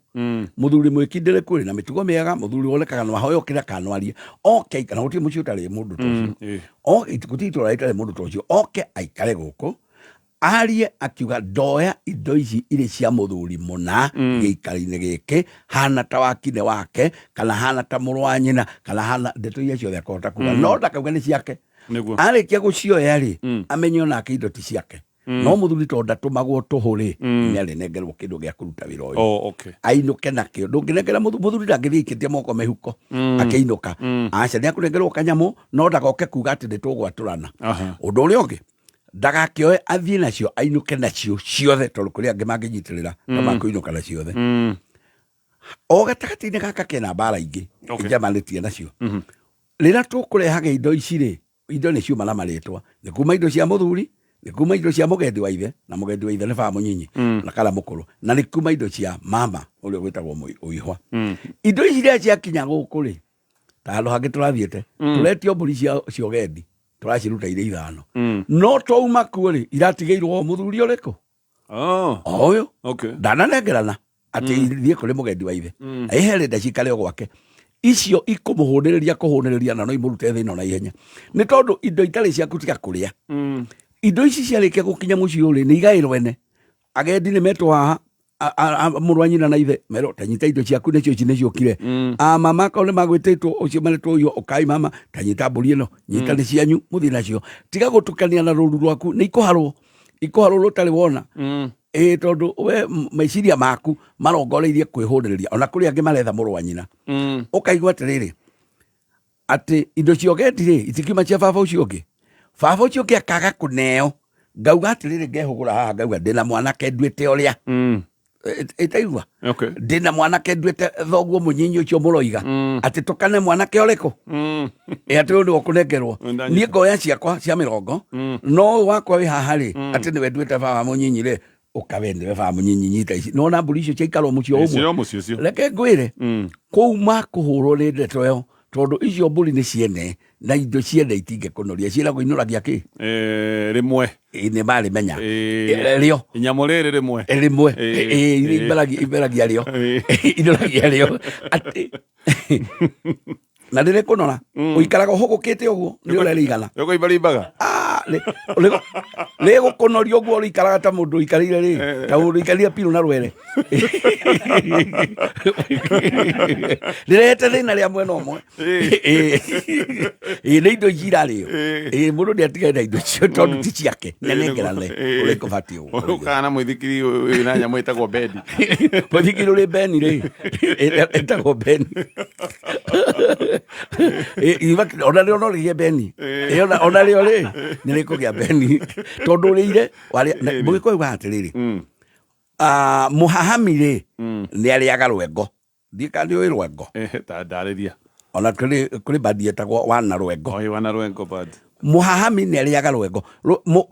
mũthuri mwĩkindĩrĩku rĩ na mĩtugo mĩega mũthuri wonekaga no ahoyo kĩrĩa kanwarie oke kana gũtirĩ mũciĩ ũtarĩ mũndũ ta ũcio gũtirĩ itũũra rĩtarĩ mũndũ ta ũcio oke aikare gũkũ arie akiuga ndoya indo ici irĩ cia mũthuri mũna gĩikaro-inĩ gĩkĩ hana ta wakine wake kana hana ta mũrũ wa nyina kana hana ndeto iria ciothe akahota kuga no ndakauga nĩ ciake arĩkia gũcioya rĩ amenye onake indo ti ciake no mũthuri tondũ ndatũmagwo tũhũ rĩ nĩ arĩnengerwo kĩndũ gĩa kũruta wĩra ũyũ ainũke nakĩo ndũngĩnengera mũthuri ndangĩthiĩ ikĩtie moko mehuko akĩinũka aca nĩ akũnengerwo kanyamũ no ndagoke kuga atĩ nĩ tũgwatũrana ũndũ ũrĩa ũngĩ ndagakĩoe athiĩ nacio ainũke nacio ciothe tondũ kũrĩ angĩ mangĩnyitĩrĩra na makũinũka na ciothe o gatagatĩ-inĩ gaka kena mbara ingĩ njamanĩtie nacio rĩrĩa tũkũrehaga indo ici rĩ indo nĩ ciuma na marĩtwa nĩ kuma indo cia mũthuri nĩ kuma indo cia mũgendi wa ithe na mũgendi wa ithe nĩ baba mũnyinyi na kala mũkũrũ na nĩ kuma indo cia mama ũrĩa gwĩtagwo Ũihwa indo ici rĩrĩa ciakinya gũkũ rĩ ta handũ hangĩ tũrathiĩte tũretio mbũri cia ũgendi tũraciruta irĩ 5 no twauma kuo rĩ iratigĩirwo mũthuri ũrĩkũ ũyũ ndananengerana atĩ ithiĩ kũrĩ mũgendi wa ithe ehere nda cikare o gwake icio ikũmũhũnĩrĩria na no imũrute thĩna na ihenya nĩ tondũ indo itarĩ ciaku tiga kũrĩa indo ici ciarĩkia gũkinya mũciĩ ũrĩ nĩ igaĩrwo ene agendi nĩ metwo haha mũrũ wa nyina na ithe merwo tanyita indo ciaku nĩcio ici nĩciũkire mama kao nĩ magwĩtĩtwo ũcio maretwo ũyũ ũkai mama tanyita mbũri ĩno nyita nĩ cianyu mũthiĩ nacio tiga gũtukania na rũru rwaku nĩ ikũharwo rũtarĩ wona tondũ we meciria maku marongoreirie kwĩhũnĩrĩria ona kũrĩ angĩ maretha mũrũ wa nyina ũkaigua atĩrĩrĩ atĩ indo cia ũgendi rĩ itikiuma cia baba ũcio ũngĩ baba ũcio ũngĩ akaga kũneo ngauga atĩrĩrĩ ngehũgũra haha ngauga ndĩna mwanake nduĩte ũrĩa itaigua ndina mwanake nduite thoguo munyinyi ucio muroiga ati tukane mwanake oreko ati undu kunengerwo nie ngoya ciakwa cia 40 no wakwa wi haha ri ati niwe nduite baba munyinyi ri ukawende baba munyinyi nyita ici no na mburi icio ciaikaro mucio umwe reke ngwire kuuma kuhurwo ni ndeto yo tondu icio mburi ni ciene na indo ciene itingekunoria ciiragwo inuragia ki rimwe ni mari menya rio inyamuriri rimwe iberagia rio inuragia rio ati na ndire kunora uikaraga hugukite uguo ni urerigana yoko ibarimbaga lego kunorio uguo uikaraga ta mundu ikarire ri ta mundu ikarire piru na rwere direte thina ria mwena umwe ni indo jirario mundu ni atigaire indo cio tondu ti ciake nenengerane uri kubati uguo kana mwithikiri na nyamu itagwo bedi mwithikiri uri beni ri itagwo beni ona rio no rie beni ona rio ri nire kugia beni tondu rire mugiko uga atiriri muhahami ri ni ariaga rwengo ndikandi wi rwengo ta ndariria ona kuri badi etagwo wana rwengo wana rwengo bad muhahami ni ariaga rwengo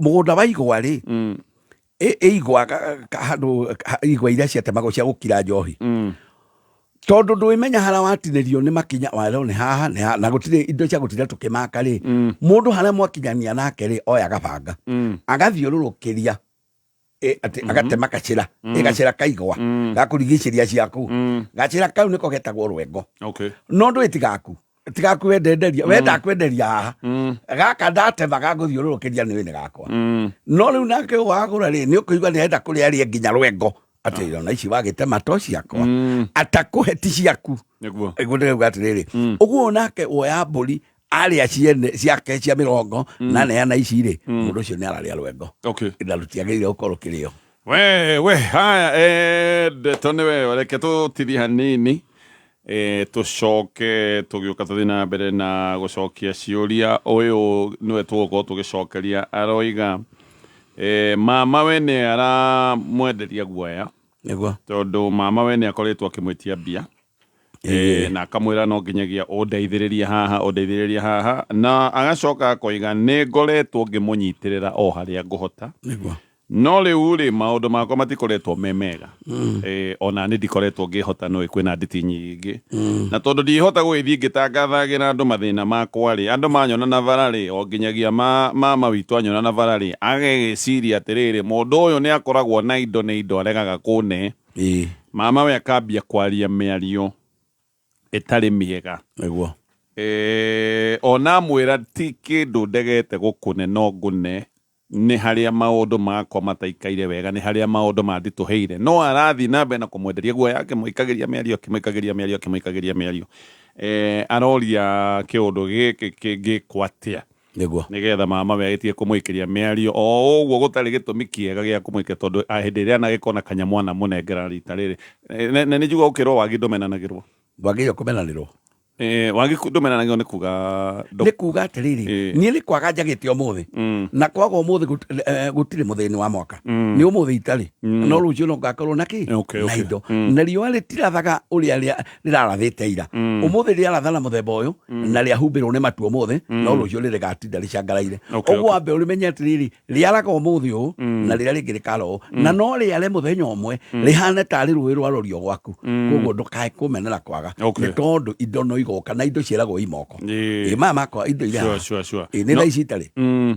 mugunda wa igwa ri igwa handu igwa iria ciatemago cia gukira njohi tondu ndwimenya hara watinirio ni makinya waro ni haha na gutire indo cia gutira tukimaka ri mundu hara mwakinyania nake ri oya gabanga agathiururukiria ati agatema gacira gacira kaigwa gakurigiceria ciaku gacira kau niko getagwo rwengo no ndu itigaku wendenderia wenda kwenderia haha gaka ndatema gaguthiururukiria ni wini gakwa no riu nake wagura ri ni ukuigwa ni enda kuria ri nginya rwengo ati na ici wagitema to ciakwa atakuhe ti ciaku niguo ndĩrauga atĩrĩrĩ ũguo nake woya mbũri arĩa ciene ciake cia 40 na neana ici rĩ mũndũ ũcio nĩ ararĩa rwengo na rũtiagĩrĩire gũkorwo kĩrĩo we haya ndeto nĩwe reke tũtithie hanini tucoke tũgĩũka tũthiĩ na mbere na gũcokia ciũria ũyũ nĩwe tũgũkorwo tũgĩcokeria aroiga mama we nĩ aramwenderia guoya niguo tondu mama we nĩ akoretwo akĩmwĩtia mbia na akamwĩra no nginyagia ũndeithĩrĩria haha na agacoka akoiga nĩ ngoretwo ngĩmũnyitĩrĩra o harĩa ngũhota niguo no rĩu rĩ maũndũ makwa matikoretwo me mega ona nĩ ndikoretwo ngĩhota no kwĩna nditi nyingĩ na tondu ndihota gũgĩthiĩ ngĩtangathagĩra andũ mathĩna makwa rĩ andũ manyona na bara rĩ o nginyagia mama witũ anyona na bara rĩ agegĩciria atĩrĩrĩ mũndũ ũyũ nĩ akoragwo na indo nĩ indo aregaga kũne mama we akambia kwaria mĩario ĩtarĩ mĩega nĩguo ona mwĩra ti kĩndũ ndegete gũkũne no ngũne nĩ harĩa maũndũ makwa mataikaire wega nĩ harĩa maũndũ manditũheire no arathi na mbere na kũmwenderia guoya akĩmũikagĩria mĩario aroria kĩũndũ gĩkĩ kĩngĩkwo atĩa nĩgetha mama we agĩtige kũmũikĩria mĩario o ũguo gũtarĩ gĩtũmi kĩega gĩa kũmũikia tondũ hĩndĩ ĩrĩa anagĩkona kanyamwana mũnengera rita rĩrĩ na nĩ njuga ũkĩrwo wagi ndũmenanagĩrwo wagĩrĩirwo kũmenanĩrwo wagi ndũmenanagĩrwo nĩ kuga atĩrĩrĩ niĩ nĩ kwaga njagĩte ũmũthĩ na kwaga ũmũthĩ gũtirĩ mũthĩni wa mwaka nĩ ũmũthĩ itarĩ no rũciũ no ngakorwo na na indo na riũa rĩtirathaga ũrĩa rĩrarathĩte ira ũmũthĩ rĩaratha na mũthemba ũyũ na rĩahumbĩrwo nĩ matu ũmũthĩ no rũciũ rĩrĩgatinda rĩcangaraire ũguo wambe ũrĩmenye atĩrĩrĩ rĩaraga ũmũthĩ ũũ na rĩrĩa rĩngĩ rĩkara ũũ na no rĩare mũthenya ũmwe rĩhane tarĩ rũĩ rwarorio gwaku koguo ndũkae kũmenera kwaga nĩ tondũ indo no igoka na indo ciaragwo imoko mama makwa indo iria nĩ tha ici itarĩ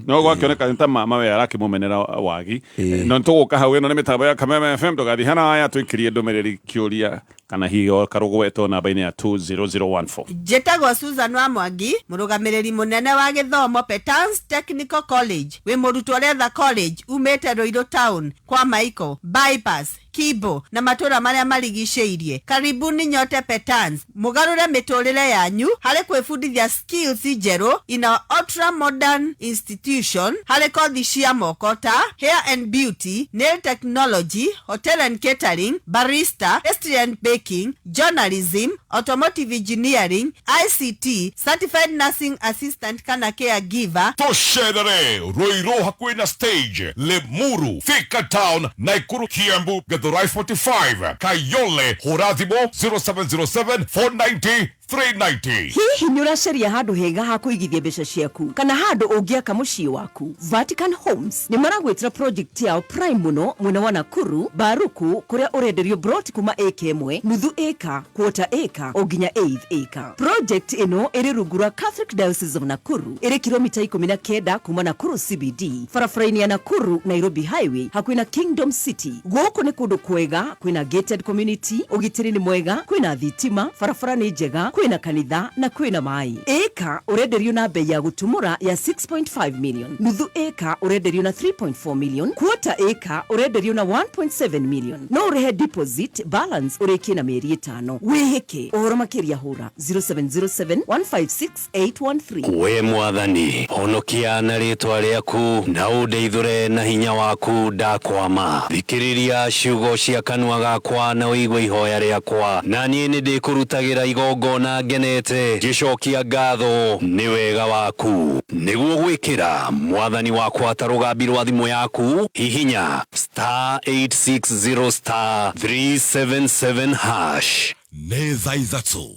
no gwakĩoneka nĩ ta mama we arakĩmũmenera wagi no nĩtũgũka hau ĩno nĩ mĩtambo ya Kameme FM tũgathiĩ hana haya twĩkĩrie ndũmĩrĩri kĩũria kana hihi karũgwetwo namba-inĩ ya 20014 njĩtagwo Susan wa Mwangi mũrũgamĩrĩri mũnene wa gĩthomo Petans Technical College wĩ mũrutwo Letha College umĩte Ruiru Town kwa Michael bypass Kibo na matũra marĩa marigicĩirie karibuni nyote Petans mũgarũre mĩtũrĩre yanyu harĩ kwĩbundithia skills njerũ in our ultra modern institution harĩ kothi cia moko ta hair and beauty, nail technology, hotel and catering, barista, pastry and baking, journalism, automotive engineering, ICT, certified nursing assistant kana caregiver. Toshedare Ruiru hakuĩ na stage Lemuru Thika Town Naikuru Kiambu Githurai 45 Kayole Horathimo 0707 490 390. Hihi nĩ ũracaria handũ hega ha kũigithia mbeca ciaku kana handũ ũngĩaka mũciĩ waku? Vatican Homes nĩ maragwĩtĩra project yao prime mũno mwena wa Nakuru Baruku kũrĩa ũrenderio broti kuma ĩka ĩmwe, nuthu ĩka, quarter ĩka o nginya eighth ĩka. Project ĩno ĩrĩ rungu rwa Catholic Diocese of Nakuru, ĩrĩ kilomita 19 kuma Nakuru CBD, barabara-inĩ ya Nakuru Nairobi Highway hakuhĩ na Kingdom City. Gũkũ nĩ kũndũ kwega, kwĩna gated community, ũgitĩri nĩ mwega, kwĩna thitima, barabara nĩ njega, kwĩna kanitha na kwĩna maĩ. Ĩka ũrenderio na bei ya gũtumũra ya 6.5 million, nuthu ĩka ũrenderio na 3.4 million, quarter ĩka ũrenderio na 1.7 million. No ũrehe deposit balance ũrĩkie na mĩeri 5. Wĩhĩke ũhoro makĩria hũra 0707 156 813. We mwathani honokia na rĩtwa rĩaku na ũndeithũre na hinya waku ndakwama. Thikĩrĩria ciugo cia kanua gakwa na ũigue ihoya rĩakwa, na niĩ nĩ ndĩkũrutagĩra igongona ngenete ngĩcokia ngatho nĩ wega waku. Nĩguo gwĩkĩra mwathani wakwa ta rũgambi rwa thimũ yaku hihinya *860*377#. Nĩ thaa ithatũ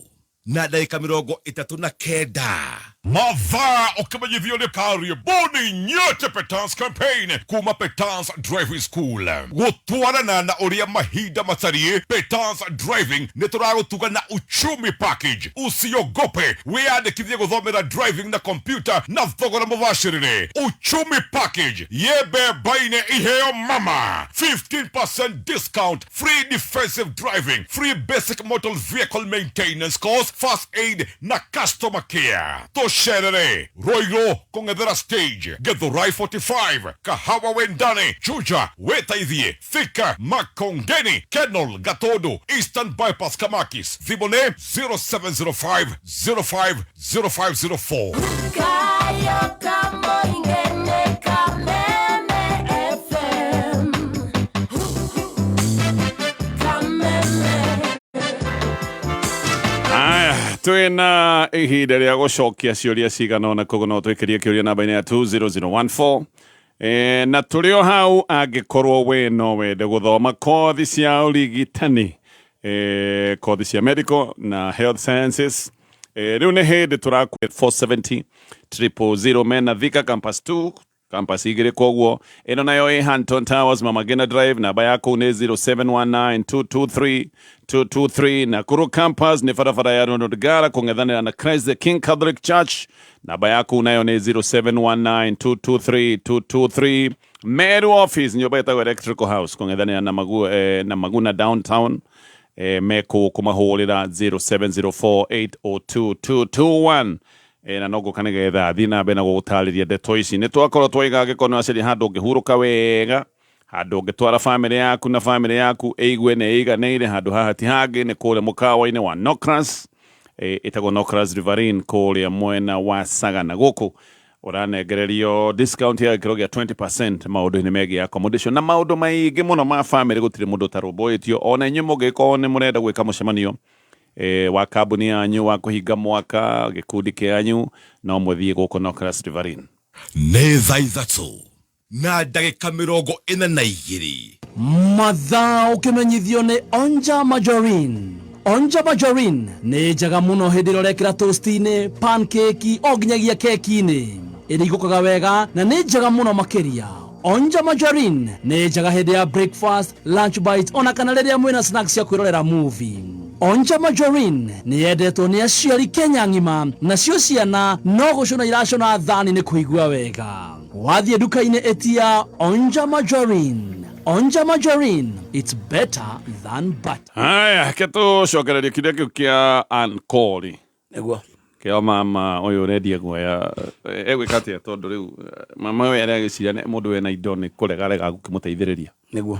na ndagĩka 39 mathaa ũkĩmenyithio nĩ karibuni nyote Petans campaign kuma Petans Driving School. Gũtwarana na ũrĩa mahinda matariĩ, Petans Driving nĩ tũragũtuga na uchumi package. Usiogope, wĩyandĩkithie gũthomera driving na computer na thogora mũbacĩrĩre. Uchumi package yebeba-inĩ iheo mama 15% discount, free defensive driving, free basic motor vehicle maintenance course, first aid na customer care. Tosherere Roiro Kongedera Stage, Githurai 45 Kahawa Wendane, Juja Wetaithie, Thika Makongeni, Kenol Gatodo, Eastern Bypass Kamakis, Vibone 0705 050504. Twina ihinda rĩa gũcokia ciũria cigana ona koguo no twĩkĩrie kĩũria namba-inĩ ya 20014. Na tũrĩ o hau angĩkorwo we no wende gũthoma kothi cia ũrigitani, kothi cia medical na health sciences, rĩu nĩ hĩndĩ tũrakwĩra 470 000 mena Thika campus 2 campus igĩrĩ, koguo ĩno nayo ĩ Hampton Towers Mama Ngina Drive, namba yaku nĩ 0719223223. na Nakuru campus nĩ barabara ya Ronald Ngara kũng'ethanĩra na Christ the King Catholic Church, namba yaku nayo nĩ 0719223223. Meru office nyũmba ĩtagwo Electrical House kũng'ethanĩra na Maguna downtown, meko kũmahũrĩra 0704802221. Na no gũka nĩgetha thiĩ na mbere na gũgũtarĩria ndeto ici. Nĩ twakorwo twaiga angĩkorwo nĩ wacaria handũ ũngĩhurũka wega, handũ ũngĩtwara famĩlĩ yaku na famĩlĩ yaku ĩigue nĩ ĩiganĩire, handũ haha ti hangĩ, nĩ kũrĩa mũkawa-inĩ wa Nokras, ĩtagwo Nokras Riverine kũrĩa mwena wa Sagana. Gũkũ ũranengererio discount ya gĩkĩro gĩa 20% maũndũ-inĩ megiĩ accommodation na maũndũ maingĩ mũno ma famĩlĩ. Gũtirĩ mũndũ ũtarũmbũĩtio, ona inyuĩ mũngĩkorwo nĩ mũrenda gwĩka mũcemanio wa kambuni yanyu wa kũhinga mwaka, gĩkundi kĩanyu, no mũthiĩ gũkũ Nokras Riverine. Nĩ thaa ithatũ na ndagĩka 42 mathaa ũkĩmenyithio nĩ Onja Margarine. Onja Margarine nĩ njega mũno hĩndĩ ĩrĩa ũrekĩra toast-inĩ, pancake o nginyagia keki-inĩ, ĩrĩa igũkaga wega na nĩ njega mũno makĩria. Onja Margarine nĩ njega hĩndĩ ya breakfast, lunch bite, ona kana rĩrĩa mwĩna snacks cia kwĩrorera movie. Onja Margarine nĩ yendetwo nĩ aciari Kenya ng'ima, nacio ciana no gũcũna iracũna thani nĩ kũigua wega. Wathiĩ nduka-inĩ ĩtia Onja Margarine. Onja Margarine, it's better than butter. Haya, tũcokererie kĩrĩa kĩu kĩa Ankoli. Nĩguo kĩo mama ũyũ ũrendia guoya egwĩka atĩa, tondũ rĩu mama ũyũ aragĩciria nĩ mũndũ wĩna indo nĩ kũrega gũkĩmũteithĩrĩria. Nĩguo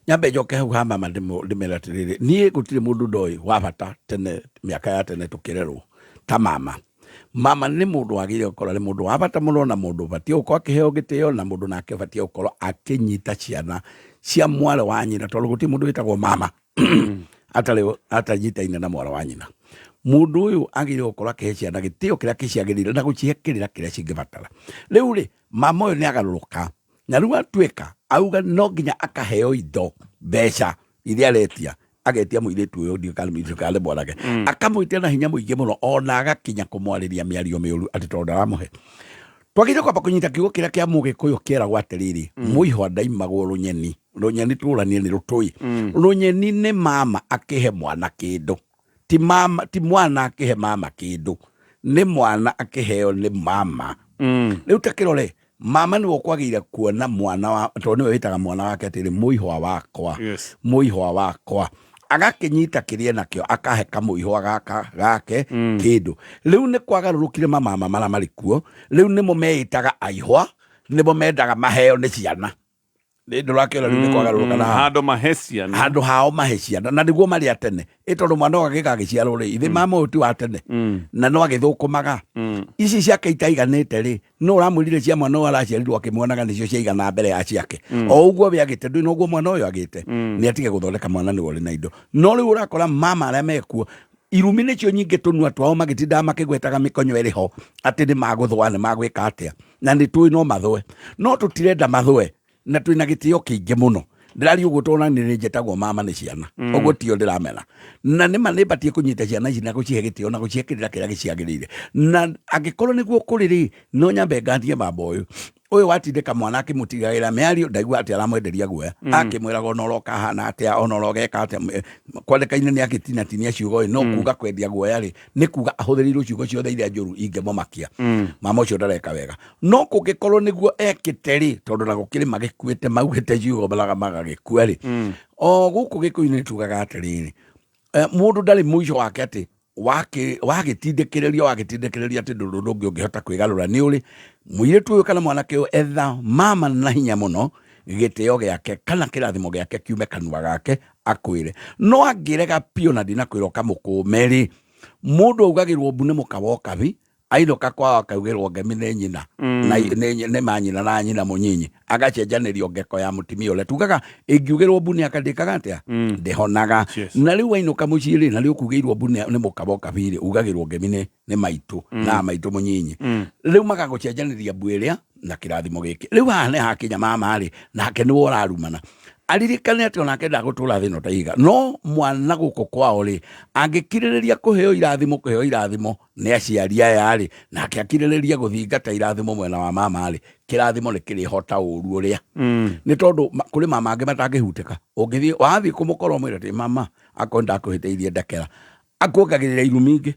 nyambe njoke hau ha mama ndĩmera atĩrĩrĩ, niĩ gũtirĩ mũndũ ndoĩ wa bata tene, mĩaka ya tene tũkĩrerwo ta mama. Mama nĩ mũndũ wagĩrĩire gũkorwo nĩ mũndũ wa bata mũno, na mũndũ ũbatiĩ gũkorwo akĩheo gĩtĩo, na mũndũ nake ũbatiĩ gũkorwo akĩnyita ciana cia mwarĩ wa nyina, tondũ gũtirĩ mũndũ wĩtagwo mama atanyitaine na mwarĩ wa nyina. Mũndũ ũyũ agĩrĩire gũkorwo akĩhe ciana gĩtĩo kĩrĩa kĩciagĩrĩire na gũciĩkĩrĩra kĩrĩa cingĩbatara. Rĩu rĩ, mama ũyũ nĩ agarũrũka na rĩu atuĩka auga no nginya akaheo indo, mbeca iria aretia agetia muiritu uyu ndikale mwanake akamwitia na hinya muingi muno ona agakinya kumwariria miario miuru ati tondu aramuhe twagire kwamba kunyita kiugo kiria kia Mugikuyu kieragwo atiriri muihwa ndaimagwo runyeni turanie ni rutui runyeni ni mama akihe mwana kindu ti mwana akihe mama kindu ni mwana akiheo ni mama riu takirore mama ni wokwagire kuona mwana wa tondu niwe witaga mwana wake atiri muihwa wakwa muihwa wakwa agakinyita kiria nakio akahe kamuihwa gake kindu riu ni kwagarurukire mama mara marikuo riu ni mo meitaga aihwa ni mo mendaga maheo ni ciana ndo rakio riu ni kwagaruruka na handu hao maheciana na niguo mari atene itondu mwana wagika giciarwo ri ithe mama uti wa tene na no agithukumaga ici ciake itaiganite ri no uramwirire cia mwana araciarirwo akimwonaga nicio ciaigana mbere ya ciake o uguo biagite ndu no uguo mwana uyu agite ni atige guthondeka mwana ni wori na indo no riu urakora mama aria mekuo irumi nicio nyingi tunua twao magitinda makigwetaga mikonyo eri ho ati ni maguthwa ni magwika atia na ni tui no mathwe no tutirenda mathwe na twina gitio kiingi muno ndirari uguo tona ni njetagwo mama ni ciana uguo tio ndiramena na ni manibatie kunyita ciana ici na gucihe gitio na guciekirira kiria giciagirire na agikorwo niguo kuriri no nyambe ngandie mambo uyu watindika mwana akimutigagira miario ndaigua ati aramwenderia guoya akimwiraga ona uroka hana atia ona urogeka atia kwandikaine ni agitinatia ciugo no kuga kwendia guoya ri ni kuga ahuthirirwo ciugo ciothe iria njuru ingemomakia mama ucio ndareka wega no kugikorwo niguo ekiteri tondu na gukiri magikuite maugite ciugo balaga magagikua ri o guku gikuini tugaga atiriri mundu ndari muico wake ati wagitindikiriria ati ndundu ndungi ungihota kwigarura ni uri muiritu uyu kana mwanake uyu etha mama na hinya muno gitio giake kana kirathimo giake kiume kanua gake akwire no angirega pio na ndinakwira kamukumeri mundu augagirwo mbune mukawoka bi ainoka kwa akaugirwo ngemi ne nyina na ne manyina na nyina munyinyi agacenjanirio ngeko ya mutimia ule tugaga ingiugirwo mbune akandikaga atia ndihonaga na riu ainoka muciri na riu kugirwo mbune ne mukaboka bire ugagirwo ngemi ne maitu na maitu munyinyi riu magagucenjaniria bwiria na kirathimo giki riu hane hakinya mama ri nake ni worarumana aririkane ati onake ndagutura thino taiga no mwana guko kwao ri angikiririria kuheo irathimo ni aciaria yari nake akiririria guthingata irathimo mwena wa mama ri kirathimo ni kiri hota uru uria ni tondu kuri mama ange matangihuteka ungithi wathi kumukoro mwira ti mama akonda kuhiteirie ndakera akuongagirira irumingi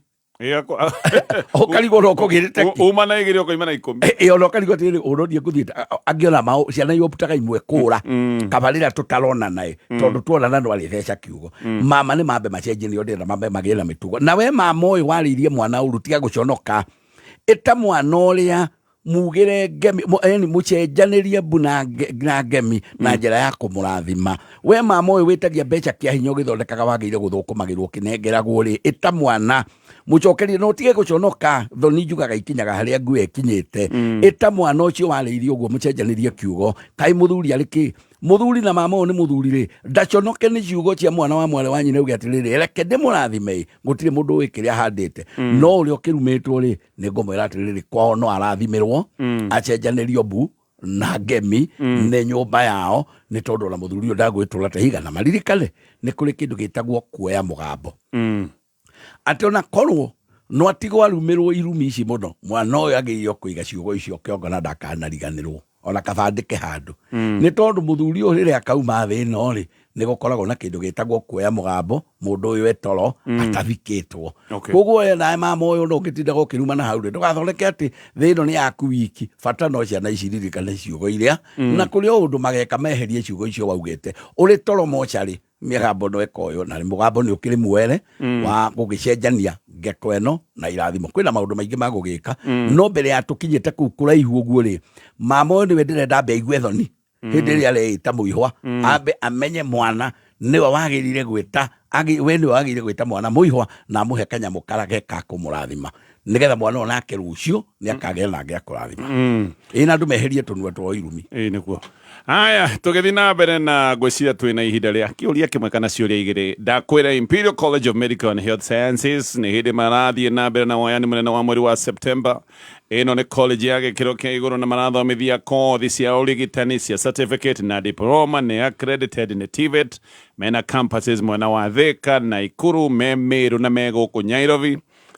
okarigo roko girite uma na igiri oko imana 10 ono karigo tiri urodie kuthita angiona mao ciana yoputaga imwe kura kabalira tutarona nae tondu tuona ndo ali theca kiugo mama ni mambe macenjini ndira mambe magina mitugo na we mama oyu waririe mwana urutiga guconoka eta mwana uria mugire ngemi yani mucenjanirie buna ngemi na njira ya kumurathima we mama oyu witagia mbeca kia hinya ugithondekaga wagire guthukumagirwo kinengeragwo ri eta mwana mucokerie no tige guconoka thoni njugaga ikinyaga haria ngu ekinyite eta mwana ucio waririe uguo mucenjanirie kiugo kai muthuri ariki muthuri na mama oni muthuri ri ndaconoke ni ciugo cia mwana wa mwale wa nyina ugi atiriri reke ndimurathime gutire mundu wikiria handite no uri okirumitwo ri ni ngomwira atiriri kwao no arathimirwo acenjanirio bu na ngemi ne nyumba yao ni tondu na muthuri uyu ndagwitula tahiga na maririkane ni kuri kindu gitagwo kuoya mugambo ati ona korwo no atigwo arumirwo irumi ici muno mwana uyu agirio kuiga ciugo icio kiongona ndakanariganirwo ona kabandike handu ni tondu muthuri uyu ri akauma thi no ri ni gukoragwo na kindu gitagwo kuoya mugambo mundu uyu etoro atathikitwo koguo na mama uyu no gitinda gukiruma na hau ri ndugathondeke ati thi no ni yaku wiki bata no ciana ici ririkane ciugo iria na kuri undu mageka meherie ciugo icio waugite uri toro mochari migambo no ekoyo na mugambo ni ukiri mwere wa gugicenjania ngeko eno na irathimo kwina maundu maingi magugika no mbere ya tukinyite ku kuraihu uguo ri mama uyu ni wendire ndambe igwe thoni hindi ria ri ta muihwa ambe amenye mwana niwe wagirire gwita we niwe wagirire gwita mwana muihwa na muhe kanya mukarage ka kumurathima nigetha mwana onake rucio ni akagera nake akurathima ina ndu meherie tunwa twa irumi nikuo. Aya, tugethi na mbere na gwiciria twina ihinda ria kiuria kimwe kana ciuria igiri. Ndakwira Imperial College of Medical and Health Sciences ni hindi marathie na mbere na wayani munene wa mweri wa September. Ino ni college ya gikiro kia iguru na marathomithia kothi cia urigitani cia certificate na diploma ni accredited ni TVET. Mena campuses mwena wa Thika, Naikuru, Meru na Meguku Nyairobi.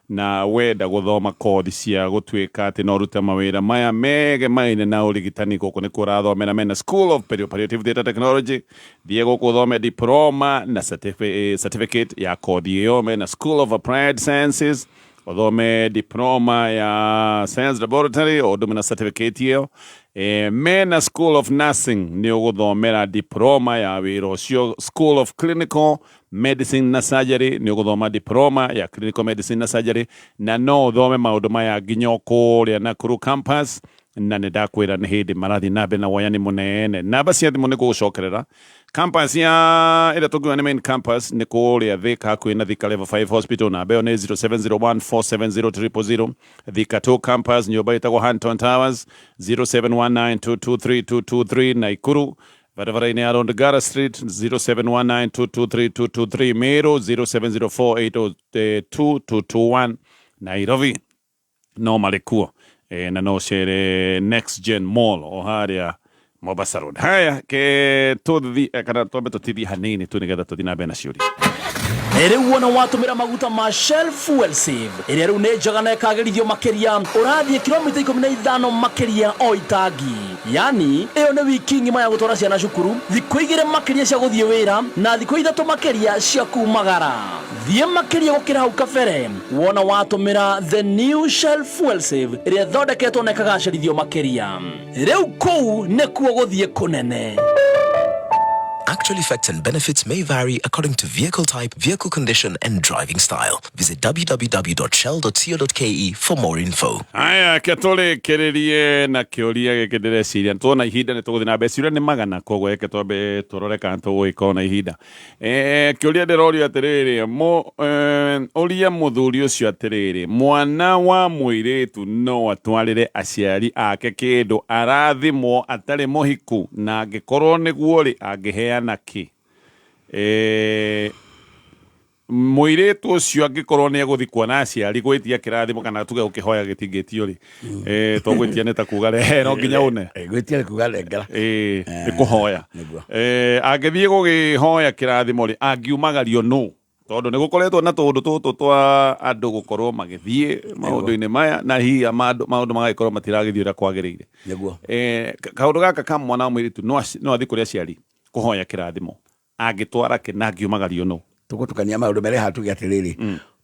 Na wenda guthoma kothi cia gutwika ati no ruta mawira maya mege maine na urigitani guku ni kurathomera mena School of Perioperative Data Technology, Diego kuthome diploma na certificate ya kothi iyo. Mena School of Applied Sciences, uthome diploma ya Science Laboratory udumena certificate iyo. Mena School of Nursing ni uguthomera diploma ya wira ucio. School of Clinical Medicine na Surgery ni uguthoma diploma ya Clinical Medicine na Surgery, na no uthome maundu maya nginya kuria Nakuru campus. Na ndakwira ni hindi marathi nabe na wayani munene namba cia thimu ni gucokerera campus ya ira tugiwa ni main campus ni kuria Thika hakuhi na Thika Level 5 Hospital. Na beo ni 0701470000. Thika 2 campus nyumba itagwo Hanton Towers 0719223223. Naikuru barabara-ini ya Rondegara Street 0719223223. Meru 0704802221. Nairobi no marikuo na no chere Next Gen Mall o haria Mombasa Road. Haya ke tuthi kana tombe tutithi hanini tu nigetha tuthi na bena ciuri. Ere wona watumira maguta ma Shell Fuel Save ere ru ne jagana ikagerithio makeria urathie kilomita 15 makeria o itangi. Yani eyo ne wiki ngima ya gutwara ciana cukuru, thikũ 2 makeria cia guthie wira na thikũ 3 makeria cia kumagara. Thie makeria gukira hau kabere wona watumira the new Shell Fuel Save ere thondeketwo na ikagarithio makeria. Riu kou ne kuo guthie kunene. Actual effects and benefits may vary according to vehicle type, vehicle condition, and driving style. Visit www.shell.co.ke for more info. Aya, ketole kererie na kiuria gikendere ciria tuona ihinda ni tuguthi na beciria ni magana kogo eke tobe torore kanto wikona ihinda. Kiuria ndirorio atiriri mo oria muthuri ucio atiriri mwana wa muiretu no atwarire aciari ake kindu arathimwo atari muhiku na angikorwo niguo ri angihea naki muiretu ucio angikorwo ni aguthi kuona aciari gwitia kirathimo kana tuge ukihoya gitingitio ri to gwitia neta kuga rehe no nginya une gwitia kuga rengera ni kuhoya angithie gugihoya kirathimo ri angiumagario no tondu ni gukoretwo na tundu tutu twa andu gukorwo magithie maundu-ini maya na hiya maundu magagikorwo matiragithio ira kwagiriire niguo kaundu gaka ka mwana wa muiretu no athi kuria aciari kuhoya kirathimo agitwara kinangiumagario no tugutukania maundu mere hatu atiriri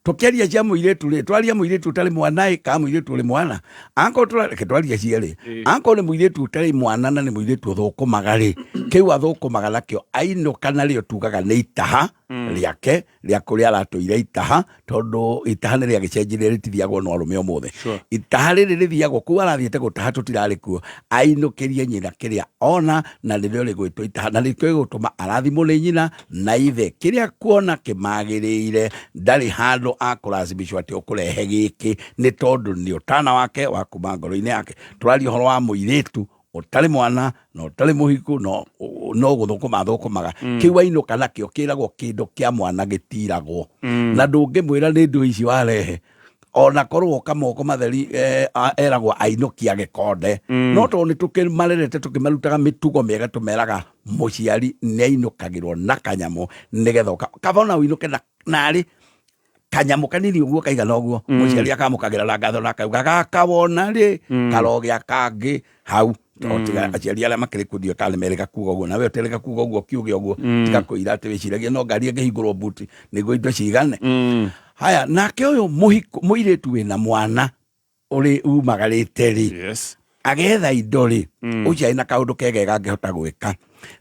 tukiaria cia muiretu ri twaria muiretu utari mwana ka muiretu uri mwana anko twaria ciari anko ni muiretu utari mwana na ni muiretu thukumaga ri kiu athukumaga nakio ainuka nario tugaga ni itaha riake ria kuria aratuire itaha tondu itaha ni ria gicenjire ritithiagwo no arume omothe itaha riri rithiagwo ku arathiete gutaha tutirari kuo ainukirie nyina kiria ona na nirio rigwitwo itaha na nikio gutuma arathimo ni nyina na ithe kiria kuona kimagiriire ndari handu akuracibicwo ati ukurehe giki ni tondu ni utana wake wa kuma ngoro-ini yake turari horo wa muiretu utari mwana no utari muhiku no guthukumaga kiu ainuka nakio kiragwo kindu kia mwana gitiragwo na ndungimwira ni ndu ici warehe ona korwo kamoko matheri eragwo ainukia gikonde no to ni tukimarerete tukimarutaga mitugo miega tumeraga muciari ni ainukagirwo na kanyamu nigetha kabona winuke nari kanyamu kanini uguo kaigana uguo muciari akamukagira na ngatho na kauga gakabona ri karogia kangi hau otiga aciari ala makire kudio kale mereka kuga uguo nawe otereka kuga uguo kiuge uguo tiga kuira ati wiciragia no ngari ngihingurwo buti niguo indo cigane haya nake uyu muiretu wina mwana uri umagarite ri agetha indo ri ucia ina kaundu kegega ngihota gwika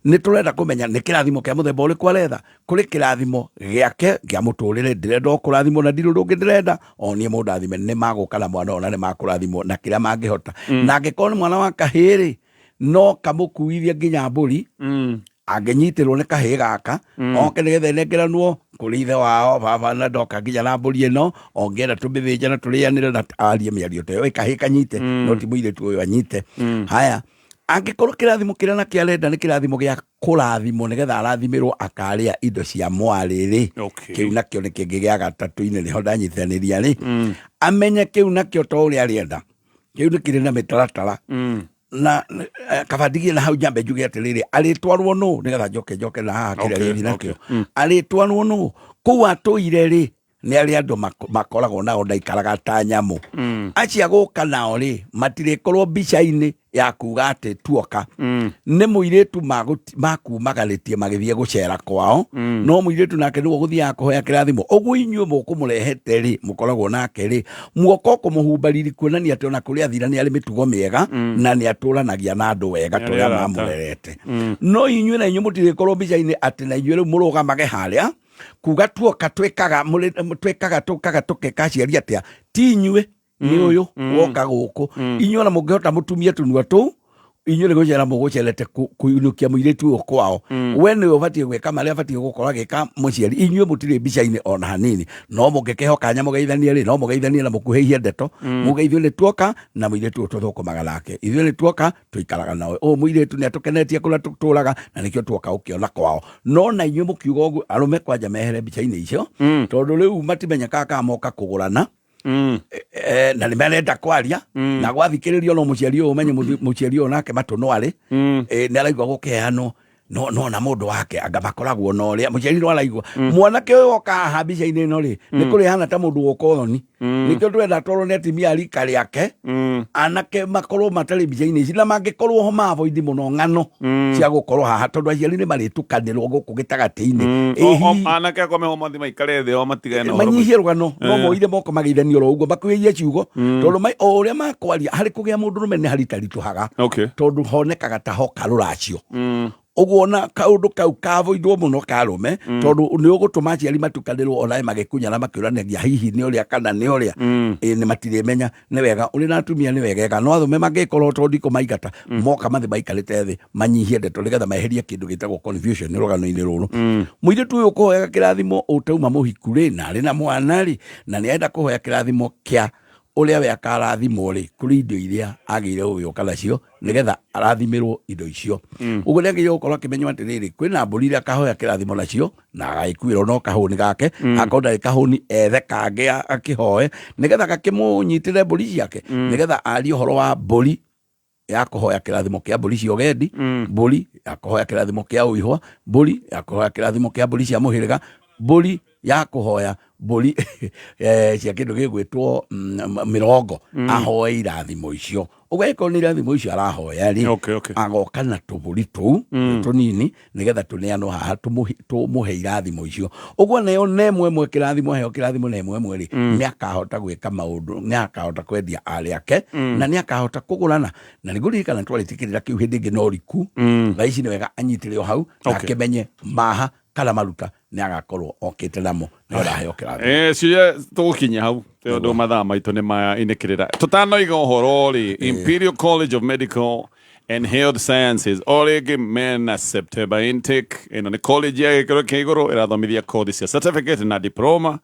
ni turenda kumenya ni kirathimo kia muthemba uri kwaretha kuri kirathimo giake gia muturire ndirenda kurathimo na ndiru rungi ndirenda onie mundathime ni maguka na mwana ona ni makurathimo na kiria mangihota na angikorwo ni mwana wa kahiri no kamukuithia nginya mburi angenyitirwo nĩ kahĩĩ gaka oke nĩgetha nengeranwo kũrĩ ithe wao baba na ndoka nginya na mbũri ĩno ongĩenda tũmĩthĩnje na tũrĩanĩre na arie mĩario ta ĩyo kahĩĩ kanyite no ti mũirĩtu ũyũ anyite haya angĩkorwo kĩrathimo kĩrĩa na kĩarenda nĩ kĩrathimo gĩa kũrathimwo nĩgetha arathimĩrwo akarĩa indo cia mwarĩ-rĩ kĩu nakĩo nĩ kĩngĩ gĩa gatatũ-inĩ nĩho ndanyitithanĩria-rĩ amenye kĩu nakĩo ta ũrĩa arĩenda kĩu nĩ kĩrĩ na mĩtaratara na kabandigie na hau nyambe njuge atĩrĩrĩ arĩtwarwo nũ nĩgetha njoke na haha kĩrĩa gĩthi nakĩo arĩtwarwo nũ kũu atũire-rĩ nĩ arĩa andũ makoragwo nao ndaikaraga ta nyamũ acia gũka nao-rĩ matirĩkorwo mbica-inĩ ya kuga atĩ tuoka nĩ mũirĩtu makumagarĩtie magĩthiĩ gũcera kwao no mũirĩtu nake nĩguo gũthiaga kũhoya kĩrathimo ũguo inyuĩ mũkũmũrehete-rĩ mũkoragwo nake-rĩ muoko kũmũhumbariri kuonania atĩ ona kũrĩa athira nĩ arĩ mĩtugo mĩega na nĩ atũranagia na andũ wega tũrĩa mamũrerete no inyuĩ na inyuĩ mũtirĩkorwo mbica-inĩ atĩ na inyuĩ rĩu mũrũgamage harĩa kuga tuoka twĩkaga tũkeka aciari atĩa ti inyuĩ nĩ ũyũ woka gũkũ inyuĩ ona mũngĩhota mũtumie tũnua tũu inyuĩ nĩ gũcera mũgũcerete kũinũkia mũirĩtu ũyũ kwao we nĩwe ũbatiĩ gwĩka marĩa abatiĩ gũkorwo agĩka mũciari inyuĩ mũtirĩ mbica-inĩ ona hanini no mũngĩkĩhoka nyamũgeithanie-rĩ no mũgeithanie na mũkuhĩhie ndeto muge ithuĩ nĩ tuoka na mũirĩtu ũyũ tũthũkũmaga nake ithuĩ nĩ tuoka tũikaraga nawe ũyũ mũirĩtu nĩ atũkenetie kũrĩa tũtũraga na nĩkĩo tuoka ũkĩona kwao no na inyuĩ mũkiuga ũguo arũme kwanja mehere mbica-inĩ icio tondũ rĩu matimenyekaga kana moka kũgũrana na nĩ marenda kwaria na gwathikĩrĩrio no mũciari ũyũ ũmenye mũciari ũyũ nake matũ no arĩ nĩ araigua gũkĩheanwo no na mũndũ wake anga makoragwo na ũrĩa mũciari no araigua mwanake ũyũ oka haha mbica-inĩ ĩno-rĩ nĩ kũrĩ hana ta mũndũ woka ũthoni nĩkĩo tũrenda twarwo nĩ atimia rika rĩake anake makorwo matarĩ mbica-inĩ ici na mangĩkorwo ho mavoidi mũno ng'ano cia gũkorwo haha tondũ aciari nĩ marĩtukanĩrwo gũkũ gĩtagatĩ-inĩ anake akome ho mathi maikare thĩ o matigane manyihie rũgano no moire moko magĩithanio ro ũguo makuhĩhie ciugo tondũ o ũrĩa makwaria harĩ kũgĩa mũndũ rũme nĩ haritaritũhaga tondũ honekaga ta hoka rũracio ũguo na kaũndũ kau kavoidwo mũno karũme tondũ nĩ ũgũtũma aciari matukanĩrwo onae magĩkunyana makĩũranagia hihi nĩ ũrĩa kana nĩ ũrĩa nĩ matirĩmenya nĩ wega ũrĩ na atumia nĩ wegega no arũme mangĩkorwo tondũ ndiko maigata moka mathi maikarĩte thĩ manyihie ndeto nĩgetha meherie kĩndũ gĩtagwo confusion rũgano-inĩ rũrũ mũirĩtu ũyũ kũhoya kĩrathimo ũtauma mũhiku-rĩ na arĩ na mwana-rĩ na nĩ arenda kũhoya kĩrathimo kĩa ũrĩa we akarathimwo-rĩ kũrĩ indo iria agĩire gũgĩũka nacio nĩgetha arathimĩrwo indo icio ũguo nĩ agĩrĩire gũkorwo akĩmenya atĩrĩrĩ kwĩna mbũri iria akahoya kĩrathimo nacio na agagĩkuĩrwo no kahũni gake akorwo ndarĩ kahũni ethe kangĩ akĩhoe nĩgetha gakĩmũnyitĩre mbũri ciake nĩgetha arie ũhoro wa mbũri ya kũhoya kĩrathimo kĩa mbũri cia ũgendi mbũri ya kũhoya kĩrathimo kĩa ũihwa mbũri ya kũhoya kĩrathimo kĩa mbũri cia mũhĩrĩga mbũri ya kũhoya mbũri cia kĩndũ gĩgwĩtwo mĩrongo ahoe irathimo icio ũguo angĩkorwo nĩ irathimo icio arahoya-rĩ agoka na tũbũri tũu tũnini nĩgetha tũneanwo haha tũmũhe irathimo icio ũguo nayo nemwe kĩrathimo heo kĩrathimo nemwe-rĩ nĩ akahota gwĩka maũndũ nĩ akahota kwendia arĩ ake na nĩ akahota kũgũrana na nĩ ngũririkana twarĩtikĩrĩra kĩu hĩndĩ ĩngĩ no riku thaa ici nĩ wega anyitĩre o hau na akĩmenye maha kana maruta nĩ agakorwo okĩte namo nĩ araheo kĩrathimo ciũria tũgũkinya hau tondũ mathaa maitũ nĩ mainĩkĩrĩra tũtanoiga ũhoro-rĩ Imperial College of Medical and Health Sciences o rĩngĩ mena September intake ĩno nĩ college ya gĩkĩro kĩa igũrũ ĩrathomithia kothi cia certificate na diploma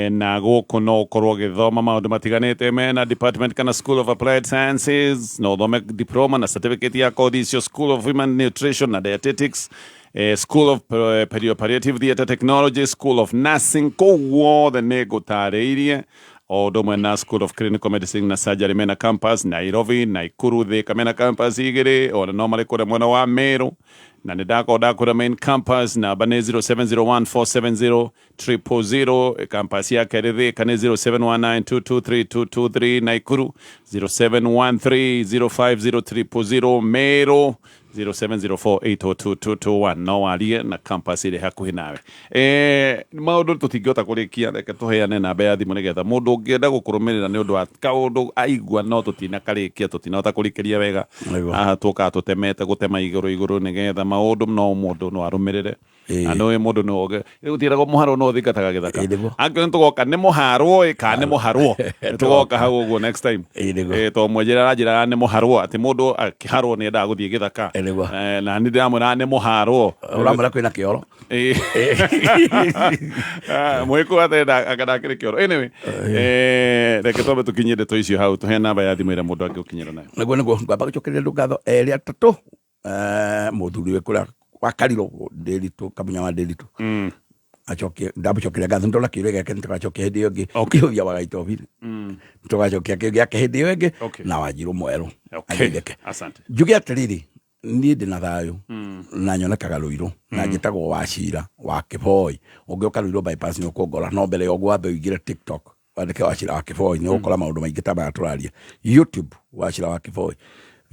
na gũkũ no ũkorwo ũgĩthoma maũndũ matiganĩte mena department kana School of Applied Sciences no ũthome diploma na certificate ya kothi icio School of Human Nutrition na Dietetics School of Perioperative Theatre Technology, School of Nursing, kũguothe nĩ ngũtarĩirie o ũndũ ũmwe na School of Clinical Medicine na Surgery mena campus Nairobi, Naikuru, Thika mena campus igĩrĩ ona no marĩ kũrĩa mwena wa Meru na nĩ ndakũrĩa main campus namba nĩ 0701470000 campus ya kerĩ Thika nĩ 0719223223 Naikuru 0713050300 Meru 0704802221 no warie na campus ĩrĩ hakuhĩ nawe maũndũ tũtingĩhota kũrĩkia reke tũheane namba ya thimũ nĩgetha mũndũ ũngĩenda gũkũrũmĩrĩra nĩ ũndũ wa kaũndũ aigua no tũtinakarĩkia tũtinahota kũrĩkĩria wega haha tũkaga tũtemete gũtema igũrũ nĩgetha maũndũ no mũndũ no arũmĩrĩre na nĩ mũndũ no oge gũtiragwo mũharo no thingataga gĩthaka angĩkorwo tũgoka nĩ mũharwo kana nĩ mũharwo tũgoka hau ũguo next time to mwenjera aranjĩra nĩ mũharwo atĩ mũndũ akĩharwo nĩ endaga gũthiĩ gĩthaka na nä ndä ramwä ra nä må haro å ramwä ra kwä na kä oro mwä kå atenda akanakä rä kä oro reke twambe tå kinyä ndeto icio hau tå he namba ya thimå ä rä a må ndå angä å kinyä ra nayo nä guo ngwamba gå cokä rä andå ngatho erä atatå må thuri wä kå rä a wakarirwo ndäritå kamunya wa ndäritå acokie ndamũcokeria ngatho ndona kĩũria gĩake nĩtũgacokia hĩndĩ ĩyo ĩngĩ kĩũria wa Gaitobiri tũgacokia kĩu gĩake hĩndĩ ĩyo ĩngĩ na Wanjirũ mwerũ ageithĩke njuge atĩrĩrĩ niĩ ndĩ na thayũ na nyonekaga Rũirũ na njĩtagwo Wachira wa Kĩboi ũngĩũka Rũirũ bypass nĩ ũkũngora no mbere ya ũguo wambe ũingĩre TikTok wandĩke Wachira wa Kĩboi nĩ ũgũkora maũndũ maingĩ ta maya tũraria YouTube Wachira wa Kĩboi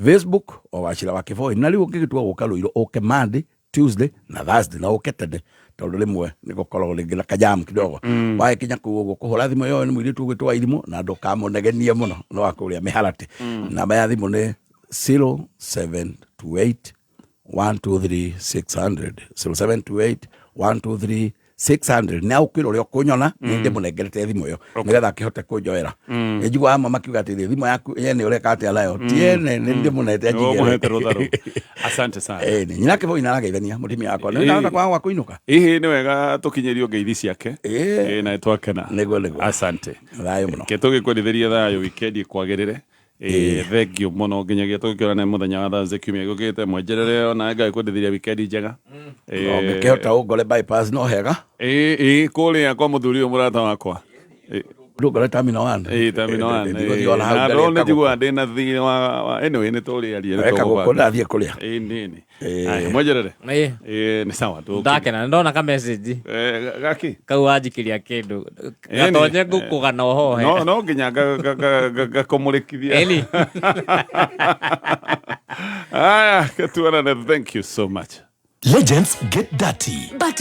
Facebook o Wachira wa Kĩboi na rĩu ũngĩgĩtua gũka Rũirũ ũke Monday Tuesday na Thursday na ũke tene tondå rä mwe nä gå koragwo rä ngä na kajam kidogo waä kinya kå å gå kå hå ra thimå ĩyo nä må irä tu gå twä twa irimå na ndå kamå negenie må no no wakå rä a mä haratĩ namba ya thimå nä 0728 123 600 0728 123 600 nä aå kä rå rä a å kå nyona nä ndä må nengerete thimå ä yo nä getha akä hote kå njoera nä njiguaga amwe makiuga atä rä thimå yaku yene å reka atä nayo tiene nä ndä må nete nyina kä boi narageithania må timia wakwa nä ndahota kwaga gwa kå inå ka ihä nä wega tå kinyä rio ngeithi ciake na twakena asante thayå må no ke tå gä kwendithä ria thayå wikendi kwagä rä re thengio må no nginyagia tå gä kä orana må thenya wa Thursday kiumia gä å kä te mwenjerere ona ngai kwendithä ria wikendi njega ngä kä hota å ngore bypass no hega kå rä a kwa må thuri å må rata wakwa ndungore terminal 1 na ndona njiguaga ndä na thirä wa anyway nä tå rä arie ndathiä kå rä a mwenjerere nä sawa ndakena ndona ka message gaki kau wanjikä ria kä ndå gatonye ngå kå gana å hohe no nginya gakomå rä kithia aya gatuanane thank you so much Legends get dirty. But